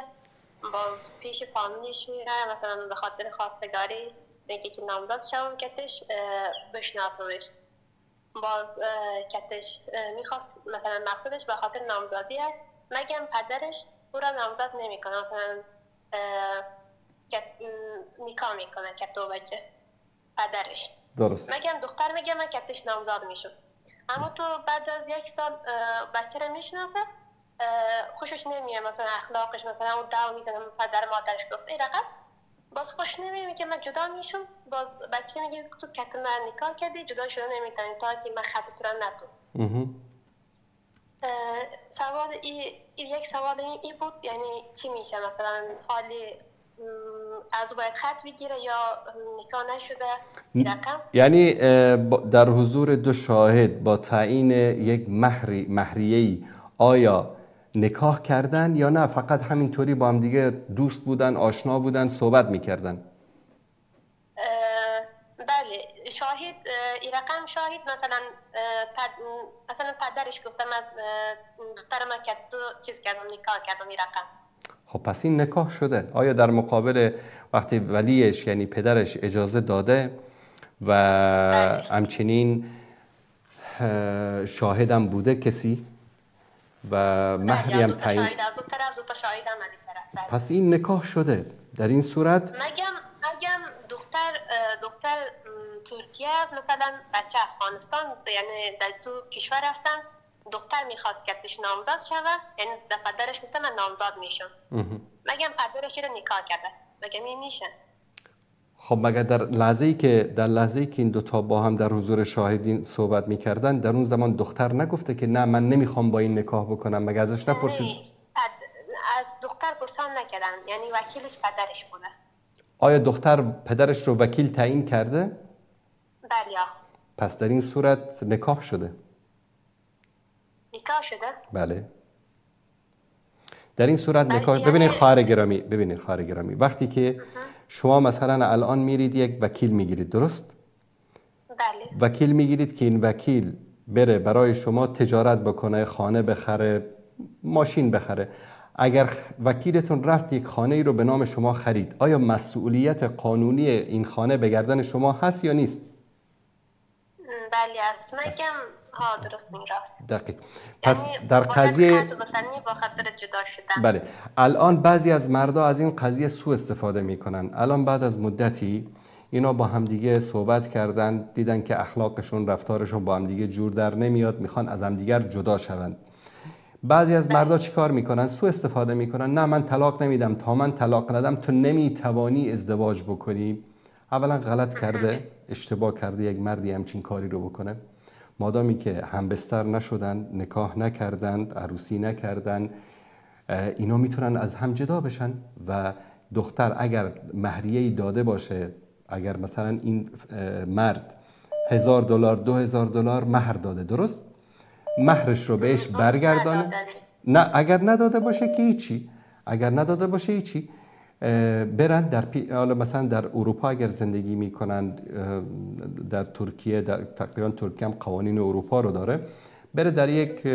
باز پیش فامیلش میره، مثلا به خاطر خواستگاری میگه که نامزد شوم کتش بشناسمش. باز کتش میخواست، مثلا مقصدش به خاطر نامزدی است، مگم پدرش او را نامزد نمیکنه، مثلا نکاح میکنه کت و بچه پدرش. درست. مگم دختر میگه من کتش نامزد میشم، اما تو بعد از یک سال بچه را میشناسه، خوشش نمیه، مثلا اخلاقش، مثلا اون دعوا میزنه پدر مادرش گفت این رقم، باز خوش نمیه که من جدا میشم، باز بچه میگه که تو کت من نکاح کردی، جدا شده نمیتونی تا که من خط تو را نتون. سوال یک سوال این بود، یعنی چی میشه مثلا حالی از باید خط بگیره یا نکاح نشده رقم؟ یعنی در حضور دو شاهد با تعیین یک مهریه‌ای آیا نکاح کردن یا نه فقط همینطوری با هم دیگه دوست بودن، آشنا بودن، صحبت میکردن؟ بله، شاهد این رقم شاهد، مثلا پدرش گفتم از دختر من که تو چیز کردم، نکاح کردم این رقم. خب پس این نکاح شده. آیا در مقابل وقتی ولیش یعنی پدرش اجازه داده و همچنین شاهدم بوده کسی و مهری هم تعیین؟ از دو طرف دو تا شاهد هم از این طرف. پس این نکاح شده. در این صورت مگم دختر ترکیه است، مثلا بچه افغانستان، یعنی در تو کشور هستن، دختر میخواست کتش نامزد شوه، یعنی در پدرش گفته من نامزد میشم، مگم پدرش رو نکاح کرده، مگم این میشه؟ خب مگر در لحظه‌ای که این دوتا با هم در حضور شاهدین صحبت میکردن، در اون زمان دختر نگفته که نه من نمیخوام با این نکاح بکنم؟ مگر ازش نپرسید؟ از دختر پرسان نکردن، یعنی وکیلش پدرش بوده. آیا دختر پدرش رو وکیل تعیین کرده؟ بله. پس در این صورت نکاح شده. نکاح شده؟ بله. در این صورت نکاح. ببینید خواهر گرامی، وقتی که شما مثلا الان میرید یک وکیل میگیرید، درست؟ بله. وکیل میگیرید که این وکیل بره برای شما تجارت بکنه، خانه بخره، ماشین بخره. اگر وکیلتون رفت یک خانه ای رو به نام شما خرید، آیا مسئولیت قانونی این خانه به گردن شما هست یا نیست؟ بله هست. مگم درست میراست. دقیق. پس در قضیه با خاطر جدا شدن. بله. الان بعضی از مردا از این قضیه سوء استفاده میکنن. الان بعد از مدتی اینا با همدیگه صحبت کردن، دیدن که اخلاقشون، رفتارشون با همدیگه جور در نمیاد، میخوان از همدیگر جدا شوند. بعضی از مردا چیکار میکنن؟ سوء استفاده میکنن. نه من طلاق نمیدم، تا من طلاق ندم تو نمیتوانی ازدواج بکنی. اولا غلط کرده، اشتباه کرده یک مردی همچین کاری رو بکنه. مادامی که همبستر نشدن، نکاح نکردن، عروسی نکردن، اینا میتونن از هم جدا بشن. و دختر اگر مهریه‌ای داده باشه، اگر مثلا این مرد $1000 $2000 مهر داده، درست؟ مهرش رو بهش برگردانه. نه اگر نداده باشه که هیچی. برن مثلا در اروپا اگر زندگی میکنن، در ترکیه، تقریبا ترکیه هم قوانین اروپا رو داره، بره در یک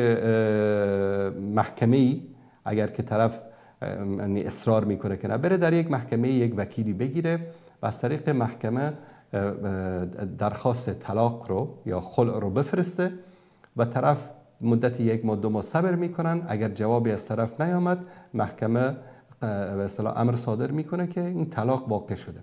محکمه‌ای اگر که طرف اصرار میکنه که نه، بره در یک محکمه یک وکیلی بگیره و از طریق محکمه درخواست طلاق رو یا خلع رو بفرسته و طرف مدت 1 ماه 2 ماه صبر میکنن. اگر جوابی از طرف نیامد، محکمه به اصطلاح امر صادر میکنه که این طلاق واقع شده.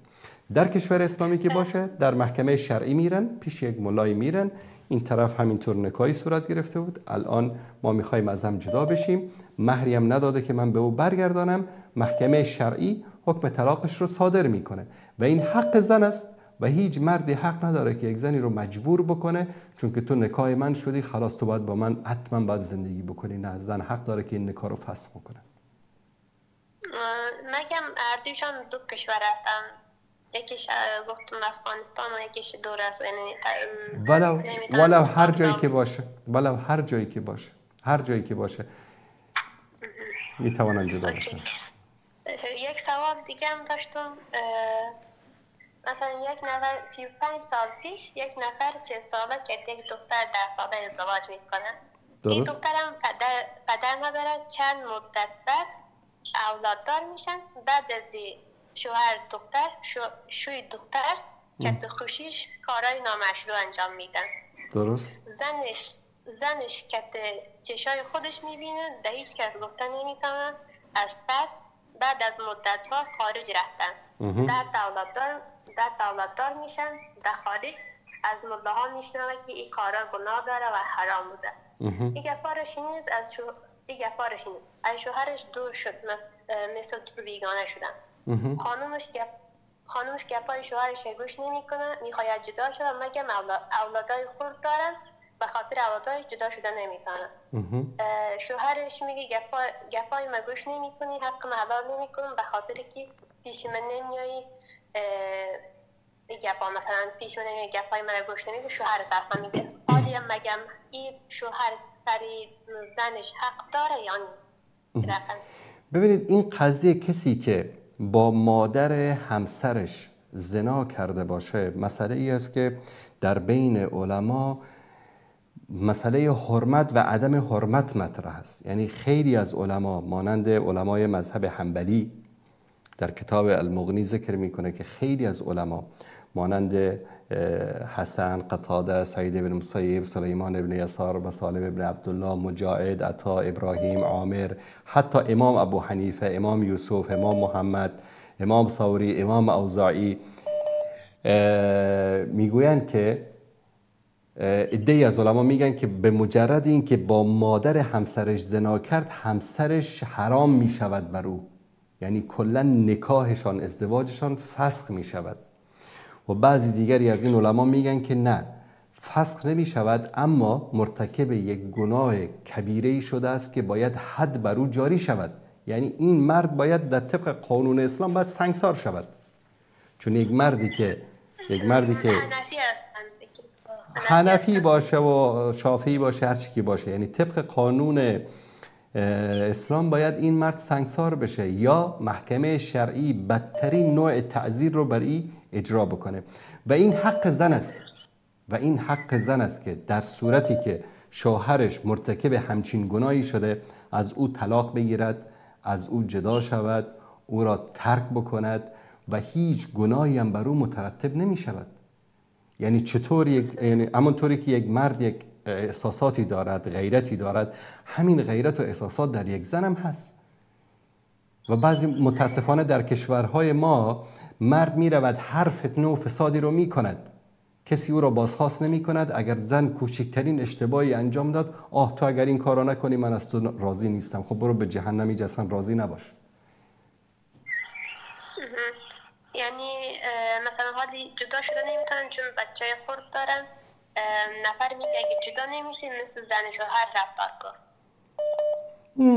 در کشور اسلامی که باشه، در محکمه شرعی میرن، پیش یک ملایی میرن، این طرف همینطور نکاحی صورت گرفته بود، الان ما میخوایم از هم جدا بشیم، مهری هم نداده که من به او برگردانم، محکمه شرعی حکم طلاقش رو صادر میکنه و این حق زن است و هیچ مردی حق نداره که یک زنی رو مجبور بکنه چون که تو نکاح من شدی خلاص تو باید با من حتما باید زندگی بکنی. نه، زن حق داره که این نکاح رو فسخ بکنه. مگم اردوشان 2 کشور هستن، یکیش گفتم افغانستان و یکیش دور است، ولو هر جایی که باشه، ولو هر جایی که باشه، هر جایی که باشه میتوانن جدا بشن. یک سوال دیگه هم داشتم، مثلا یک نفر 35 سال پیش یک نفر 40 ساله که یک دختر 10 ساله ازدواج میکنه، این دخترم پدر نداره، چند مدت بعد اولاددار میشن، بعد از شوهر دختر شوی دختر که خوشیش کارهای نامشروع انجام میدن. درست. زنش که چشای خودش میبینه، ده هیچ کس گفته نمیتونن، از پس بعد از مدت ها خارج رفتن، در اولاددار میشن، در خارج از ملاها میشنوه که این کارا گناه داره و حرام بوده. این گفارش نیست از شوهرش دور شد، مثل دو بیگانه شدن. خانومش گپای شوهرش گوش نمیکنه، میخواد جدا شد، مگه اولادای خود دارن، به خاطر اولادای جدا شدن نمیتونه. شوهرش میگه گپای ما گوش نمیکنی، حق ما حلال نمیکنم، به خاطر که پیش من نمیایی گپا، مثلا پیش من نمیایی گپای من گوش نمیکنی، شوهر اصلا میگه حالی مگم این شوهر سری زنش حق داره یا نه؟ ببینید این قضیه کسی که با مادر همسرش زنا کرده باشه، مسئله ای است که در بین علما مسئله حرمت و عدم حرمت مطرح است. یعنی خیلی از علما مانند علمای مذهب حنبلی در کتاب المغنی ذکر میکنه که خیلی از علما مانند حسن، قتاده، سعید بن مسیب، سلیمان بن یسار و سالم بن عبدالله، مجاهد، عطا، ابراهیم، عامر، حتی امام ابو حنیفه، امام یوسف، امام محمد، امام ثوری، امام اوزاعی میگویند که عده‌ای از علما میگن که به مجرد این که با مادر همسرش زنا کرد، همسرش حرام میشود بر او، یعنی کلا نکاحشان، ازدواجشان فسخ میشود. و بعضی دیگری از این علما میگن که نه، فسخ نمی شود، اما مرتکب یک گناه کبیره شده است که باید حد بر او جاری شود. یعنی این مرد باید در طبق قانون اسلام باید سنگسار شود، چون یک مردی که حنفی باشه و شافعی باشه، هر چی که باشه، یعنی طبق قانون اسلام باید این مرد سنگسار بشه یا محکمه شرعی بدترین نوع تعزیر رو بر این اجرا بکنه. و این حق زن است که در صورتی که شوهرش مرتکب همچین گناهی شده، از او طلاق بگیرد، از او جدا شود، او را ترک بکند و هیچ گناهی هم بر او مترتب نمی شود. یعنی چطور یعنی همونطوری که یک مرد یک احساساتی دارد، غیرتی دارد، همین غیرت و احساسات در یک زن هم هست. و بعضی متاسفانه در کشورهای ما مرد می رود هر فتنه و فسادی رو می کند، کسی او را بازخواست نمی کند. اگر زن کوچکترین اشتباهی انجام داد، تو اگر این کارا نکنی من از تو راضی نیستم، خب برو به جهنم، هیچ اصلا راضی نباش. یعنی مثلا حالی جدا شده نمیتونن چون بچه خورد دارن، نفر میگه اگه جدا نمیشه مثل زن شوهر رفتار کن.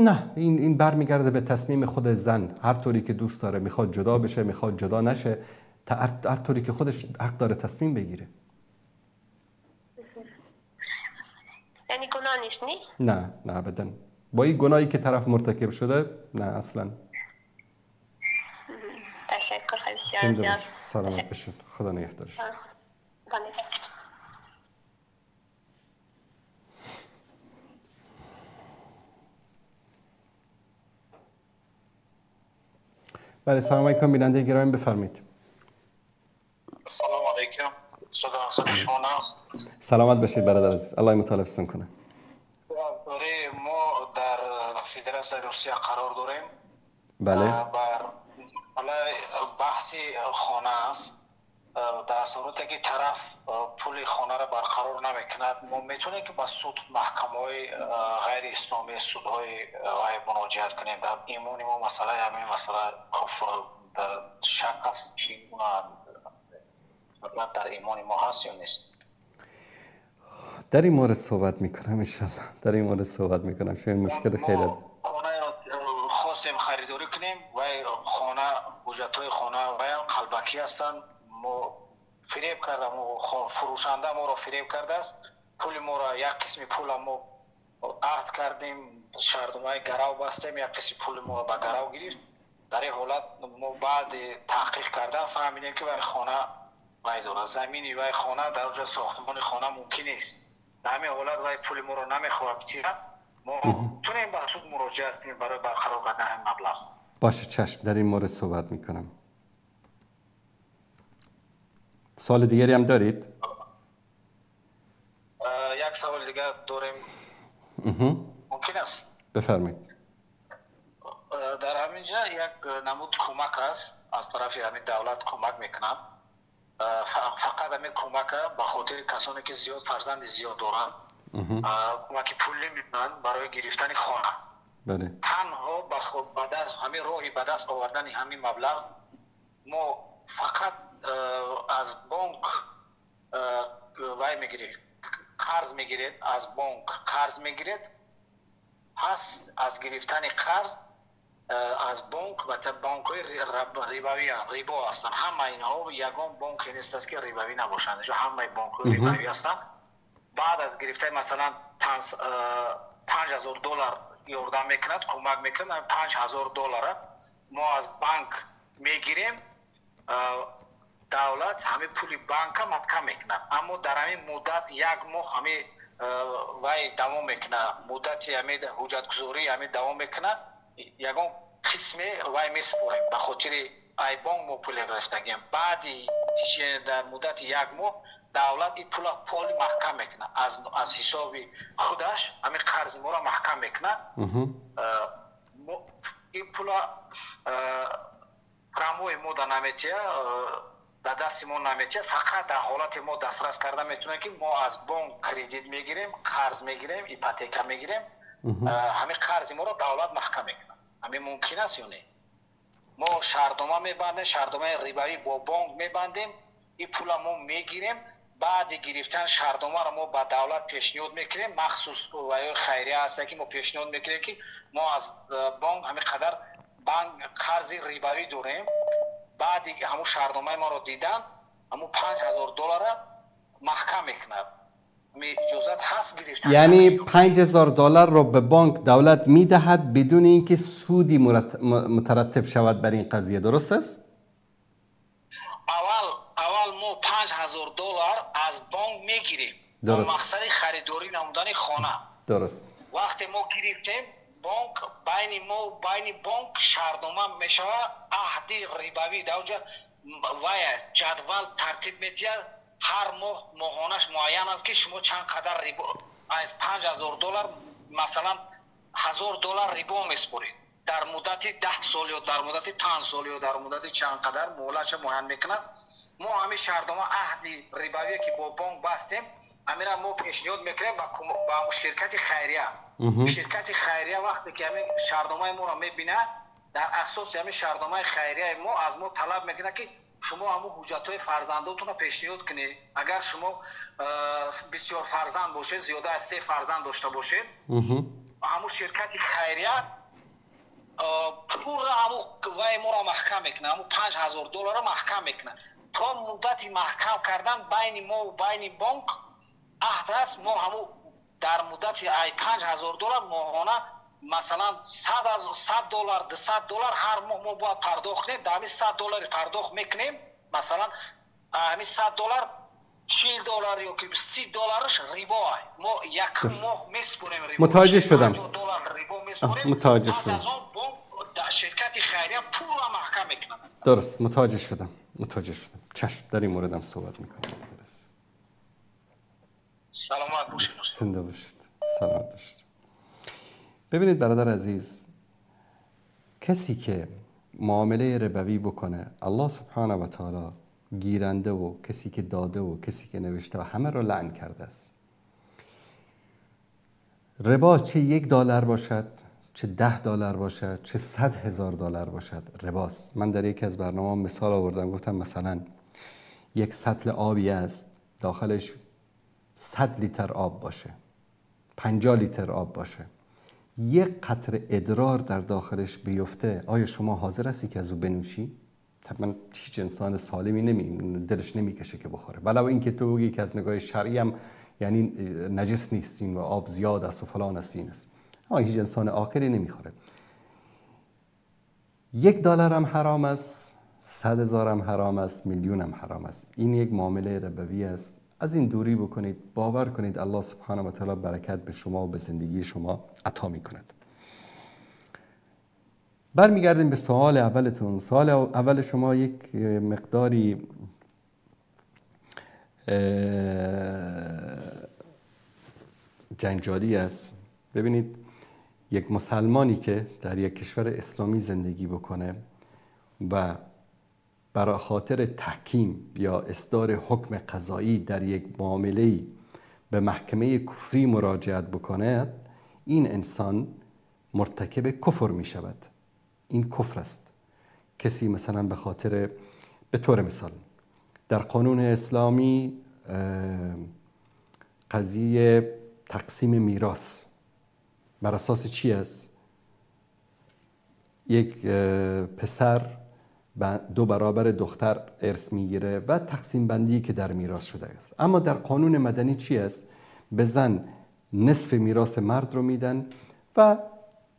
نه، این برمیگرده به تصمیم خود زن، هر طوری که دوست داره، میخواد جدا بشه، میخواد جدا نشه، هر طوری که خودش حق داره تصمیم بگیره. یعنی گناه نیست نی؟ نه ابدا. با این گناهی که طرف مرتکب شده، نه اصلا. تشکر خیلی زیاد. سلامت بشید، خدا نگهدارش. بله سلام علیکم بیننده گرامی بفرمایید. سلام علیکم. صدا شما هست. سلامت باشید برادر عزیز. الله متعالفتون کنه. ما در فدراسیون روسیه قرار داریم. بله. بر بحث خانه است. در صورتی که طرف پول خانه را برقرار نمیکند ما میتونیم که با سود محکمه‌های غیر اسلامی سودهای مراجعت کنیم. در ایمان ما مسئله همین مسئله کفر در شک است چی در ایمان ما هست یا نیست. در این مورد صحبت میکنم انشالله. در این مورد صحبت میکنم چون مشکل خیلی خواستیم خریداری کنیم و خانه حجت‌های خانه و قلبکی هستند. ما فریب کردم فروشنده ما را فریب کرده است. پول ما را یک قسم پول ما عهد کردیم شهرداری گراو بستیم یک قسم پول ما را به گراو گرفت. در این حالت ما بعد تحقیق کردن فهمیدیم که برای خانه وای داره زمینی وای خانه در اونجا ساختمان خانه ممکن است. در همین حالت وای پول ما را نمیخواد بگیرد. ما تونیم به سود مراجعه کنیم برای برقرار کردن این مبلغ. باشه چشم در این مورد صحبت میکنم. سوال دیگری هم دارید؟ یک سوال دیگه داریم. ممکن است؟ بفرمایید. در همینجا یک نمود کمک است از طرف همین دولت کمک میکنم. فقط همین کمک به خاطر کسانی که زیاد فرزند زیاد دارن کمک پولی میدن برای گرفتن خانه. بله. تنها به خود بعد همین راهی به دست آوردن همین مبلغ ما فقط از بانک وای میگیرید قرض میگیرید از بانک قرض میگیرید هست از گرفتن قرض از بانک و تا بانک های ریبوی ریبا هستن. همه اینها یگان بانک نیست است که ریبوی نباشند. همه بانک های ریبوی هستن. بعد از گرفتن مثلا $5,000 یاردم میکند کمک میکند $5,000 ما از بانک میگیریم. دولت همه پول بانک مدکم میکنه اما در همین مدت یک ماه همه وای دوام میکنه مدت همه حجت گذاری همه دوام میکنه یگان قسمه وای میسپوریم به خاطر ای بانک ما پول گرفتگیم. بعدی در مدت یک ماه دولت این پول محکم میکنه از حساب خودش همین قرض ما را محکم میکنه. این پول پراموی ما در نمیتیه در دست ما نمیتیه فقط در حالت ما دسترس کرده میتونه که ما از بانک کردیت میگیریم قرض میگیریم ایپاتیکا میگیریم همین قرض ما را دولت محکم میکنه. همین ممکن است یا نه؟ ما شهردنامه میبندیم شهردنامه ریبوی با بانک میبندیم این پول ما میگیریم بعد گرفتن شهردنامه را ما با دولت پیشنهاد میکنیم مخصوص و خیریه هست که ما پیشنهاد میکنیم که ما از بانک همین قدر بانک قرض ریبوی داریم بعد همون شهردنامه ما رو دیدن همون $5,000 محکم میکنه. اجازت هست گرفتن. یعنی $5,000 رو به بانک دولت میدهد بدون اینکه سودی مترتب شود بر این قضیه، درست است؟ اول ما $5,000 از بانک میگیریم با مقصد خریداری نمودن خانه. درست. وقتی ما گرفتیم بانک بین ما و بین بانک شهردنامه میشه عهد ریبوی دوجا و جدول ترتیب میده هر ماه ماهانش معین است که شما چند قدر ریبا از $5,000 مثلا $1,000 ریبا میسپرید در مدت 10 سال یا در مدت 5 سال یا در مدت چند قدر مهلتش معین میکنه. ما همین شهردنامه عهد ریبوی که با بانک بستیم امیرا ما پیشنهاد میکنیم با شرکت خیریه. شرکت خیریه وقتی که همین شهردنامه ما را میبینه در اساس همین شهردنامه خیریه ما از ما طلب میکنه که شما همون حجت‌های فرزنداتون رو پیشنهاد کنید. اگر شما بسیار فرزند باشید زیاده از 3 فرزند داشته باشید همون شرکت خیریه پول همون وای ما را محکم میکنه همون $5,000 را محکم میکنه تا مدتی محکم کردن بین ما و بین بانک عهد است. ما همون در مدت ای $5,000 ماهانه مثلا $100 $200 هر ماه ما باید پرداخت کنیم. در همین $100 پرداخت میکنیم مثلا همین $100 $40 یا که $30 ریبا ما یک ماه میسپریم ریبا. متوجه شدم. $50 ریبا میسپریم. متوجه پس شدم. از اون بانک در شرکت خیریه پول را محکم میکنن. درست، متوجه شدم. چشم، در این موردم صحبت میکنم. سلامت باشید. زنده باشید. سلامت باشید. ببینید برادر عزیز، کسی که معامله ربوی بکنه، الله سبحانه و تعالی گیرنده و کسی که داده و کسی که نوشته و همه رو لعن کرده است. ربا چه $1 باشد، چه $10 باشد، چه $100,000 باشد، رباست. من در یکی از برنامه مثال آوردم، گفتم مثلا یک سطل آبی است، داخلش 100 لیتر آب باشه، 50 لیتر آب باشه، یک قطره ادرار در داخلش بیفته، آیا شما حاضر هستی که از او بنوشی؟ طبعا هیچ انسان سالمی دلش نمیکشه که بخوره. ولو اینکه تو بگی که از نگاه شرعی هم یعنی نجس نیستین و آب زیاد است و فلان است این است، اما هیچ انسان عاقلی نمیخوره. $1 هم حرام است، 100,000 هم حرام است، میلیون هم حرام است. این یک معامله ربوی است. از این دوری بکنید. باور کنید الله سبحانه و تعالی برکت به شما و به زندگی شما عطا میکند. برمیگردیم به سوال اولتون. سوال اول شما یک مقداری جنجالی است. ببینید، یک مسلمانی که در یک کشور اسلامی زندگی بکنه و برای خاطر تحکیم یا اصدار حکم قضایی در یک معامله‌ای به محکمه کفری مراجعت بکنه، این انسان مرتکب کفر می شود. این کفر است. کسی مثلا به خاطر، به طور مثال در قانون اسلامی قضیه تقسیم میراث بر اساس چی است؟ یک پسر 2 برابر دختر ارث میگیره و تقسیم بندی که در میراث شده است. اما در قانون مدنی چی است؟ به زن نصف میراث مرد رو میدن و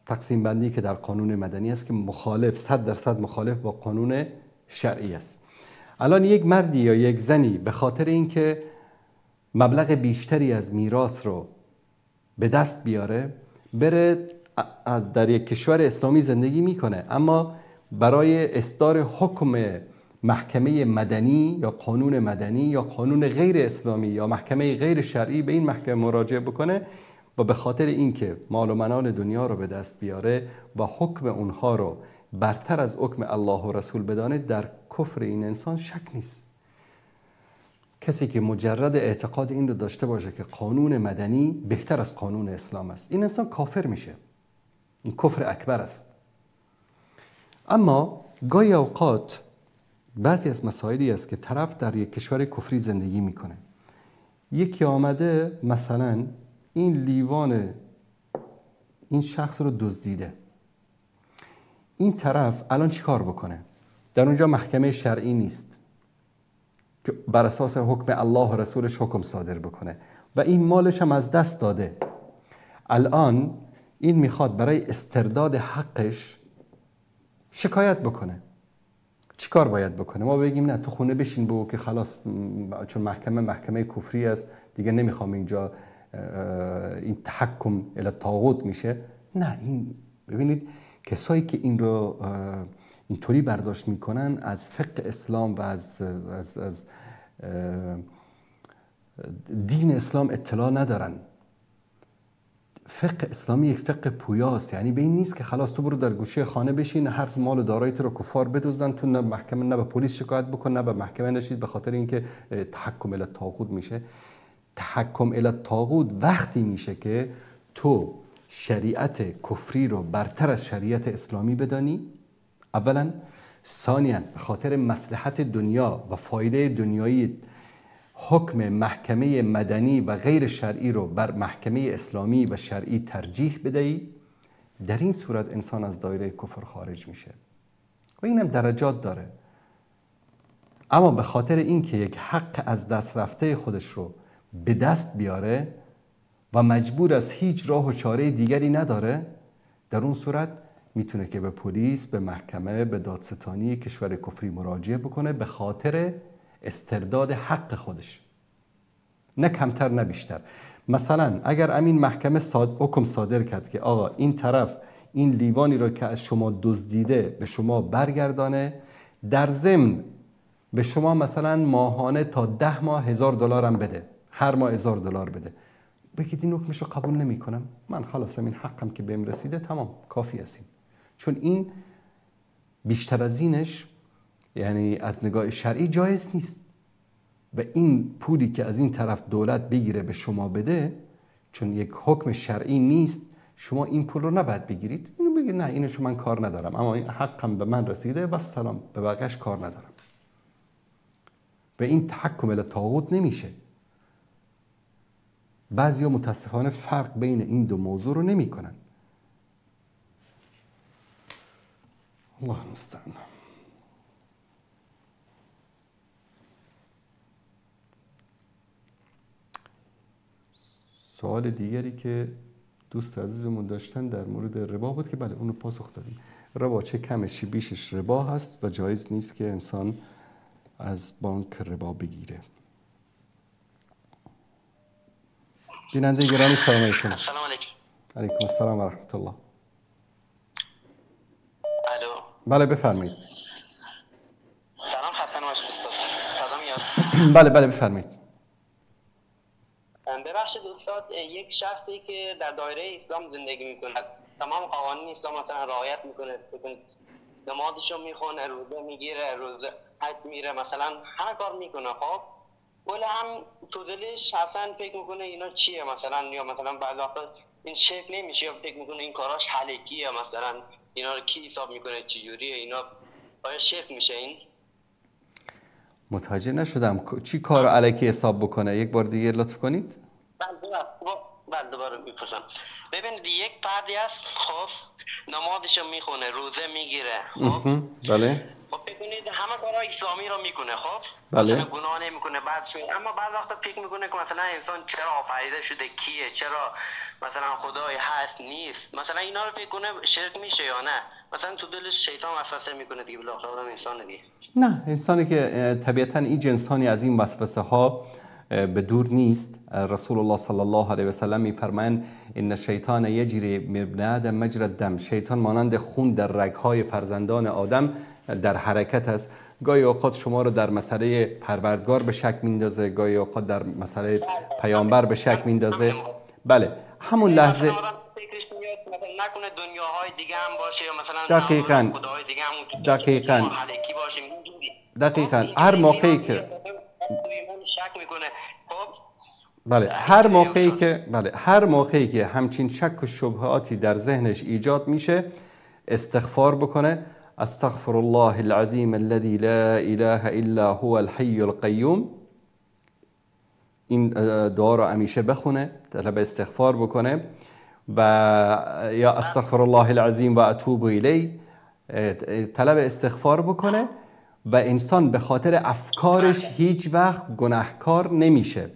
تقسیم بندی که در قانون مدنی است که مخالف، 100% مخالف با قانون شرعی است. الان یک مردی یا یک زنی به خاطر اینکه مبلغ بیشتری از میراث رو به دست بیاره، بره در یک کشور اسلامی زندگی میکنه، اما برای اصدار حکم محکمه مدنی یا قانون مدنی یا قانون غیر اسلامی یا محکمه غیر شرعی به این محکمه مراجعه بکنه و به خاطر اینکه مال و منال دنیا رو به دست بیاره و حکم اونها رو برتر از حکم الله و رسول بدانه، در کفر این انسان شک نیست. کسی که مجرد اعتقاد این رو داشته باشه که قانون مدنی بهتر از قانون اسلام است، این انسان کافر میشه. این کفر اکبر است. اما گاهی اوقات بعضی از مسائلی است که طرف در یک کشور کفری زندگی میکنه. یکی آمده مثلا این لیوان این شخص رو دزدیده. این طرف الان چی کار بکنه؟ در اونجا محکمه شرعی نیست که بر اساس حکم الله و رسولش حکم صادر بکنه و این مالش هم از دست داده. الان این میخواد برای استرداد حقش شکایت بکنه. چی کار باید بکنه؟ ما بگیم نه تو خونه بشین بگو که خلاص چون محکمه کفری است دیگه نمیخوام اینجا این تحکم الی طاغوت میشه؟ نه، این ببینید کسایی که این رو اینطوری برداشت میکنن از فقه اسلام و از دین اسلام اطلاع ندارن. فقه اسلامی یک فقه پویاست، یعنی به این نیست که خلاص تو برو در گوشه خانه بشین، هر مال و داراییت رو کفار بدزدن، تو نه محکمه نه به پلیس شکایت بکن نه به محکمه نشید، به خاطر اینکه تحکم الی طاغوت میشه. تحکم الی طاغوت وقتی میشه که تو شریعت کفری رو برتر از شریعت اسلامی بدانی، اولا. ثانیاً به خاطر مصلحت دنیا و فایده دنیایی حکم محکمه مدنی و غیر شرعی رو بر محکمه اسلامی و شرعی ترجیح بدهی، در این صورت انسان از دایره کفر خارج میشه و اینم درجات داره. اما به خاطر اینکه یک حق از دست رفته خودش رو به دست بیاره و مجبور از هیچ راه و چاره دیگری نداره، در اون صورت میتونه که به پلیس، به محکمه، به دادستانی کشور کفری مراجعه بکنه به خاطر استرداد حق خودش، نه کمتر نه بیشتر. مثلا اگر امین محکمه حکم صادر کرد که آقا این طرف این لیوانی را که از شما دزدیده به شما برگردانه، در ضمن به شما مثلا ماهانه تا 10 ماه $1000 هم بده، هر ماه $1000 بده. بگید این حکمش رو قبول نمی کنم، من خلاص این حقم که بهم رسیده تمام کافی هستیم. چون این بیشتر از اینش یعنی از نگاه شرعی جایز نیست و این پولی که از این طرف دولت بگیره به شما بده، چون یک حکم شرعی نیست، شما این پول رو نباید بگیرید. اینو بگید نه اینو من کار ندارم، اما این حقم به من رسیده بس سلام، به بقیش کار ندارم. و این تحکم الی طاغوت نمیشه. بعضیا متاسفانه فرق بین این دو موضوع رو نمی کنن. الله المستعان. سوال دیگری که دوست عزیزمون داشتن در مورد ربا بود که بله اونو پاسخ دادیم. ربا چه کمش چه بیشش ربا هست و جایز نیست که انسان از بانک ربا بگیره. بیننده گرامی سلام علیکم. سلام علیکم. علیکم السلام و رحمت الله. الو. بله بفرمایید. سلام حسن باشید استاد. صدا میاد؟ بله بفرمایید. ببخشید استاد، یک شخصی که در دایره اسلام زندگی میکنه، تمام قوانین اسلام مثلا رعایت میکنه، نمازشو میخونه، روزه میگیره، روزه حج میره، مثلا همه کار میکنه، خب ولی هم تو دلش اصلا فکر میکنه اینا چیه مثلا، یا مثلا بعضی وقتا این شک نمیشه، یا فکر میکنه این کاراش حلقیه، مثلا اینا رو کی حساب میکنه، چه جوریه اینا، آیا شک میشه این؟ متوجه نشدم چی کارو الکی حساب بکنه، یک بار دیگه لطف کنید. بله دوباره میپرسم. ببینید یک فردی هست خب نمازشو میخونه، روزه میگیره، خب بله خب ببینید همه کارهای اسلامی رو میکنه، خب بله مثلا گناه نمیکنه بعد شوی، اما بعض وقتا فکر میکنه که مثلا انسان چرا آفریده شده، کیه، چرا مثلا خدای هست نیست، مثلا اینا رو فکر کنه شرک میشه یا نه، مثلا تو دلش شیطان وسوسه میکنه دیگه، بالاخره اون انسان دیگه. نه، انسانی که طبیعتا این جنسانی از این وسوسه ها به دور نیست. رسول الله صلی الله علیه و سلم میفرمایند ان الشیطان یجری من ابن آدم مجرى الدم، شیطان مانند خون در رگ‌های فرزندان آدم در حرکت است. گاهی اوقات شما رو در مسئله پروردگار به شک میندازه، گاهی اوقات در مسئله پیامبر به شک میندازه. بله همون لحظه فکرش میاد مثلا نکنه دنیاهای دیگه هم باشه، یا مثلا دقیقاً خداهای دیگه هم دقیقاً حلقی باشه، دقیقاً هر موقعی که شک میکنه، خب بله هر موقعی که همچین شک و شبهاتی در ذهنش ایجاد میشه، استغفار بکنه. استغفر الله العظیم الذي لا اله الا هو الحي القیوم. این دعا رو همیشه بخونه، طلب استغفار بکنه و یا استغفر الله العظیم و اتوب الیه، طلب استغفار بکنه و انسان به خاطر افکارش هیچ وقت گناهکار نمیشه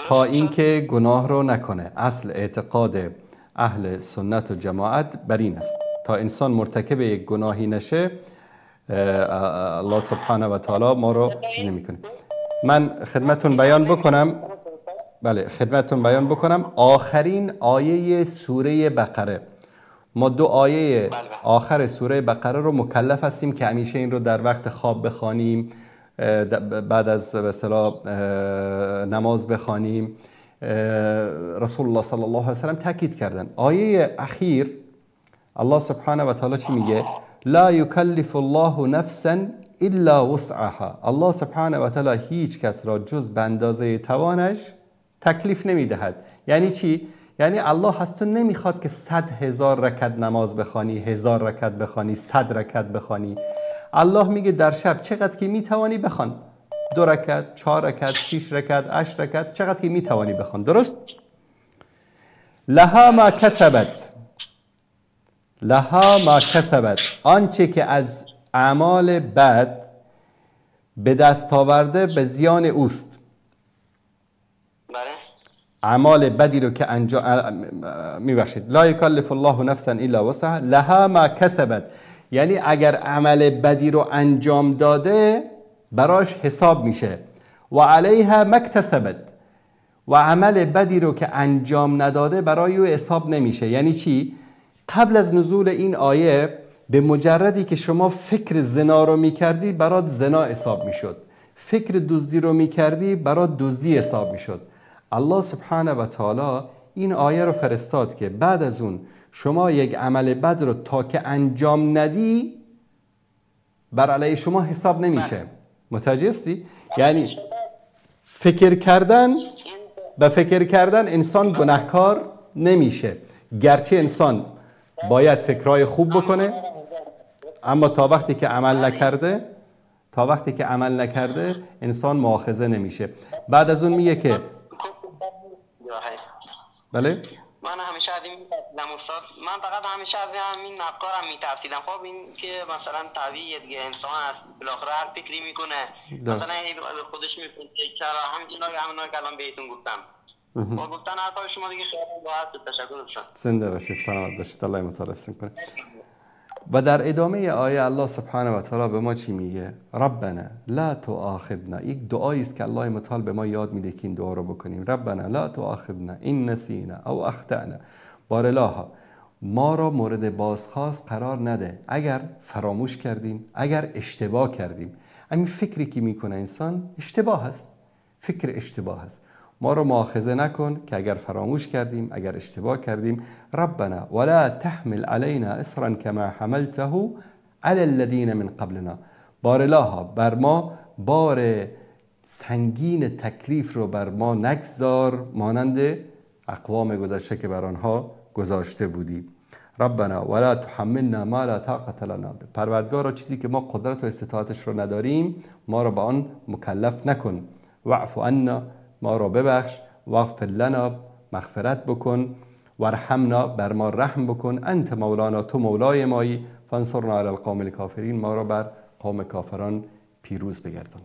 تا اینکه گناه رو نکنه. اصل اعتقاد اهل سنت و جماعت بر این است، تا انسان مرتکب یک گناهی نشه الله سبحانه و تعالی ما رو چیز نمیکنه. من خدمتون بیان بکنم، بله خدمتون بیان بکنم آخرین آیه سوره بقره. ما 2 آیه آخر سوره بقره رو مکلف هستیم که همیشه این رو در وقت خواب بخوانیم، بعد از به اصطلاح نماز بخوانیم. رسول الله صلی الله علیه و سلم تاکید کردن. آیه اخیر الله سبحانه و تعالی چی میگه؟ لا یکلف الله نفسا الا وسعها. الله سبحانه و تعالی هیچ کس را جز به اندازه توانش تکلیف نمیدهد. یعنی چی؟ یعنی الله از تو نمیخواد که 100,000 رکعت نماز بخوانی، 1000 رکعت بخوانی، 100 رکعت بخوانی. الله میگه در شب چقدر که میتوانی بخوان، 2 رکعت، 4 رکعت، 6 رکعت، 8 رکعت، چقدر که میتوانی بخوان. درست؟ لها ما کسبت، لها ما کسبت، آنچه که از اعمال بد به دست آورده به زیان اوست. اعمال بدی رو که انجام میبخشید، لا یکلف الله نفسا الا وسعها لها ما کسبت، یعنی اگر عمل بدی رو انجام داده براش حساب میشه. و علیها ما اکتسبت، و عمل بدی رو که انجام نداده برای او حساب نمیشه. یعنی چی؟ قبل از نزول این آیه به مجردی که شما فکر زنا رو میکردی برات زنا حساب میشد، فکر دزدی رو میکردی برات دزدی حساب میشد. الله سبحانه و تعالی این آیه رو فرستاد که بعد از اون شما یک عمل بد رو تا که انجام ندی بر علیه شما حساب نمیشه. متوجه هستی؟ یعنی فکر کردن به فکر کردن انسان گناهکار نمیشه، گرچه انسان باید فکرهای خوب بکنه، اما تا وقتی که عمل نکرده انسان مؤاخذه نمیشه. بعد از اون میگه که بله من همیشه از این میترسیدم استاد، من فقط همیشه از همین افکارم میترسیدم. خب این که مثلا طبیعیه دیگه، انسان هست بالاخره هر فکری میکنه، مثلا خودش میکنه چرا همینایی که الان بهتون گفتم با گفتن حرفای شما دیگه خیلی راحت. تشکر شد. زنده باشید، سلامت باشید، الله متعال کنه. و در ادامه آیه الله سبحانه و تعالی به ما چی میگه؟ ربنا لا تؤاخذنا. یک دعایی است که الله متعال به ما یاد میده که این دعا رو بکنیم. ربنا لا تؤاخذنا ان نسینا او اخطأنا. بارالله ما را مورد بازخواست قرار نده اگر فراموش کردیم، اگر اشتباه کردیم. همین فکری که میکنه انسان اشتباه است، فکر اشتباه است. ما رو مؤاخذه نکن که اگر فراموش کردیم، اگر اشتباه کردیم. ربنا ولا تحمل علينا اصرا كما حملته على الذين من قبلنا. بارالله بر ما بار سنگین تکلیف رو بر ما نگذار مانند اقوام گذشته که بر آنها گذاشته بودی. ربنا ولا تحملنا ما لا طاقة لنا. پروردگارا چیزی که ما قدرت و استطاعتش رو نداریم ما رو به آن مکلف نکن. واعف عنا، ما را ببخش. واغفر لنا، مغفرت بکن. وارحمنا، بر ما رحم بکن. انت مولانا، تو مولای مایی. فانصرنا علی القوم الکافرین، ما را بر قوم کافران پیروز بگردان.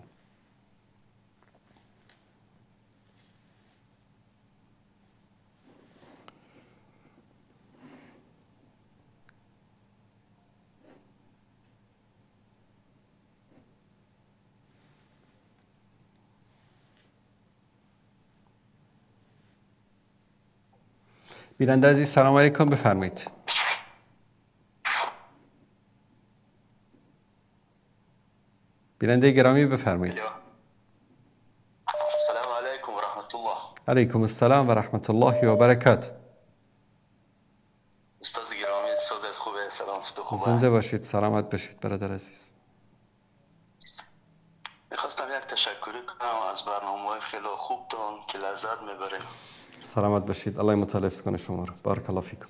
بیننده عزیز سلام علیکم، بفرمایید. بیننده گرامی بفرمایید. سلام علیکم و رحمت الله. علیکم السلام و رحمت الله و برکاته. استاد گرامی، صحبت خوبه؟ سلامت و خوبه؟ زنده باشید، سلامت باشید برادر عزیز. میخواستم یک تشکری کنم از برنامه خیلی خوبتون که لذت میبریم. سلامت باشید، الله متعال کنه شما رو. بارک الله فیکم.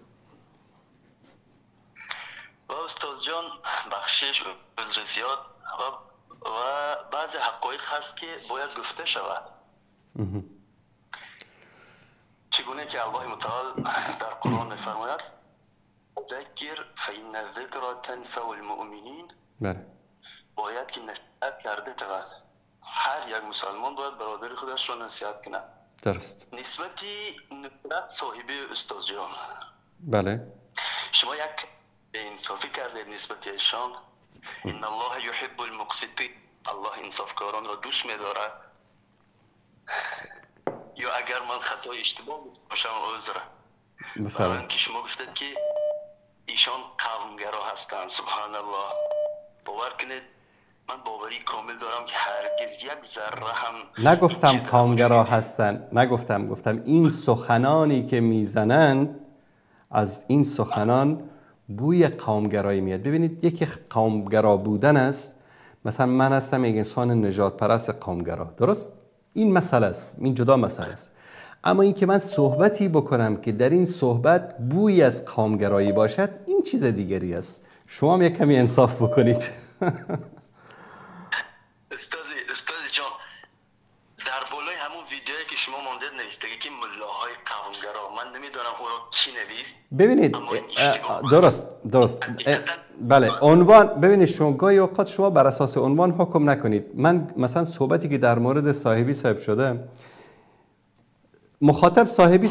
و استاد جان بخشش و عذر زیاد و بعضی حقایق هست که باید گفته شود. چگونه که الله متعال در قرآن میفرماید ذکر فإن الذکر تنفع المؤمنین. بله. باید که نصیحت کرده شود. هر یک مسلمان باید برادر خودش را نصیحت کنه. درست. نسبتی نفرت صاحبه استاد جان. بله. شما یک انصافی کرده نسبت ایشان. ان الله یحب المقسطین. الله انصافکاران را دوست می‌دارد. یا اگر من خطای اشتباه باشم عذر. بفرمایید. که شما گفتید که ایشان قومگرا هستند. سبحان الله. باور کنید من باوری کامل دارم که هرگز یک ذره هم نگفتم قومگرا هستن، گفتم این سخنانی که میزنند از این سخنان بوی قومگرایی میاد. ببینید یکی قومگرا بودن است، مثلا من هستم یک انسان نجات پرست قومگرا، درست؟ این مسئله است، این جدا مسئله است. اما این که من صحبتی بکنم که در این صحبت بوی از قومگرایی باشد این چیز دیگری است. شما هم یک کمی انصاف بکنید. استاد جان در بالای همون ویدیویی که شما مانده نوشتگی که ملاهای قومگرا، من نمیدونم او را کی نویست. ببینید درست بله عنوان. ببینید شما گاهی اوقات شما بر اساس عنوان حکم نکنید. من مثلا صحبتی که در مورد صاحب شده، مخاطب صاحب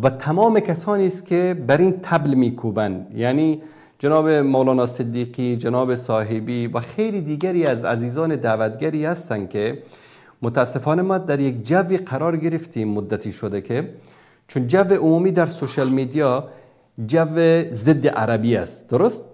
و تمام کسانی است که بر این طبل میکوبند، یعنی جناب مولانا صدیقی، جناب صاحبی و خیلی دیگری از عزیزان دعوتگری هستند که متاسفانه ما در یک جوی قرار گرفتیم مدتی شده که چون جو عمومی در سوشال میدیا جو ضد عربی است، درست؟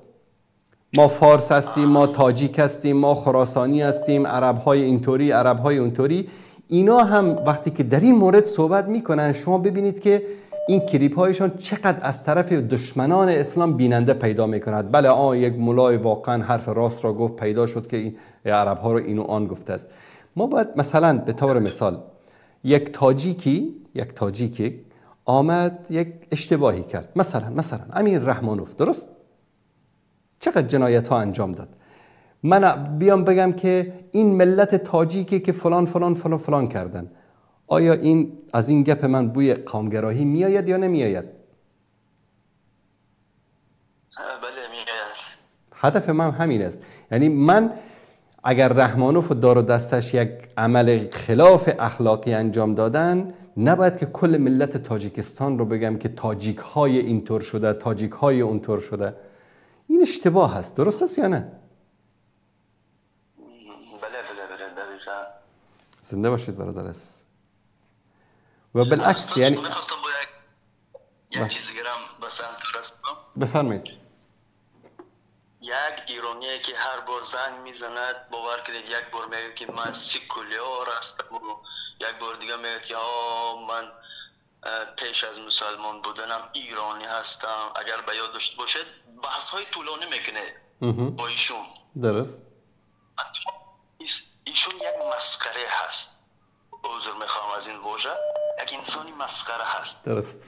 ما فارس هستیم، ما تاجیک هستیم، ما خراسانی هستیم، عرب‌های اینطوری، عرب‌های اونطوری. اینا هم وقتی که در این مورد صحبت میکنن شما ببینید که این کلیپ هایشان چقدر از طرف دشمنان اسلام بیننده پیدا میکند. بله یک مولای واقعا حرف راست را گفت، پیدا شد که این عرب ها رو اینو آن گفته است. ما باید مثلا به طور مثال یک تاجیکی آمد یک اشتباهی کرد، مثلا امیر رحمانوف، درست؟ چقدر جنایت ها انجام داد. من بیام بگم که این ملت تاجیکی که فلان فلان فلان فلان کردن، آیا این از این گپ من بوی قومگرایی میآید یا نمیآید؟ بله میآید. هدف من همین است. یعنی من اگر رحمانوف دار و دستش یک عمل خلاف اخلاقی انجام دادن، نباید که کل ملت تاجیکستان رو بگم که تاجیک های اینطور شده، تاجیک های اونطور شده. این اشتباه هست، درست است یا نه؟ دقیقا. زنده باشید برادر است. و بالعکس یعنی میخواستم با یک چیز دیگرم بسن رسیدم. بفرمایید. یک ایرانی که هر بار زنگ میزند باور کنید یک بار میگه که من سکولار هستم و یک بار دیگه میگه که من پیش از مسلمان بودنم ایرانی هستم. اگر به یاد داشته باشد بحث های طولانی میکنه با ایشون. درست. ایشون یک مسخره هست. عذر میخوام از این واژه. یک انسانی مسخره هست. درست.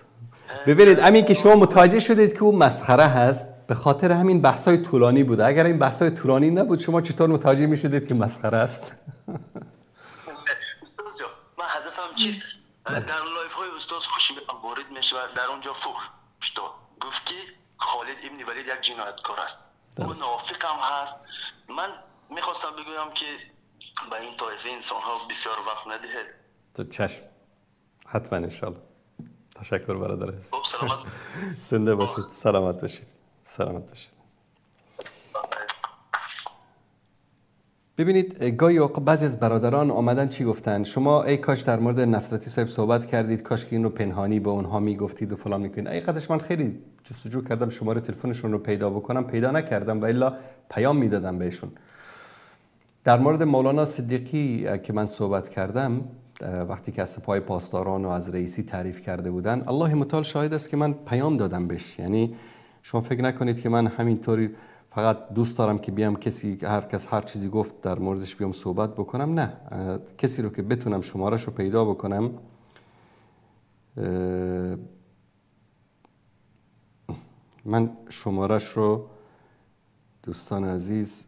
ببینید همین که شما متوجه شدید که او مسخره هست به خاطر همین بحث‌های طولانی بوده. اگر این بحث‌های طولانی نبود شما چطور متوجه می‌شدید که مسخره است؟ استاد جان من هدفم چیست؟ در لایف‌های استاد خوشی وارد میشه و در اونجا فحش داد. گفت که خالد ابن ولید یک جنایتکار است. منافق هم هست. من می‌خواستم بگویم که به این طایفه انسان‌ها بسیار وقت ندهید. تو چشم. حتما انشالله. تشکر برادر عزیز. سلامت. زنده باشید. سلامت باشید. سلامت باشید. ببینید گاهی اوقات بعضی از برادران آمدن چی گفتن؟ شما ای کاش در مورد نصرتی صاحب صحبت کردید، کاش که این رو پنهانی به اونها میگفتید و فلان میکنید. حقیقتش من خیلی جستجو کردم شماره تلفنشون رو پیدا بکنم، پیدا نکردم و الا پیام میدادم بهشون. در مورد مولانا صدیقی که من صحبت کردم وقتی که از سپاه پاسداران و از رئیسی تعریف کرده بودن، الله متعال شاهد است که من پیام دادم بهش. یعنی شما فکر نکنید که من همینطوری فقط دوست دارم که بیام هر کس هر چیزی گفت در موردش بیام صحبت بکنم. نه، کسی رو که بتونم شمارش رو پیدا بکنم من شمارش رو دوستان عزیز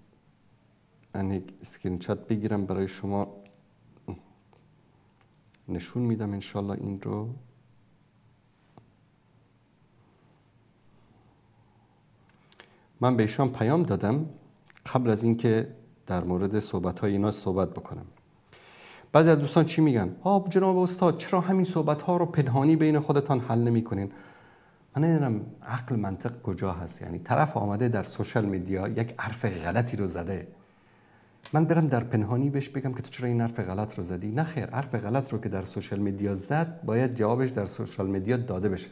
یک اسکرین شات بگیرم برای شما نشون میدم انشالله. این رو من به ایشان پیام دادم قبل از اینکه در مورد صحبت‌های اینا صحبت بکنم. بعضی از دوستان چی میگن؟ جناب استاد چرا همین صحبت‌ها رو پنهانی بین خودتان حل نمی‌کنین؟ من نمیدونم عقل منطق کجا هست. یعنی طرف آمده در سوشال میدیا یک حرف غلطی رو زده، من برم در پنهانی بهش بگم که تو چرا این حرف غلط رو زدی؟ نه خیر، حرف غلط رو که در سوشال میدیا زد باید جوابش در سوشال میدیا داده بشه.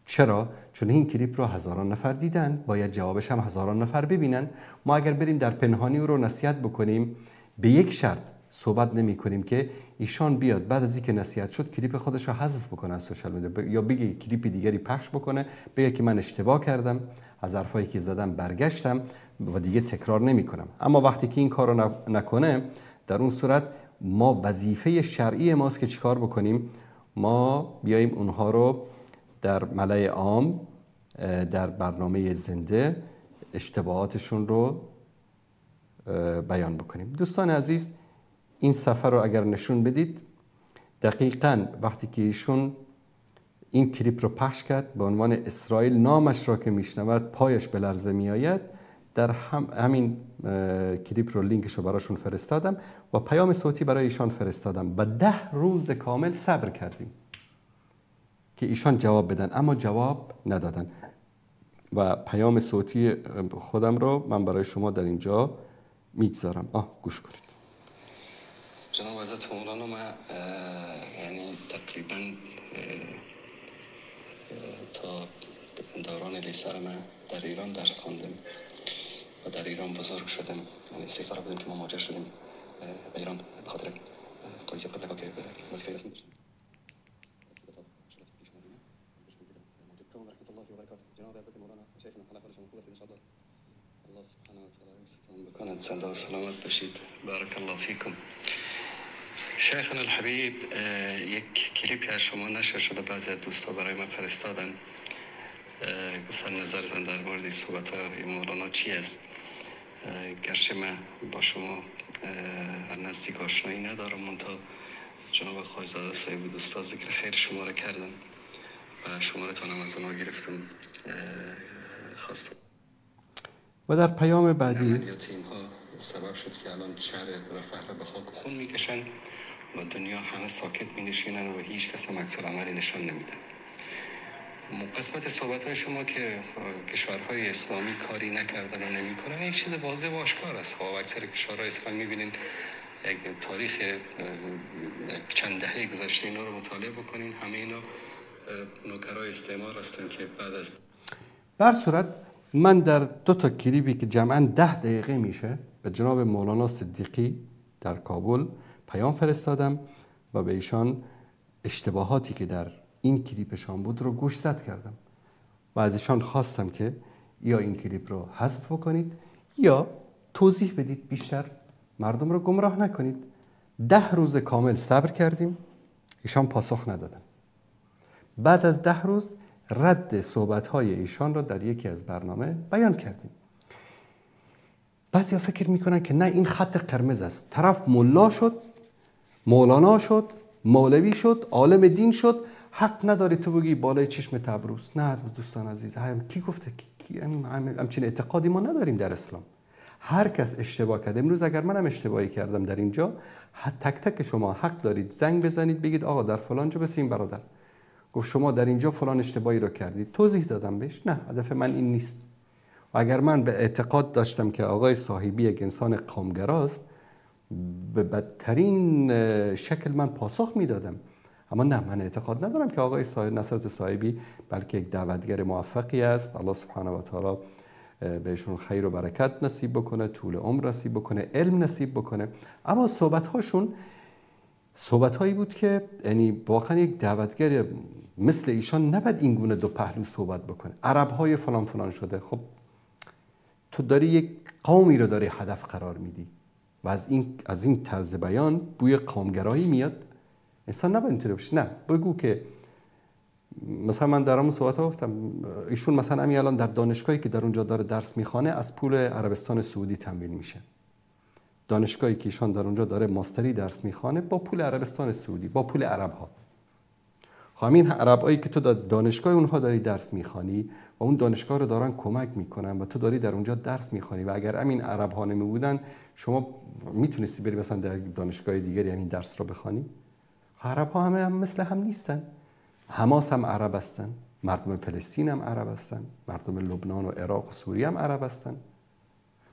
چرا؟ چون این کلیپ رو هزاران نفر دیدن، باید جوابش هم هزاران نفر ببینن. ما اگر بریم در پنهانی او رو نصیحت بکنیم، به یک شرط صحبت نمی کنیم که ایشان بیاد بعد از اینکه نصیحت شد کلیپ خودش رو حذف بکنه از سوشال میدیا، یا بگه کلیپ دیگری پخش بکنه، بگه که من اشتباه کردم، از حرفایی که زدم برگشتم و دیگه تکرار نمی کنم. اما وقتی که این کار رو نکنه، در اون صورت ما وظیفه شرعی ماست که چیکار بکنیم؟ ما بیاییم اونها رو در ملأ عام در برنامه زنده اشتباهاتشون رو بیان بکنیم. دوستان عزیز این صفحه رو اگر نشون بدید، دقیقاً وقتی که ایشون این کلیپ رو پخش کرد به عنوان اسرائیل، نامش را که میشنود پایش به لرزه میآید، در همین کلیپ رو لینکش رو براشون فرستادم و پیام صوتی برای ایشان فرستادم و 10 روز کامل صبر کردیم که ایشان جواب بدن، اما جواب ندادن و پیام صوتی خودم رو من برای شما در اینجا میگذارم. گوش کنید. جناب حضرت مولانا، من یعنی تقریبا تا دوران لیسه من در ایران درس خواندم و در ایران بزرگ شدم. یعنی 3 سال بودیم که ما مهاجر شدیم به ایران به خاطر قضیه قبل که وظیفه رسمی داشتیم. الله سبحانه و تعالی ستون بکنند. زنده و سلامت باشید. بارک الله فیکم. شیخنا الحبیب، یک کلیپی از شما نشر شده، بعضی از دوستا برای من فرستادن، گفتن نظرتان در مورد صحبت های مولانا چی است؟ گرچه من با شما نزدیک آشنایی ندارم، منتها جناب خواجزاده صاحب دوستا ذکر خیر شما را کردن و شمارتان هم از اونها گرفتم خواستم. و در پیام بعدی عملیات اینها سبب شد که الان شهر رفح را به خاک خون میکشن و دنیا همه ساکت می نشینن و هیچ کس هم عکس العملی نشان نمیدن. قسمت صحبت های شما که کشورهای اسلامی کاری نکردن و نمی کنن یک چیز واضح و آشکار است. خب اکثر کشورهای اسلامی میبینین یک تاریخ چند دهه گذشته اینا رو مطالعه بکنین، همه اینا نوکرای استعمار هستن که بعد از بر صورت من در 2 تا کلیپی که جمعاً 10 دقیقه میشه به جناب مولانا صدیقی در کابل پیام فرستادم و به ایشان اشتباهاتی که در این کلیپشان بود رو گوشزد کردم و از ایشان خواستم که یا این کلیپ رو حذف بکنید یا توضیح بدید، بیشتر مردم رو گمراه نکنید. 10 روز کامل صبر کردیم، ایشان پاسخ ندادن. بعد از 10 روز رد صحبت‌های ایشان را در یکی از برنامه بیان کردیم. بعضیا فکر میکنن که نه این خط قرمز است، طرف ملا شد، مولانا شد، مولوی شد، عالم دین شد، حق نداری تو بگی بالای چشم تبروز. نه دوستان عزیز، کی گفته؟ همچین اعتقادی ما نداریم در اسلام. هر کس اشتباه کرده، امروز اگر منم اشتباهی تکردم در اینجا، تک تک شما حق دارید زنگ بزنید بگید آقا در فلان جا بسیم برادر گفت شما در اینجا فلان اشتباهی رو کردید، توضیح دادم بهش. نه، هدف من این نیست. و اگر من به اعتقاد داشتم که آقای صاحبی یک انسان قومگراست، به بدترین شکل من پاسخ میدادم. اما نه، من اعتقاد ندارم که آقای نصرت صاحبی بلکه یک دعوتگر موفقی است. الله سبحانه و تعالی بهشون خیر و برکت نصیب بکنه، طول عمر نصیب بکنه، علم نصیب بکنه. اما صحبت‌هاشون صحبت‌هایی بود که یعنی واقعا یک دعوتگر مثل ایشان نباید این گونه دو پهلو صحبت بکنه. عرب‌های فلان فلان شده. خب تو داری یک قومی رو داری هدف قرار میدی و از این طرز بیان بوی قومگرایی میاد. انسان نباید اینطوری باشه. نه، بگو که مثلا من در همون صحبت‌ها گفتم ایشون مثلا همین الان در دانشگاهی که در اونجا داره درس میخوانه از پول عربستان سعودی تمویل میشه. دانشگاهی که ایشان در اونجا داره ماستری درس میخوانه با پول عربستان سعودی، با پول عرب‌ها. همین عربایی که تو دانشگاه اونها داری درس میخوانی و اون دانشگاه رو دارن کمک میکنن و تو داری در اونجا درس میخوانی و اگر همین عرب‌ها نمی بودن شما میتونستی بری مثلا در دانشگاه دیگری همین درس رو بخوانی؟ عرب‌ها همه هم مثل هم نیستن. حماس هم عرب هستن، مردم فلسطین هم عرب هستن، مردم لبنان و عراق و سوریه هم عرب هستن.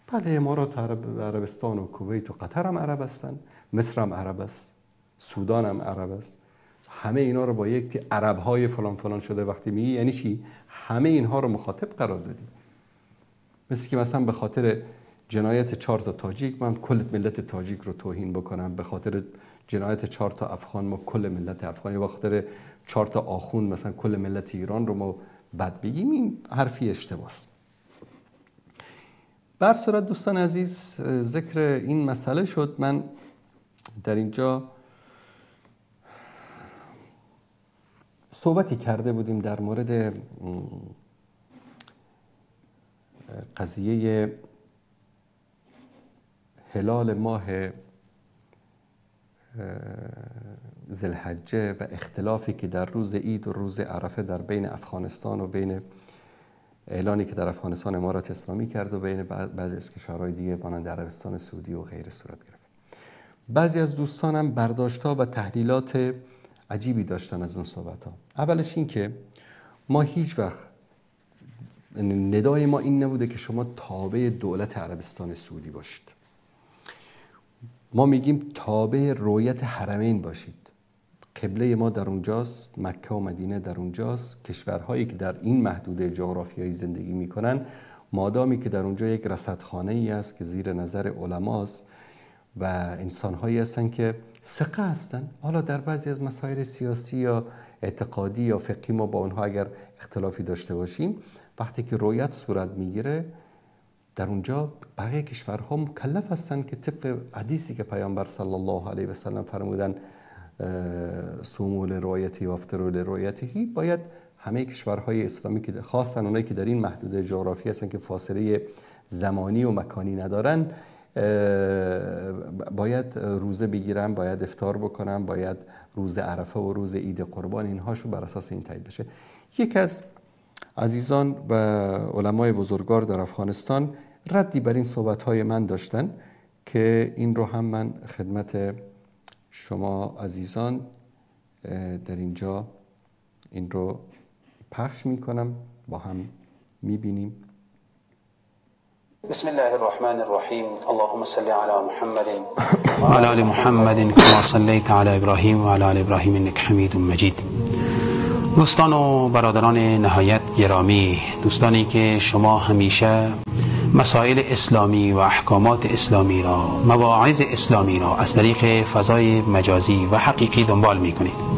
بله، امارات عربستان و کویت و قطر هم عرب هستن، مصر هم عرب است، سودان هم عرب است. همه اینا رو با یک عرب‌های فلان فلان شده وقتی میگی یعنی چی؟ همه اینها رو مخاطب قرار دادی. مثل که مثلا به خاطر جنایت 4 تا تاجیک من کل ملت تاجیک رو توهین بکنم، به خاطر جنایت 4 تا افغان ما کل ملت افغانی، به خاطر 4 تا آخوند مثلا کل ملت ایران رو ما بد بگیم. این حرفی اشتباهه. بر صورت دوستان عزیز ذکر این مسئله شد. من در اینجا صحبتی کرده بودیم در مورد قضیه هلال ماه ذوالحجه و اختلافی که در روز عید و روز عرفه در بین افغانستان و بین اعلانی که در افغانستان امارات اسلامی کرد و بین بعضی از کشورهای دیگه مانند عربستان سعودی و غیره صورت گرفت. بعضی از دوستانم برداشت‌ها و تحلیلات عجیبی داشتن از اون صحبت‌ها. اولش این که ما هیچ وقت ندای ما این نبوده که شما تابع دولت عربستان سعودی باشید. ما میگیم تابع رؤیت حرمین باشید. قبله ما در اونجاست، مکه و مدینه در اونجاست. کشورهایی که در این محدوده جغرافیایی زندگی میکنن، مادامی که در اونجا یک رصدخانه ای است که زیر نظر علماست و انسانهایی هستن که ثقه هستن، حالا در بعضی از مسائل سیاسی یا اعتقادی یا فقهی ما با اونها اگر اختلافی داشته باشیم، وقتی که رؤیت صورت میگیره در اونجا بقیه کشورها مکلف هستن که طبق حدیثی که پیامبر صلی الله علیه و سلم فرمودن صوموا لرؤیته و افطروا لرؤیته، باید همه کشورهای اسلامی که خاصن اونایی که در این محدوده جغرافی هستن که فاصله زمانی و مکانی ندارن، باید روزه بگیرن، باید افطار بکنن، باید روز عرفه و روز عید قربان اینهاشو بر اساس این تعیین بشه. یک از عزیزان و علمای بزرگوار در افغانستان ردی بر این صحبت‌های من داشتن که این رو هم من خدمت شما عزیزان در اینجا این رو پخش میکنم، با هم میبینیم. بسم الله الرحمن الرحیم. اللهم صل علی محمد و علی آل محمد کما صلیت علی ابراهیم و علی آل ابراهیم انک حمید مجید. دوستان و برادران نهایت گرامی، دوستانی که شما همیشه مسائل اسلامی و احکامات اسلامی را، مواعظ اسلامی را از طریق فضای مجازی و حقیقی دنبال می کنید،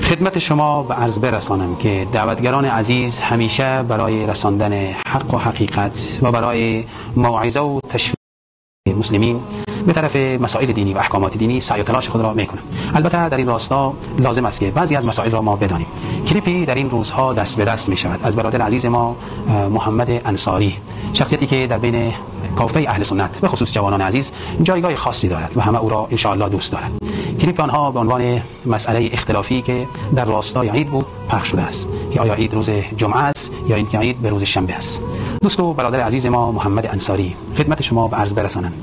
خدمت شما به عرض برسانم که دعوتگران عزیز همیشه برای رساندن حق و حقیقت و برای موعظه و تشویق مسلمین به طرف مسائل دینی و احکامات دینی سعی و تلاش خود را میکنند. البته در این راستا لازم است که بعضی از مسائل را ما بدانیم. کلیپی در این روزها دست به دست می شود از برادر عزیز ما محمد انصاری، شخصیتی که در بین کافه اهل سنت به خصوص جوانان عزیز جایگاه خاصی دارد و همه او را ان شاء الله دوست دارند. کلیپ آنها به عنوان مسئله اختلافی که در راستای عید بود پخش شده است که آیا عید روز جمعه است یا اینکه عید به روز شنبه است. دوست و برادر عزیز ما محمد انصاری خدمت شما به عرض برسانم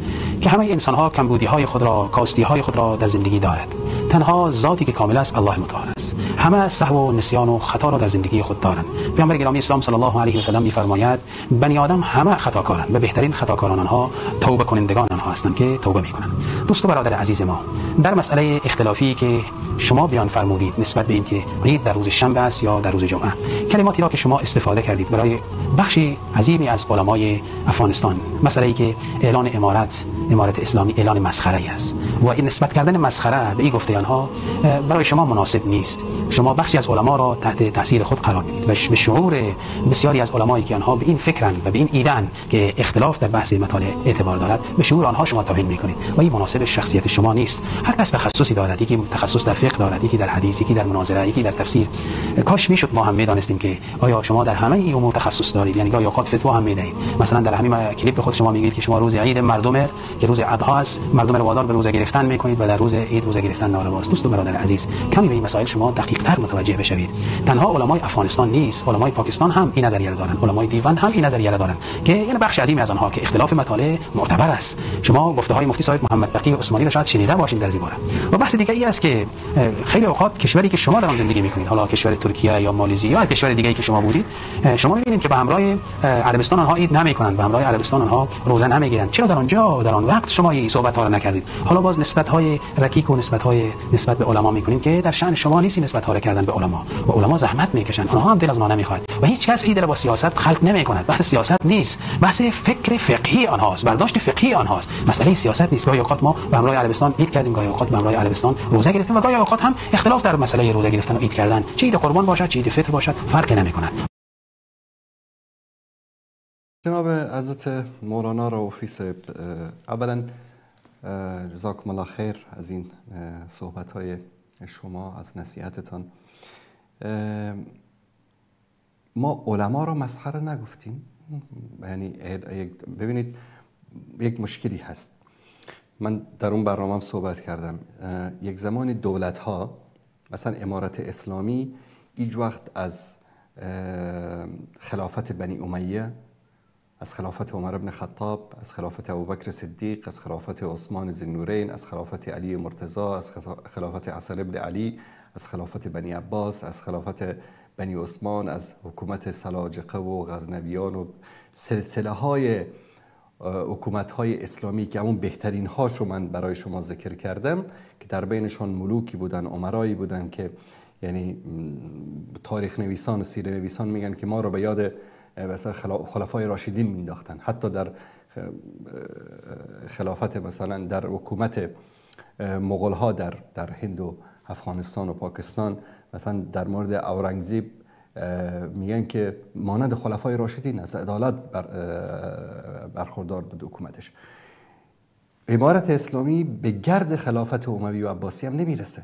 که همه انسان‌ها کمبودی‌های خود را، کاستی‌های خود را در زندگی دارد. تنها ذاتی که کامل است الله متعال است. همه سهو و نسیان و خطا را در زندگی خود دارند. پیامبر گرامی اسلام صلی الله علیه و سلم می‌فرماید بنی آدم همه خطاکارند و بهترین خطاکاران آنها توبه کنندگان آنها هستند که توبه می‌کنند. دوست و برادر عزیز ما، در مسئله اختلافی که شما بیان فرمودید نسبت به اینکه عید در روز شنبه است یا در روز جمعه، کلماتی را که شما استفاده کردید برای بخشی عظیمی از علمای افغانستان، مسئله‌ای که اعلان امارت اسلامی اعلان مسخره‌ای است و این نسبت کردن مسخره به این گفته آنها برای شما مناسب نیست. شما بخشی از علما را تحت تاثیر خود قرار میدید و به شعور بسیاری از علمایی که آنها به این فکرن و به این ایدن که اختلاف در بحث مطالع اعتبار دارد، به شعور آنها شما توهین میکنید و این مناسب شخصیت شما نیست. هر کس تخصصی دارد، یکی تخصص در فقه دارد، یکی در حدیث، یکی در مناظره، یکی در تفسیر. کاش میشد ما هم میدانستیم که آیا شما در همه این امور تخصص دارید، یعنی گاهی اوقات فتوا هم میدهید. مثلا در همین کلیپ خود شما میگید که شما روز عید مردم که روز اضحی است، مردم رو وادار به روزه گرفتن میکنید و در روز عید روزه گرفتن نارواست. دوست و برادر عزیز، کمی به این مسائل شما دقیق تر متوجه بشوید. تنها علمای افغانستان نیست، علمای پاکستان هم این نظریه را دارند، علمای دیوان هم این نظریه را دارند که یعنی بخش عظیمی از آنها که اختلاف مطالع معتبر است. شما گفته های مفتی صاحب محمد تقی عثمانی را شاید شنیده باشید در زیباره. و بحث دیگه ای است که خیلی اوقات کشوری که شما در آن زندگی میکنید، حالا کشور ترکیه یا مالزی یا کشور دیگه ای که شما بودید، شما میبینید که به همراه عربستان آنها عید نمیکنند، به همراه عربستان آنها روزه نمیگیرند. چرا در آنجا در آن وقت شما این صحبت ها را نکردید؟ حالا باز نسبت های رکیک و نسبت به علما میکنید که در شأن شما نیست نسبت ها را کردن به علما. و علما زحمت میکشن، آنها هم دل از ما نمیخواد و هیچ کس این دل با سیاست خلط نمیکند. بحث سیاست نیست، بحث فکر فقهی آنهاست، برداشت فقهی آنهاست. مسئله سیاست نیست. گاهی اوقات ما به همراه عربستان عید کردیم، گاهی اوقات به همراه عربستان روزه گرفتیم و گاهی اوقات هم اختلاف در مسئله روزه گرفتن و عید کردن، چه عید قربان باشد چه عید فطر باشد، فرقی نمیکند. جناب حضرت مولانا رؤوفی صاحب، اولا جزاکم الله خیر از این صحبت‌های شما، از نصیحتتان. ما علما را مسخره نگفتیم. یعنی ببینید یک مشکلی هست. من در اون برنامه‌ام صحبت کردم. یک زمانی دولت‌ها مثلا امارت اسلامی هیچ وقت از خلافت بنی امیه، از خلافت عمر بن خطاب، از خلافت ابوبکر صدیق، از خلافت عثمان ذوالنورین، از خلافت علی مرتضی، از خلافت حسن بن علی، از خلافت بنی عباس، از خلافت بنی عثمان، از حکومت سلاجقه و غزنویان و سلسله های حکومت‌های اسلامی که همون بهترین هاشو من برای شما ذکر کردم که در بینشان ملوکی بودن، امرایی بودن که یعنی تاریخ نویسان و سیره نویسان میگن که ما رو به یاد مثلا خلفای راشدین مینداختن. حتی در خلافت مثلا در حکومت مغول ها در هند و افغانستان و پاکستان مثلا در مورد اورنگزیب میگن که مانند خلفای راشدین از عدالت برخوردار بود حکومتش. امارت اسلامی به گرد خلافت اموی و عباسی هم نمیرسه،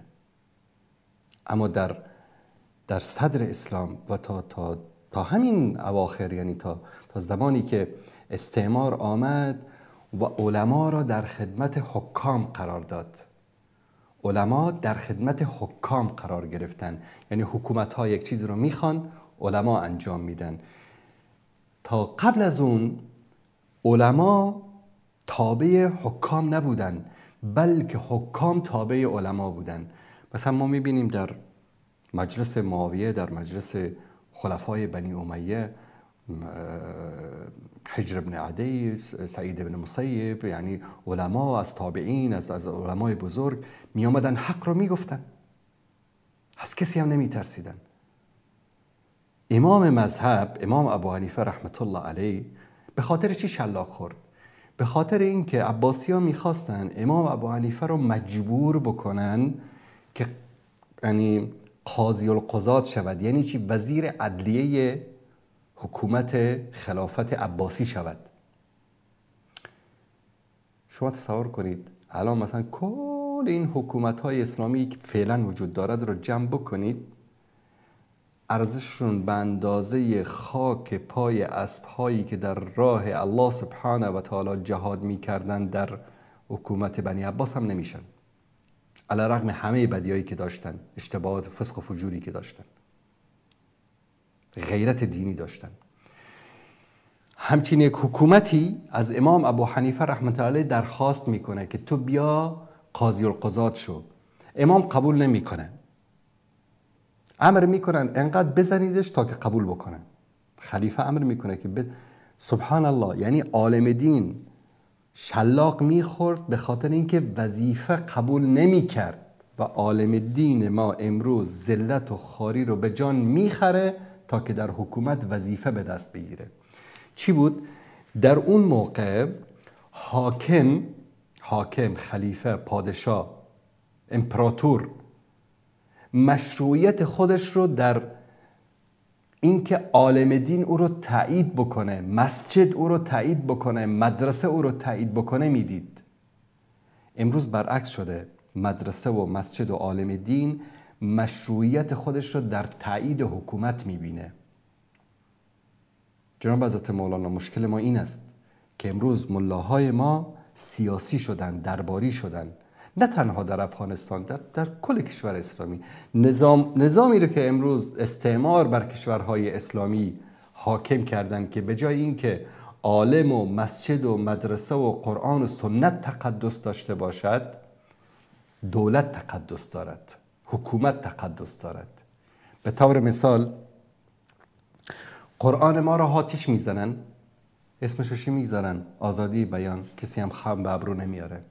اما در صدر اسلام و تا همین اواخر، یعنی تا زمانی که استعمار آمد و علما را در خدمت حکام قرار داد. علما در خدمت حکام قرار گرفتن، یعنی حکومت ها یک چیز رو میخوان، علما انجام میدن. تا قبل از اون علما تابع حکام نبودن، بلکه حکام تابع علما بودن. مثلا ما میبینیم در مجلس معاویه، در مجلس خلفای بنی امیه، حجر بن عدی، سعید بن مسیب، یعنی علما از تابعین، از علمای بزرگ می آمدن حق رو می گفتن، از کسی هم نمی ترسیدن. امام مذهب، امام ابو حنیفه رحمت الله علیه، به خاطر چی شلاق خورد؟ به خاطر اینکه عباسی ها می خواستن امام ابو حنیفه رو مجبور بکنن که یعنی قاضی القضات شود، یعنی چی؟ وزیر عدلیه حکومت خلافت عباسی شود. شما تصور کنید الان مثلا کل این حکومت های اسلامی که فعلا وجود دارد رو جمع بکنید، ارزششون به اندازه خاک پای اسب هایی که در راه الله سبحانه و تعالی جهاد میکردن در حکومت بنی عباس هم نمیشن، علی رغم همه بدیایی که داشتن، اشتباهات فسق و فجوری که داشتن، غیرت دینی داشتن. همچین یک حکومتی از امام ابو حنیفه رحمت الله علیه درخواست میکنه که تو بیا قاضی القضات شو. امام قبول نمیکنه، امر میکنن انقدر بزنیدش تا که قبول بکنه. خلیفه امر میکنه که سبحان الله، یعنی عالم دین شلاق میخورد به خاطر اینکه وظیفه قبول نمیکرد و عالم دین ما امروز ذلت و خواری رو به جان میخره تا که در حکومت وظیفه به دست بگیره. چی بود؟ در اون موقع حاکم، خلیفه، پادشاه، امپراتور مشروعیت خودش رو در اینکه عالم دین او رو تایید بکنه، مسجد او رو تایید بکنه، مدرسه او رو تایید بکنه میدید. امروز برعکس شده، مدرسه و مسجد و عالم دین مشروعیت خودش رو در تایید حکومت میبینه. جناب حضرت مولانا، مشکل ما این است که امروز ملاهای ما سیاسی شدن، درباری شدن، نه تنها در افغانستان، در کل کشور اسلامی. نظامی رو که امروز استعمار بر کشورهای اسلامی حاکم کردن که به جای اینکه عالم و مسجد و مدرسه و قرآن و سنت تقدس داشته باشد، دولت تقدس دارد، حکومت تقدس دارد. به طور مثال قرآن ما را آتش میزنن، اسمش چی میذارن؟ آزادی بیان. کسی هم خم به ابرو نمیاره.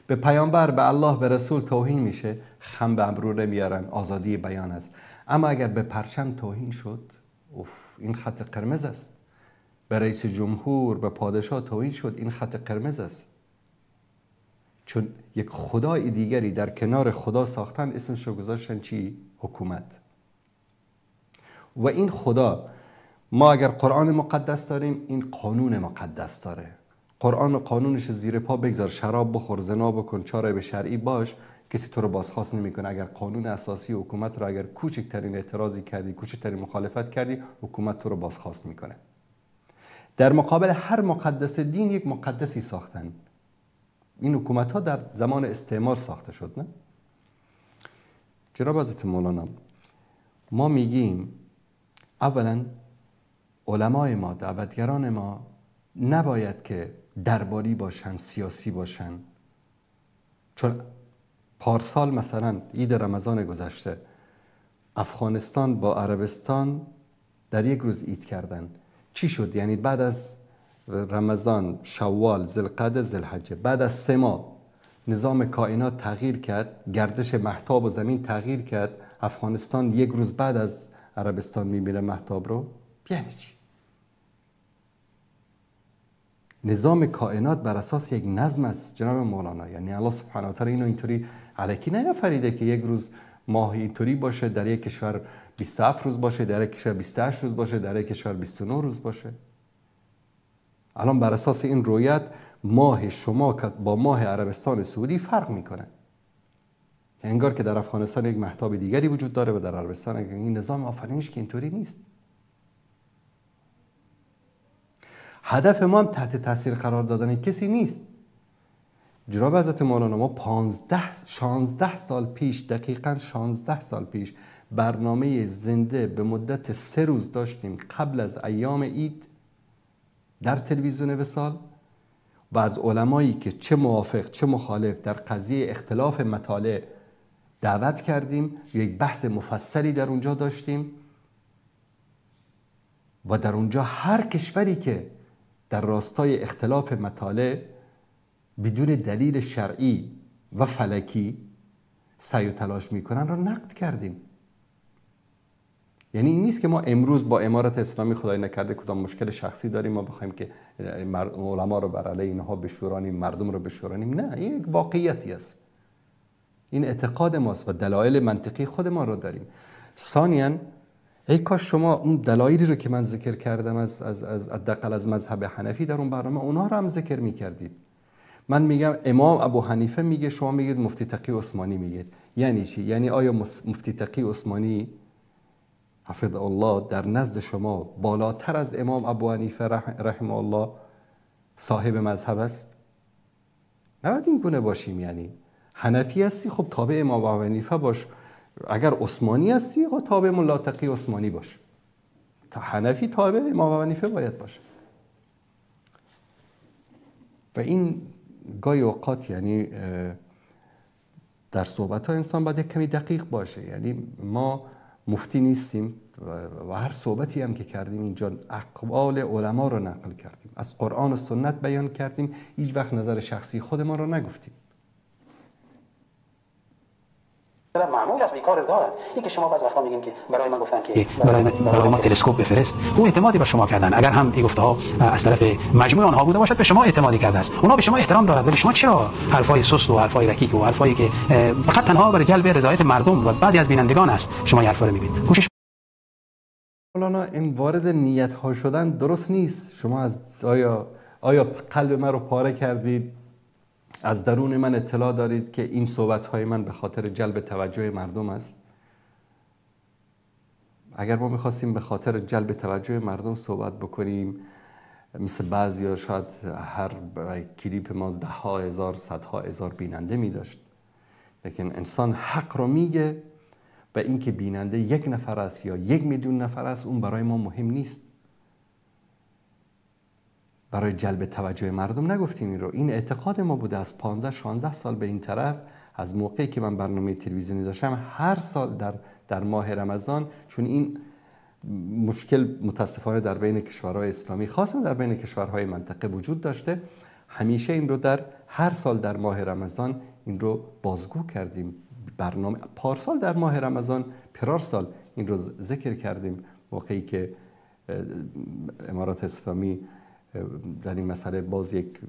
به پیامبر، به الله، به رسول توهین میشه، خم به ابرو نمیارن، آزادی بیان است. اما اگر به پرچم توهین شد، این خط قرمز است. به رئیس جمهور، به پادشاه توهین شد، این خط قرمز است. چون یک خدای دیگری در کنار خدا ساختن، اسمش رو گذاشتن چی؟ حکومت. و این خدا، ما اگر قرآن مقدس داریم، این قانون مقدس داره. قرآن و قانونش زیر پا بگذار، شراب بخور، زنا بکن، چاره به شرعی باش، کسی تو رو بازخواست نمیکنه. اگر قانون اساسی حکومت رو اگر کوچکترین اعتراضی کردی، کوچکترین مخالفت کردی، حکومت تو رو بازخواست میکنه. در مقابل هر مقدس دین یک مقدسی ساختن. این حکومت ها در زمان استعمار ساخته شد، نه؟ جناب حضرت مولانا، ما میگیم اولا علمای ما، دعوتگران ما نباید که درباری باشن، سیاسی باشن. چون پارسال مثلا عید رمضان گذشته افغانستان با عربستان در یک روز عید کردن. چی شد؟ یعنی بعد از رمضان، شوال، ذوالقعده، ذوالحجه. بعد از 3 ماه نظام کائنات تغییر کرد، گردش مهتاب و زمین تغییر کرد. افغانستان 1 روز بعد از عربستان میبینه مهتاب رو. یعنی چی؟ نظام کائنات بر اساس یک نظم است جناب مولانا. یعنی الله سبحانه و تعالی اینو اینطوری الکی نیافریده که 1 روز ماه اینطوری باشه، در یک کشور 27 روز باشه، در یک کشور 28 روز باشه، در یک کشور 29 روز باشه. الان بر اساس این رویت ماه شما با ماه عربستان سعودی فرق میکنه. انگار که در افغانستان یک مهتاب دیگری وجود داره و در عربستان این نظام آفرینش که اینطوری نیست. هدف ما هم تحت تاثیر قرار دادن کسی نیست. جناب حضرت مولانا ما 16 سال پیش، دقیقاً 16 سال پیش برنامه زنده به مدت 3 روز داشتیم قبل از ایام عید در تلویزیون وصال و از علمایی که چه موافق چه مخالف در قضیه اختلاف مطالع دعوت کردیم. یک بحث مفصلی در اونجا داشتیم و در اونجا هر کشوری که در راستای اختلاف مطالع بدون دلیل شرعی و فلکی سعی و تلاش میکنن را نقد کردیم. یعنی این نیست که ما امروز با امارت اسلامی خدای نکرده کدام مشکل شخصی داریم ما بخوایم که علما رو بر علیه اینها بشورانیم، مردم رو بشورانیم. نه، این یک واقعیتی است. این اعتقاد ماست و دلایل منطقی خود ما رو داریم. ثانیاً ای کاش شما اون دلایلی رو که من ذکر کردم از حداقل از مذهب حنفی در اون برنامه اونا رو هم ذکر می‌کردید. من میگم امام ابو حنیفه میگه، شما میگید مفتی تقی عثمانی میگه. یعنی چی؟ یعنی آیا مفتی تقی عثمانی حفظ الله در نزد شما بالاتر از امام ابو حنیفه رحمه الله صاحب مذهب است؟ نباید این گونه باشیم. یعنی حنفی هستی خب تابع امام ابو حنیفه باش، اگر عثمانی هستی خب تابع ملا تقی عثمانی باش. تا حنفی تابع امام ابو حنیفه باید باشه. و این گاهی اوقات یعنی در صحبت ها انسان باید یک کمی دقیق باشه. یعنی ما مفتی نیستیم و هر صحبتی هم که کردیم اینجا اقوال علما رو نقل کردیم، از قرآن و سنت بیان کردیم، هیچ وقت نظر شخصی خودمان رو نگفتیم. معمول است بیکار دارن. این که شما بعض وقتا میگین که برای من گفتن که برای ما تلسکوپ بفرست، او اعتمادی به شما کردن. اگر هم این گفته ها از طرف مجموع آنها بوده باشد به شما اعتمادی کرده است. اونا به شما احترام دارند، ولی شما چرا حرفای سست و حرفای رکیک و حرفایی که فقط تنها برای جلب رضایت مردم و بعضی از بینندگان است شما این حرفا رو میگین؟ کوشش مولانا این وارد نیت ها شدن درست نیست. شما از آیا قلب من رو پاره کردید؟ از درون من اطلاع دارید که این صحبت‌های من به خاطر جلب توجه مردم است؟ اگر ما می‌خواستیم به خاطر جلب توجه مردم صحبت بکنیم، مثل بعضیا شاید هر کلیپ ما 10,000 100,000 بیننده می‌داشت. لیکن انسان حق رو میگه و اینکه بیننده 1 نفر است یا 1,000,000 نفر است اون برای ما مهم نیست. برای جلب توجه مردم نگفتیم این رو. این اعتقاد ما بوده از 15-16 سال به این طرف. از موقعی که من برنامه تلویزیونی داشتم هر سال در ماه رمضان، چون این مشکل متاسفانه در بین کشورهای اسلامی خاصا در بین کشورهای منطقه وجود داشته، همیشه این رو در هر سال در ماه رمضان این رو بازگو کردیم. برنامه پارسال در ماه رمضان پارسال این رو ذکر کردیم، موقعی که امارات اسلامی در این مسئله باز یک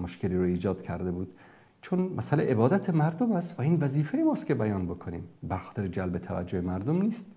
مشکلی رو ایجاد کرده بود. چون مسئله عبادت مردم است و این وظیفه ماست که بیان بکنیم، بر خاطر جلب توجه مردم نیست.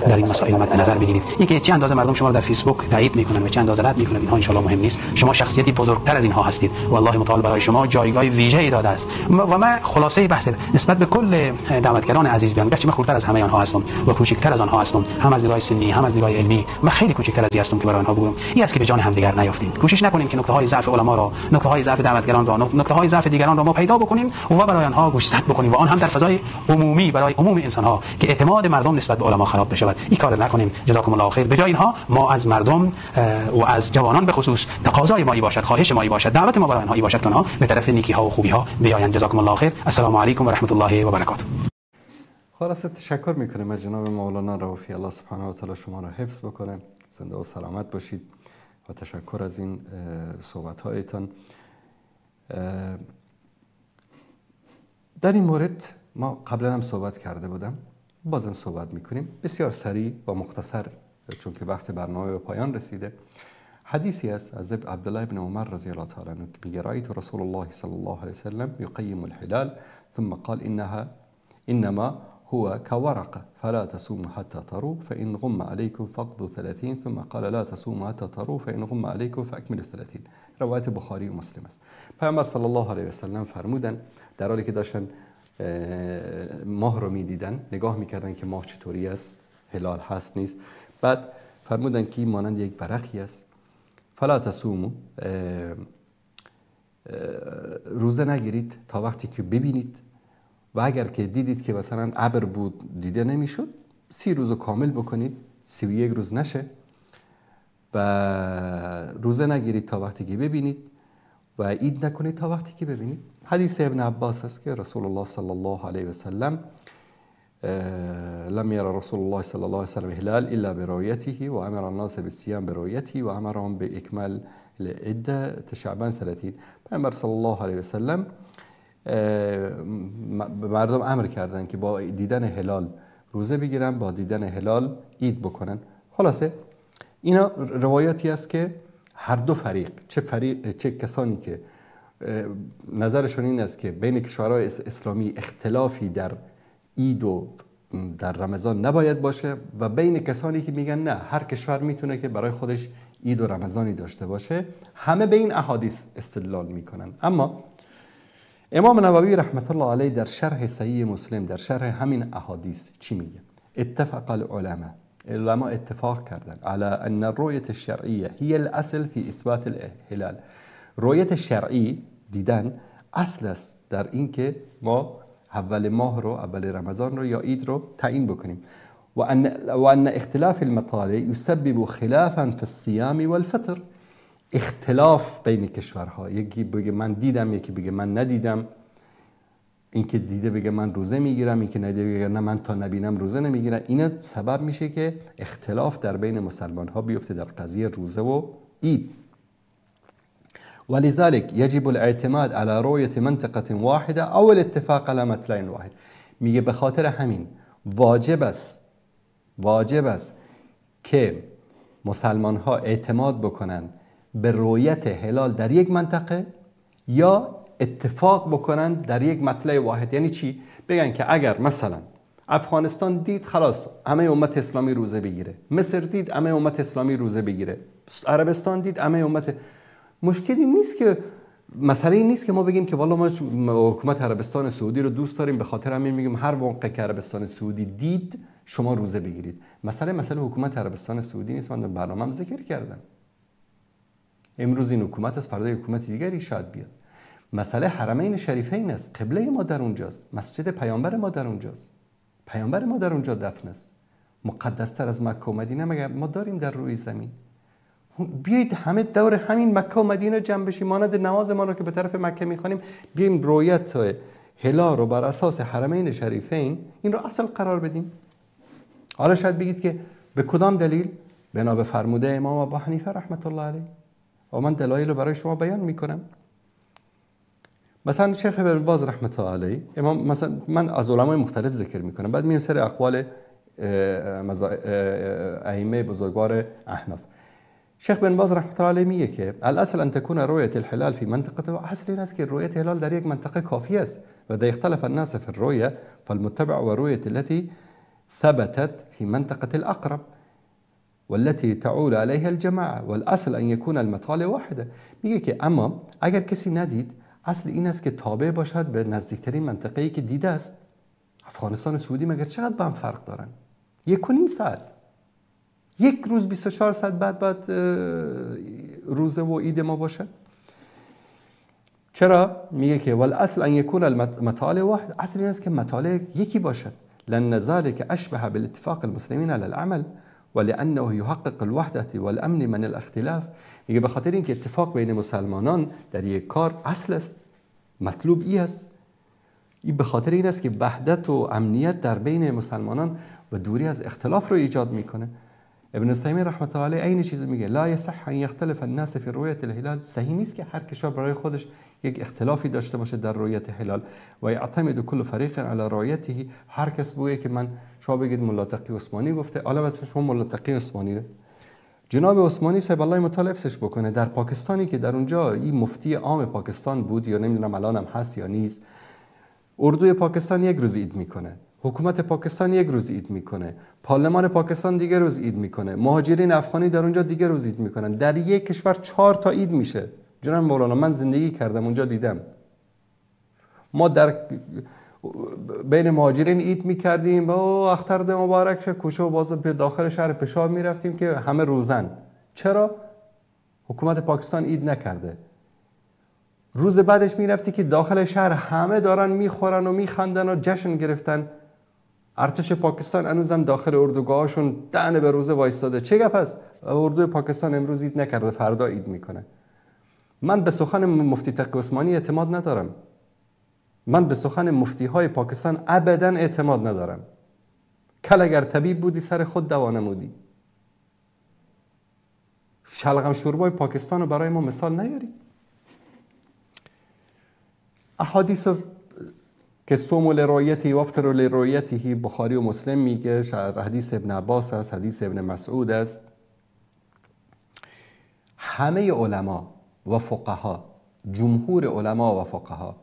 در این مسائل مد نظر بگیرید. اینکه چه اندازه مردم شما رو در فیسبوک تایید میکنن و چه اندازه رد میکنن اینها ان شاء الله مهم نیست. شما شخصیتی بزرگتر از اینها هستید و الله متعال برای شما جایگاه ویژه‌ای داده است. و من خلاصه بحث نسبت به کل دعوتگران عزیز بیان گرچه من خردتر از همه آنها هستم و کوچکتر از آنها هستم، هم از نگاه سنی هم از نگاه علمی من خیلی کوچکتر از هستم که برای آنها بگم این است که به جان همدیگر نیافتیم. کوشش نکنیم که نقطه‌های ضعف علما را، نقطه‌های ضعف دعوتگران را، نقطه‌های ضعف دیگران را ما پیدا بکنیم و برای آنها گوشزد بکنیم و آن هم در فضای عمومی برای عموم انسان‌ها که اعتماد مردم نسبت به علما خراب بشود. این کار نکنیم. جزاکم الله خیر. به جای اینها ما از مردم و از جوانان به خصوص تقاضای ما باشد، خواهش ما باشد، دعوت ما برای آنها باشد که آنها به طرف نیکی ها و خوبی ها بیایند. جزاکم الله خیر. السلام علیکم و رحمت الله و برکاته. خلاصه تشکر میکنیم از جناب مولانا رؤوفی. الله سبحانه و تعالی شما را حفظ بکنه. زنده و سلامت باشید و تشکر از این صحبت‌هایتان. در این مورد ما قبلا هم صحبت کرده بودم، بازم صحبت میکنیم بسیار سریع و مختصر، چون که وقت برنامه به پایان رسیده. حدیثی است از عبدالله ابن عمر رضی الله تعالی عنه که میگه رأیت رسول الله صلی الله علیه وسلم یقیم الحلال ثم قال انما هو كورقه فلا تصوموا حتى تروا فإن غم عليكم فاقضوا 30 ثم قال لا تصوموا حتى تروا فإن غم عليكم فاكملوا 30. روایت بخاری و مسلم است. پیامبر صلی الله علیه و سلم فرمودن در حالی که داشتن ماه رو میدیدن، نگاه میکردن که ماه چطوری است، هلال هست نیست، بعد فرمودن که مانند یک برخی است. فلا تصوموا، روزه نگیرید تا وقتی که ببینید، و اگر که دیدید که مثلا ابر بود دیده نمیشد 30 روز کامل بکنید، 31 روز نشه، و روزه نگیرید تا وقتی که ببینید و عید نکنید تا وقتی که ببینید. حدیث ابن عباس است که رسول الله صلی الله علیه و سلم لم ير رسول الله صلی الله علیه و سلم هلال الا برؤيته و امر الناس بالصيام برؤيته و امرهم باكمال العده شعبان 30. پیامبر صلی الله علیه و سلم مردم امر کردن که با دیدن هلال روزه بگیرن، با دیدن هلال عید بکنن. خلاصه اینا روایاتی است که هر دو فریق، چه کسانی که نظرشون این است که بین کشورهای اسلامی اختلافی در عید و در رمضان نباید باشه، و بین کسانی که میگن نه، هر کشور میتونه که برای خودش عید و رمضانی داشته باشه، همه به این احادیث استدلال میکنن. اما امام نووی رحمت الله علیه در شرح صحیح مسلم، در شرح همین احادیث چی میگه؟ اتفق علماء اتفاق کردن على ان الرؤية الشرعية هي الاصل في اثبات الهلال. رؤیت شرعی، دیدن، اصل است در این که ما اول ماه رو، اول رمضان رو یا عید رو تعیین بکنیم. و ان اختلاف المطالع يسبب خلافا في الصيام والفطر. اختلاف بین کشورها، یکی بگه من دیدم، یکی بگه من ندیدم، این که دیده بگه من روزه میگیرم، این که ندیده بگه نه من تا نبینم روزه نمیگیرم. اینا سبب میشه که اختلاف در بین مسلمان ها بیفته در قضیه روزه و عید. ولذلك يجب الاعتماد على رؤية منطقة واحدة او الاتفاق على مطلع واحد. میگه به خاطر همین واجب است که مسلمان ها اعتماد بکنن به رؤیت هلال در یک منطقه یا اتفاق بکنن در یک مطلع واحد. یعنی چی؟ بگن که اگر مثلا افغانستان دید خلاص همه امت اسلامی روزه بگیره، مصر دید همه امت اسلامی روزه بگیره، عربستان دید همه امت. مشکلی نیست که مسئله این نیست که ما بگیم که والا ما حکومت عربستان سعودی رو دوست داریم، به خاطر همین میگیم هر موقع که عربستان سعودی دید شما روزه بگیرید. مسئله حکومت عربستان سعودی نیست. من در برنامه‌ام ذکر کردم امروز این حکومت است، فردا حکومت دیگری شاید بیاد. مسئله حرمین شریفین است، قبله ما در اونجاست، مسجد پیامبر ما در اونجاست، پیامبر ما در اونجا دفن است، مقدس‌تر از مکه و مدینه مگر ما داریم در روی زمین؟ بیایید همه دور همین مکه و مدینه جمع بشیم، مانند نماز ما رو که به طرف مکه میخوانیم بیایم رؤیت هلال رو بر اساس حرمین شریفین این رو اصل قرار بدیم. حالا شاید بگید که به کدام دلیل؟ بنا به فرموده امام ابو حنیفه رحمت الله علیه، و من دلایل رو برای شما بیان میکنم. مثلا شیخ ابن باز رحمت الله علیه، امام، مثلا من از علمای مختلف ذکر میکنم، بعد میام سر اقوال ائمه بزرگوار احناف. شیخ بن باز رحمت الله علیه میگه که الاصل ان تكون رؤيه الهلال في منطقه، اصل این است که رؤیت هلال در یک منطقه کافی است. و اذا اختلف الناس في الرؤيه فالمتبع ورؤيه التي ثبتت في منطقه الاقرب والتي تعول عليها الجماعه والاصل ان يكون المطالع واحده. میگه که اما اگر کسی ندید، اصل این است که تابع باشد به نزدیکترین منطقه‌ای که دیده است. افغانستان و سعودی مگر چقدر با هم فرق دارن؟ 1.5 ساعت، یک روز 24 ساعت بعد روزه و عید ما باشد. چرا؟ میگه که والاصل ان يكون المطالع واحد، اصل این است که مطالع یکی باشد. لان ذلك اشبه بالاتفاق المسلمين على العمل ولانه يحقق الوحده والامن من الاختلاف. میگه به خاطر اینکه اتفاق بین مسلمانان در یک کار اصل است، مطلوب ای است. این به خاطر این است که وحدت و امنیت در بین مسلمانان و دوری از اختلاف رو ایجاد میکنه. ابن تیمیه رحمت الله علیه این چیزو میگه لا یصح ان یختلف الناس فی رؤیت الهلال. صحیح نیست که هر کشور برای خودش یک اختلافی داشته باشه در رؤیت هلال. و یعتمد کل فریق علی رؤیته. هر کس بگه که من، شما بگید ملا تقی عثمانی گفته، حالا شما ملا تقی عثمانی جناب عثمانی صاحب الله متعال حفظش بکنه در پاکستانی که در اونجا این مفتی عام پاکستان بود یا نمیدونم الانم هست یا نیست، اردوی پاکستان یک روز عید میکنه، حکومت پاکستان یک روز عید میکنه، پارلمان پاکستان دیگه روز عید میکنه، مهاجرین افغانی در اونجا دیگه روز عید میکنن. در یک کشور 4 تا عید میشه. جناب مولانا من زندگی کردم اونجا دیدم. ما در بین مهاجرین عید میکردیم با اختر مبارک شه کوچه و بازار به داخل شهر پشاور میرفتیم که همه روزن. چرا؟ حکومت پاکستان عید نکرده. روز بعدش میرفتی که داخل شهر همه دارن میخورن و میخندن و جشن گرفتن. ارتش پاکستان هنوزم داخل اردوگاهاشون دهن به روزه وایستاده. چه گپ است؟ اردوی پاکستان امروز عید نکرده، فردا عید میکنه. من به سخن مفتی تقی عثمانی اعتماد ندارم. من به سخن مفتی های پاکستان ابدا اعتماد ندارم. کل اگر طبیب بودی سر خود دوا نمودی. شلغم شوربای پاکستان رو برای ما مثال نیارید. احادیث که صوم لرؤیته و افطر لرؤیته بخاری و مسلم میگه، حدیث ابن عباس است، حدیث ابن مسعود است. همه علما و فقها، جمهور علما و فقها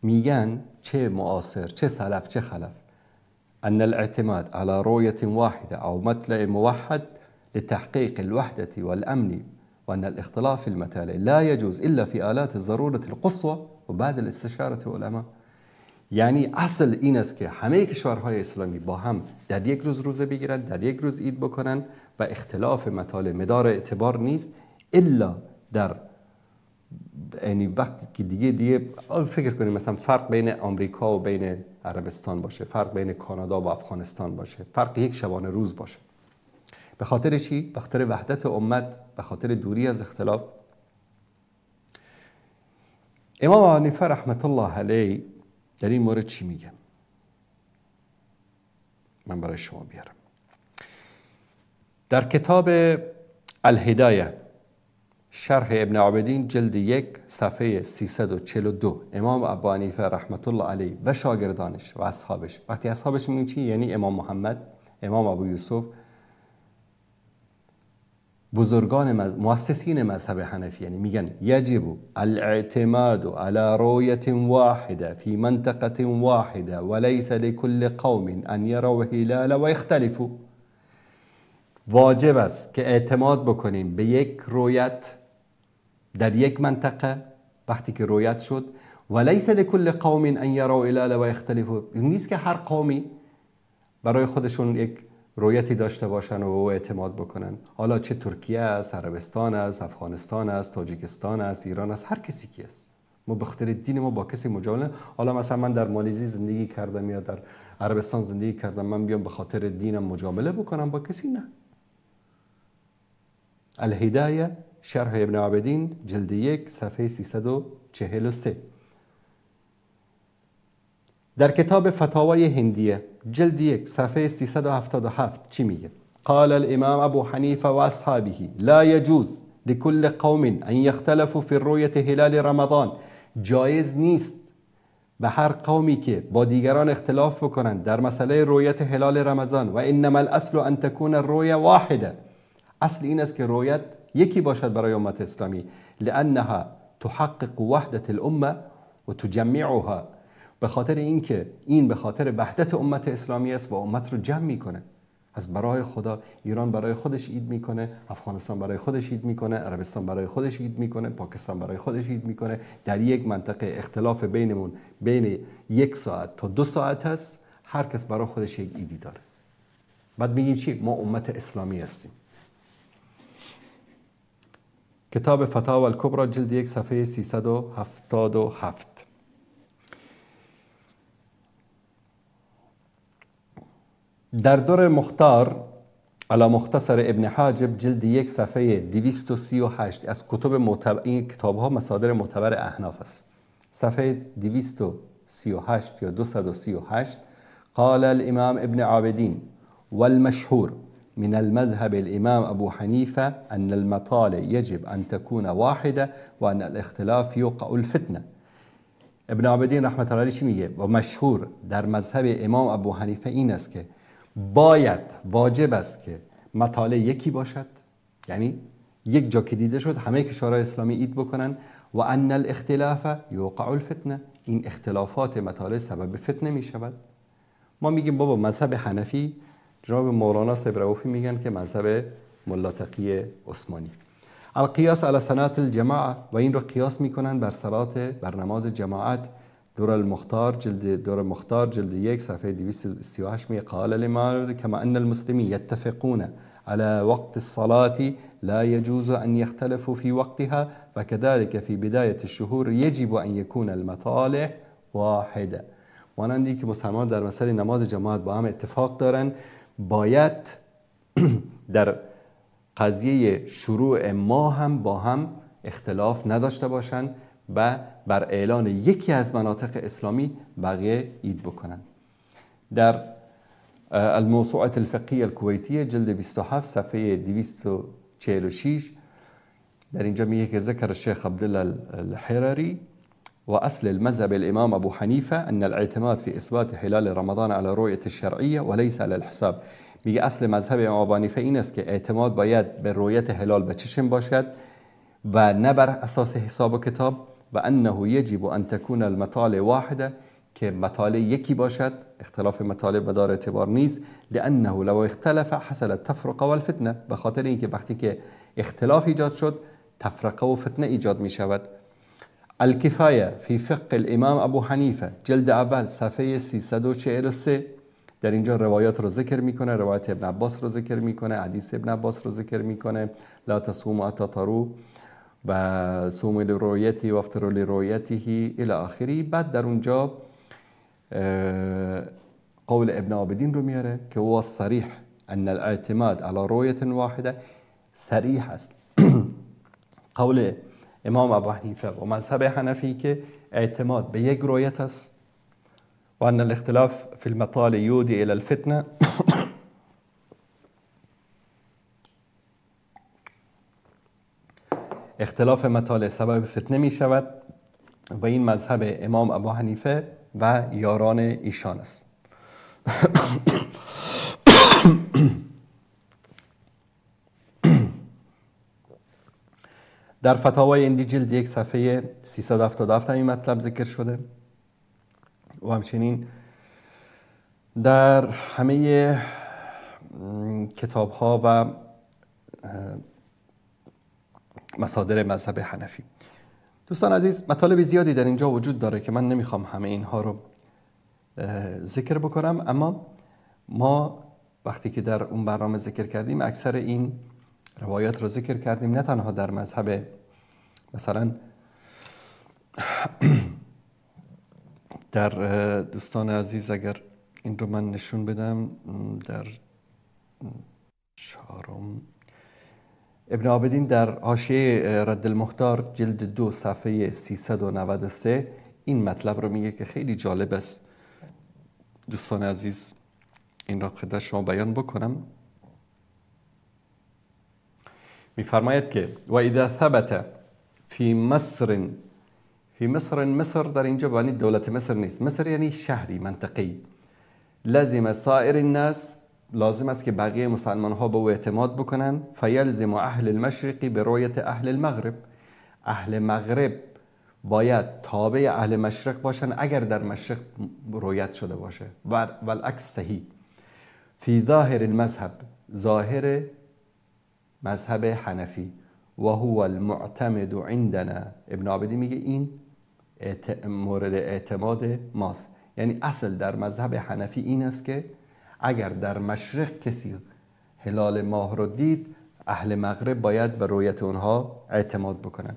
میگن، چه معاصر چه سلف چه خلف، ان الاعتماد على رؤية واحدة او مطلع موحد لتحقيق الوحدة والامن وان الاختلاف في المطالع لا يجوز الا في آلات الضرورة القصوى و بعد الاستشارة علماء. یعنی اصل این است که همه کشورهای اسلامی با هم در یک روز روزه بگیرن، در یک روز عید بکنن و اختلاف مطالع مدار اعتبار نیست الا در یعنی وقتی که دیگه فکر کنیم مثلا فرق بین آمریکا و بین عربستان باشه، فرق بین کانادا و افغانستان باشه، فرق یک شبانه روز باشه. به خاطر چی؟ به خاطر وحدت امت، به خاطر دوری از اختلاف. امام ابو حنیفه رحمت الله علیه در این مورد چی میگه؟ من برای شما بیارم. در کتاب الهدایه شرح ابن عابدین جلد 1 صفحه 342 امام ابو حنیفه رحمت الله علیه و شاگردانش و اصحابش، وقتی اصحابش میگن چی؟ یعنی امام محمد، امام ابو یوسف، بزرگان مؤسسین مذهب حنفی، یعنی میگن یجب الاعتماد على رؤیة واحده فی منطقه واحده وليس لكل قوم ان يروا هلال و يختلفوا. واجب است که اعتماد بکنیم به یک رؤیت در یک منطقه وقتی که رؤیت شد، وليس لكل قوم ان يروا هلال و يختلفوا. نیست که هر قومی برای خودشون یک رؤیتی داشته باشن و اعتماد بکنن. حالا چه ترکیه است، عربستان است، افغانستان است، تاجیکستان است، ایران است، هر کسی کی است. ما به خاطر دین ما با کسی مجامله. حالا مثلا من در مالزی زندگی کردم یا در عربستان زندگی کردم، من بیام به خاطر دینم مجامله بکنم با کسی؟ نه. الهدایه شرح ابن عابدین جلد 1 صفحه 343. در کتاب فتاوای هندیه جلد 1 صفحه 377 چی میگه؟ قال الامام ابو حنیفه و اصحابه لا يجوز لكل قوم ان يختلفوا في رؤية هلال رمضان. جایز نیست به هر قومی که با دیگران اختلاف بکنند در مسئله رؤیت هلال رمضان. و انما الاصل ان تكون الرؤية واحده. اصل این است که رؤیت یکی باشد برای امت اسلامی، لانها تحقق وحدت الامه و تجمعها. به خاطر اینکه این به خاطر وحدت امت اسلامی است و امت رو جمع میکنه. از برای خدا ایران برای خودش عید میکنه، افغانستان برای خودش عید میکنه، عربستان برای خودش عید میکنه، پاکستان برای خودش عید میکنه. در یک منطقه اختلاف بینمون بین 1 ساعت تا 2 ساعت هست، هر کس برای خودش یک عیدی داره. بعد میگیم چی؟ ما امت اسلامی هستیم. کتاب فتاوی الکبری جلد 1 صفحه 377. در دور مختار علی مختصر ابن حاجب جلد 1 صفحه 238 از کتب معتبر، این کتاب ها مصادر معتبر احناف است، صفحه 238 یا 238 قال الامام ابن عابدین والمشهور من المذهب الإمام أبو حنيفة أن المطالع يجب أن تكون واحدة وأن الاختلاف يوقع الفتنة. ابن عابدین رحمت الله علیه چی میگه؟ و مشهور در مذهب امام ابو حنیفه این است که باید واجب است که مطالع یکی باشد، یعنی یک جا که دیده شد همه کشورهای اسلامی عید بکنن، و ان الاختلاف یوقع الفتنه، این اختلافات مطالع سبب فتنه می شود. ما میگیم بابا مذهب حنفی، جناب مولانا صاحب رؤوفی میگن که مذهب ملا تقی عثمانی. القیاس علی صلات الجماعه، و این رو قیاس میکنن بر نماز جماعت. دور مختار جلد 1 صفحه 238 میگه قال الامام كما ان المسلمين يتفقون على وقت الصلاة لا يجوز أن يختلفوا في وقتها وكذلك في بداية الشهور يجب أن يكون المطالع واحدة. مانندی که مسلمان در مسئله نماز جماعت با هم اتفاق دارن، باید در قضیه شروع ماه هم با هم اختلاف نداشته باشن و بر اعلان یکی از مناطق اسلامی بقیه عید بکنن. در الموسوعة الفقهية الكويتية جلد 27 صفحه 246 در اینجا میگه که ذکر الشيخ عبد الله الحرري وأصل المذهب الإمام أبو حنيفة أن الاعتماد في إثبات هلال رمضان على رؤية الشرعية وليس على الحساب. میگه اصل مذهب امام ابو حنیفه این است که اعتماد باید به رؤیت هلال به چشم باشد و نه بر اساس حساب و کتاب، و انه یجب ان تكون المطالع واحده، که مطالع یکی باشد، اختلاف مطالع مدار اعتبار نیست. لانه لو اختلف حصل التفرقه والفتنه، به خاطر اینکه وقتی که اختلاف ایجاد شد تفرقه و فتنه ایجاد می شود. الکفایه فی فقه الامام ابو حنیفه جلد اول صفحه 343 در اینجا روایات رو ذکر میکنه، روایت ابن عباس رو ذکر میکنه، حدیث ابن عباس رو ذکر میکنه، لا تصوموا حتی تروا و صوموا لرؤیته و افطروا لرؤیته الی آخری. بعد در اونجا قول ابن عابدین رو میاره که هو صریح ان الاعتماد على رؤیت واحده، صریح است قول امام ابو حنیفه و مذهب حنفی که اعتماد به یک رؤیت است، و ان الاختلاف في المطالع يودي الى الفتنه اختلاف مطالع سبب فتنه می شود، و این مذهب امام ابو حنیفه و یاران ایشان است. در فتاوای اندی جلد 1 صفحه 377 این مطلب ذکر شده، و همچنین در همه کتاب ها و مصادر مذهب حنفی. دوستان عزیز، مطالب زیادی در اینجا وجود داره که من نمیخوام همه اینها رو ذکر بکنم، اما ما وقتی که در اون برنامه ذکر کردیم اکثر این روایات رو ذکر کردیم، نه تنها در مذهب مثلا در دوستان عزیز اگر این رو من نشون بدم، در چهارم ابن عابدین در حاشیه رد المحتار جلد 2 صفحه 393 این مطلب رو میگه که خیلی جالب است. دوستان عزیز این را خدمت شما بیان بکنم. میفرماید که و اذا ثبت فی مصر، مصر در اینجا بانی دولت مصر نیست، مصر یعنی شهری منطقی، لازم سایر الناس، لازم است که بقیه مسلمان ها به او اعتماد بکنن، فیلزم اهل المشرق به رؤیت اهل المغرب، اهل مغرب باید تابع اهل مشرق باشن اگر در مشرق رؤیت شده باشه، و العکس صحیح. فی ظاهر المذهب، ظاهر مذهب حنفی، و هو المعتمد عندنا، ابن عابدی میگه این مورد اعتماد ماست، یعنی اصل در مذهب حنفی این است که اگر در مشرق کسی هلال ماه رو دید، اهل مغرب باید به رؤیت اونها اعتماد بکنن.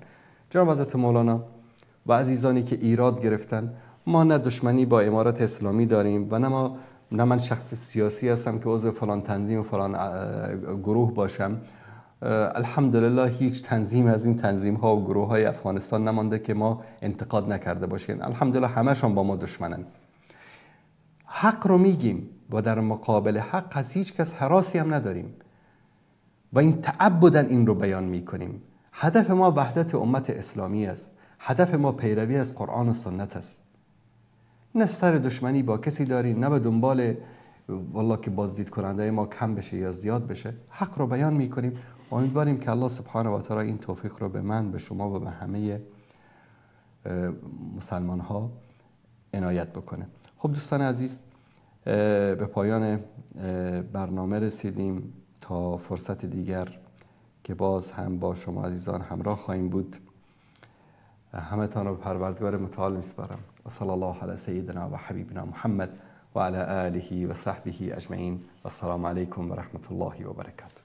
جناب حضرت مولانا و عزیزانی که ایراد گرفتن، ما نه دشمنی با امارت اسلامی داریم و نه من شخص سیاسی هستم که عضو فلان تنظیم و فلان گروه باشم. الحمدلله هیچ تنظیم از این تنظیم ها و گروه های افغانستان نمانده که ما انتقاد نکرده باشیم. الحمدلله همشون با ما دشمنن. حق رو میگیم و در مقابل حق از هیچ کس هراسی هم نداریم. و این تعبداً این رو بیان میکنیم. هدف ما وحدت امت اسلامی است. هدف ما پیروی از قرآن و سنت است. نه سر دشمنی با کسی داریم، نه به دنبال والله که بازدید کننده ما کم بشه یا زیاد بشه. حق رو بیان میکنیم. امیدواریم که الله سبحانه و تعالی این توفیق رو به من، به شما و به همه مسلمان ها عنایت بکنه. خب دوستان عزیز، به پایان برنامه رسیدیم. تا فرصت دیگر که باز هم با شما عزیزان همراه خواهیم بود، همه تان رو به پروردگار متعال میسپارم. و صلی الله علی سیدنا و حبیبنا محمد و علی آله و صحبه اجمعین. و السلام علیکم و رحمت الله و برکاته.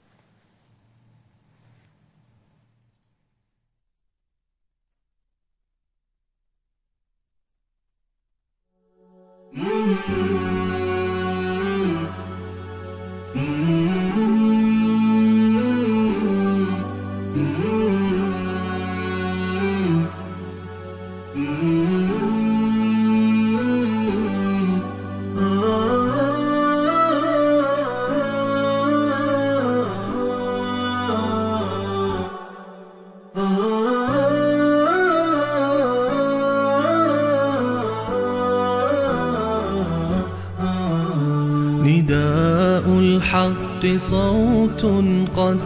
نداء الحق صوت قد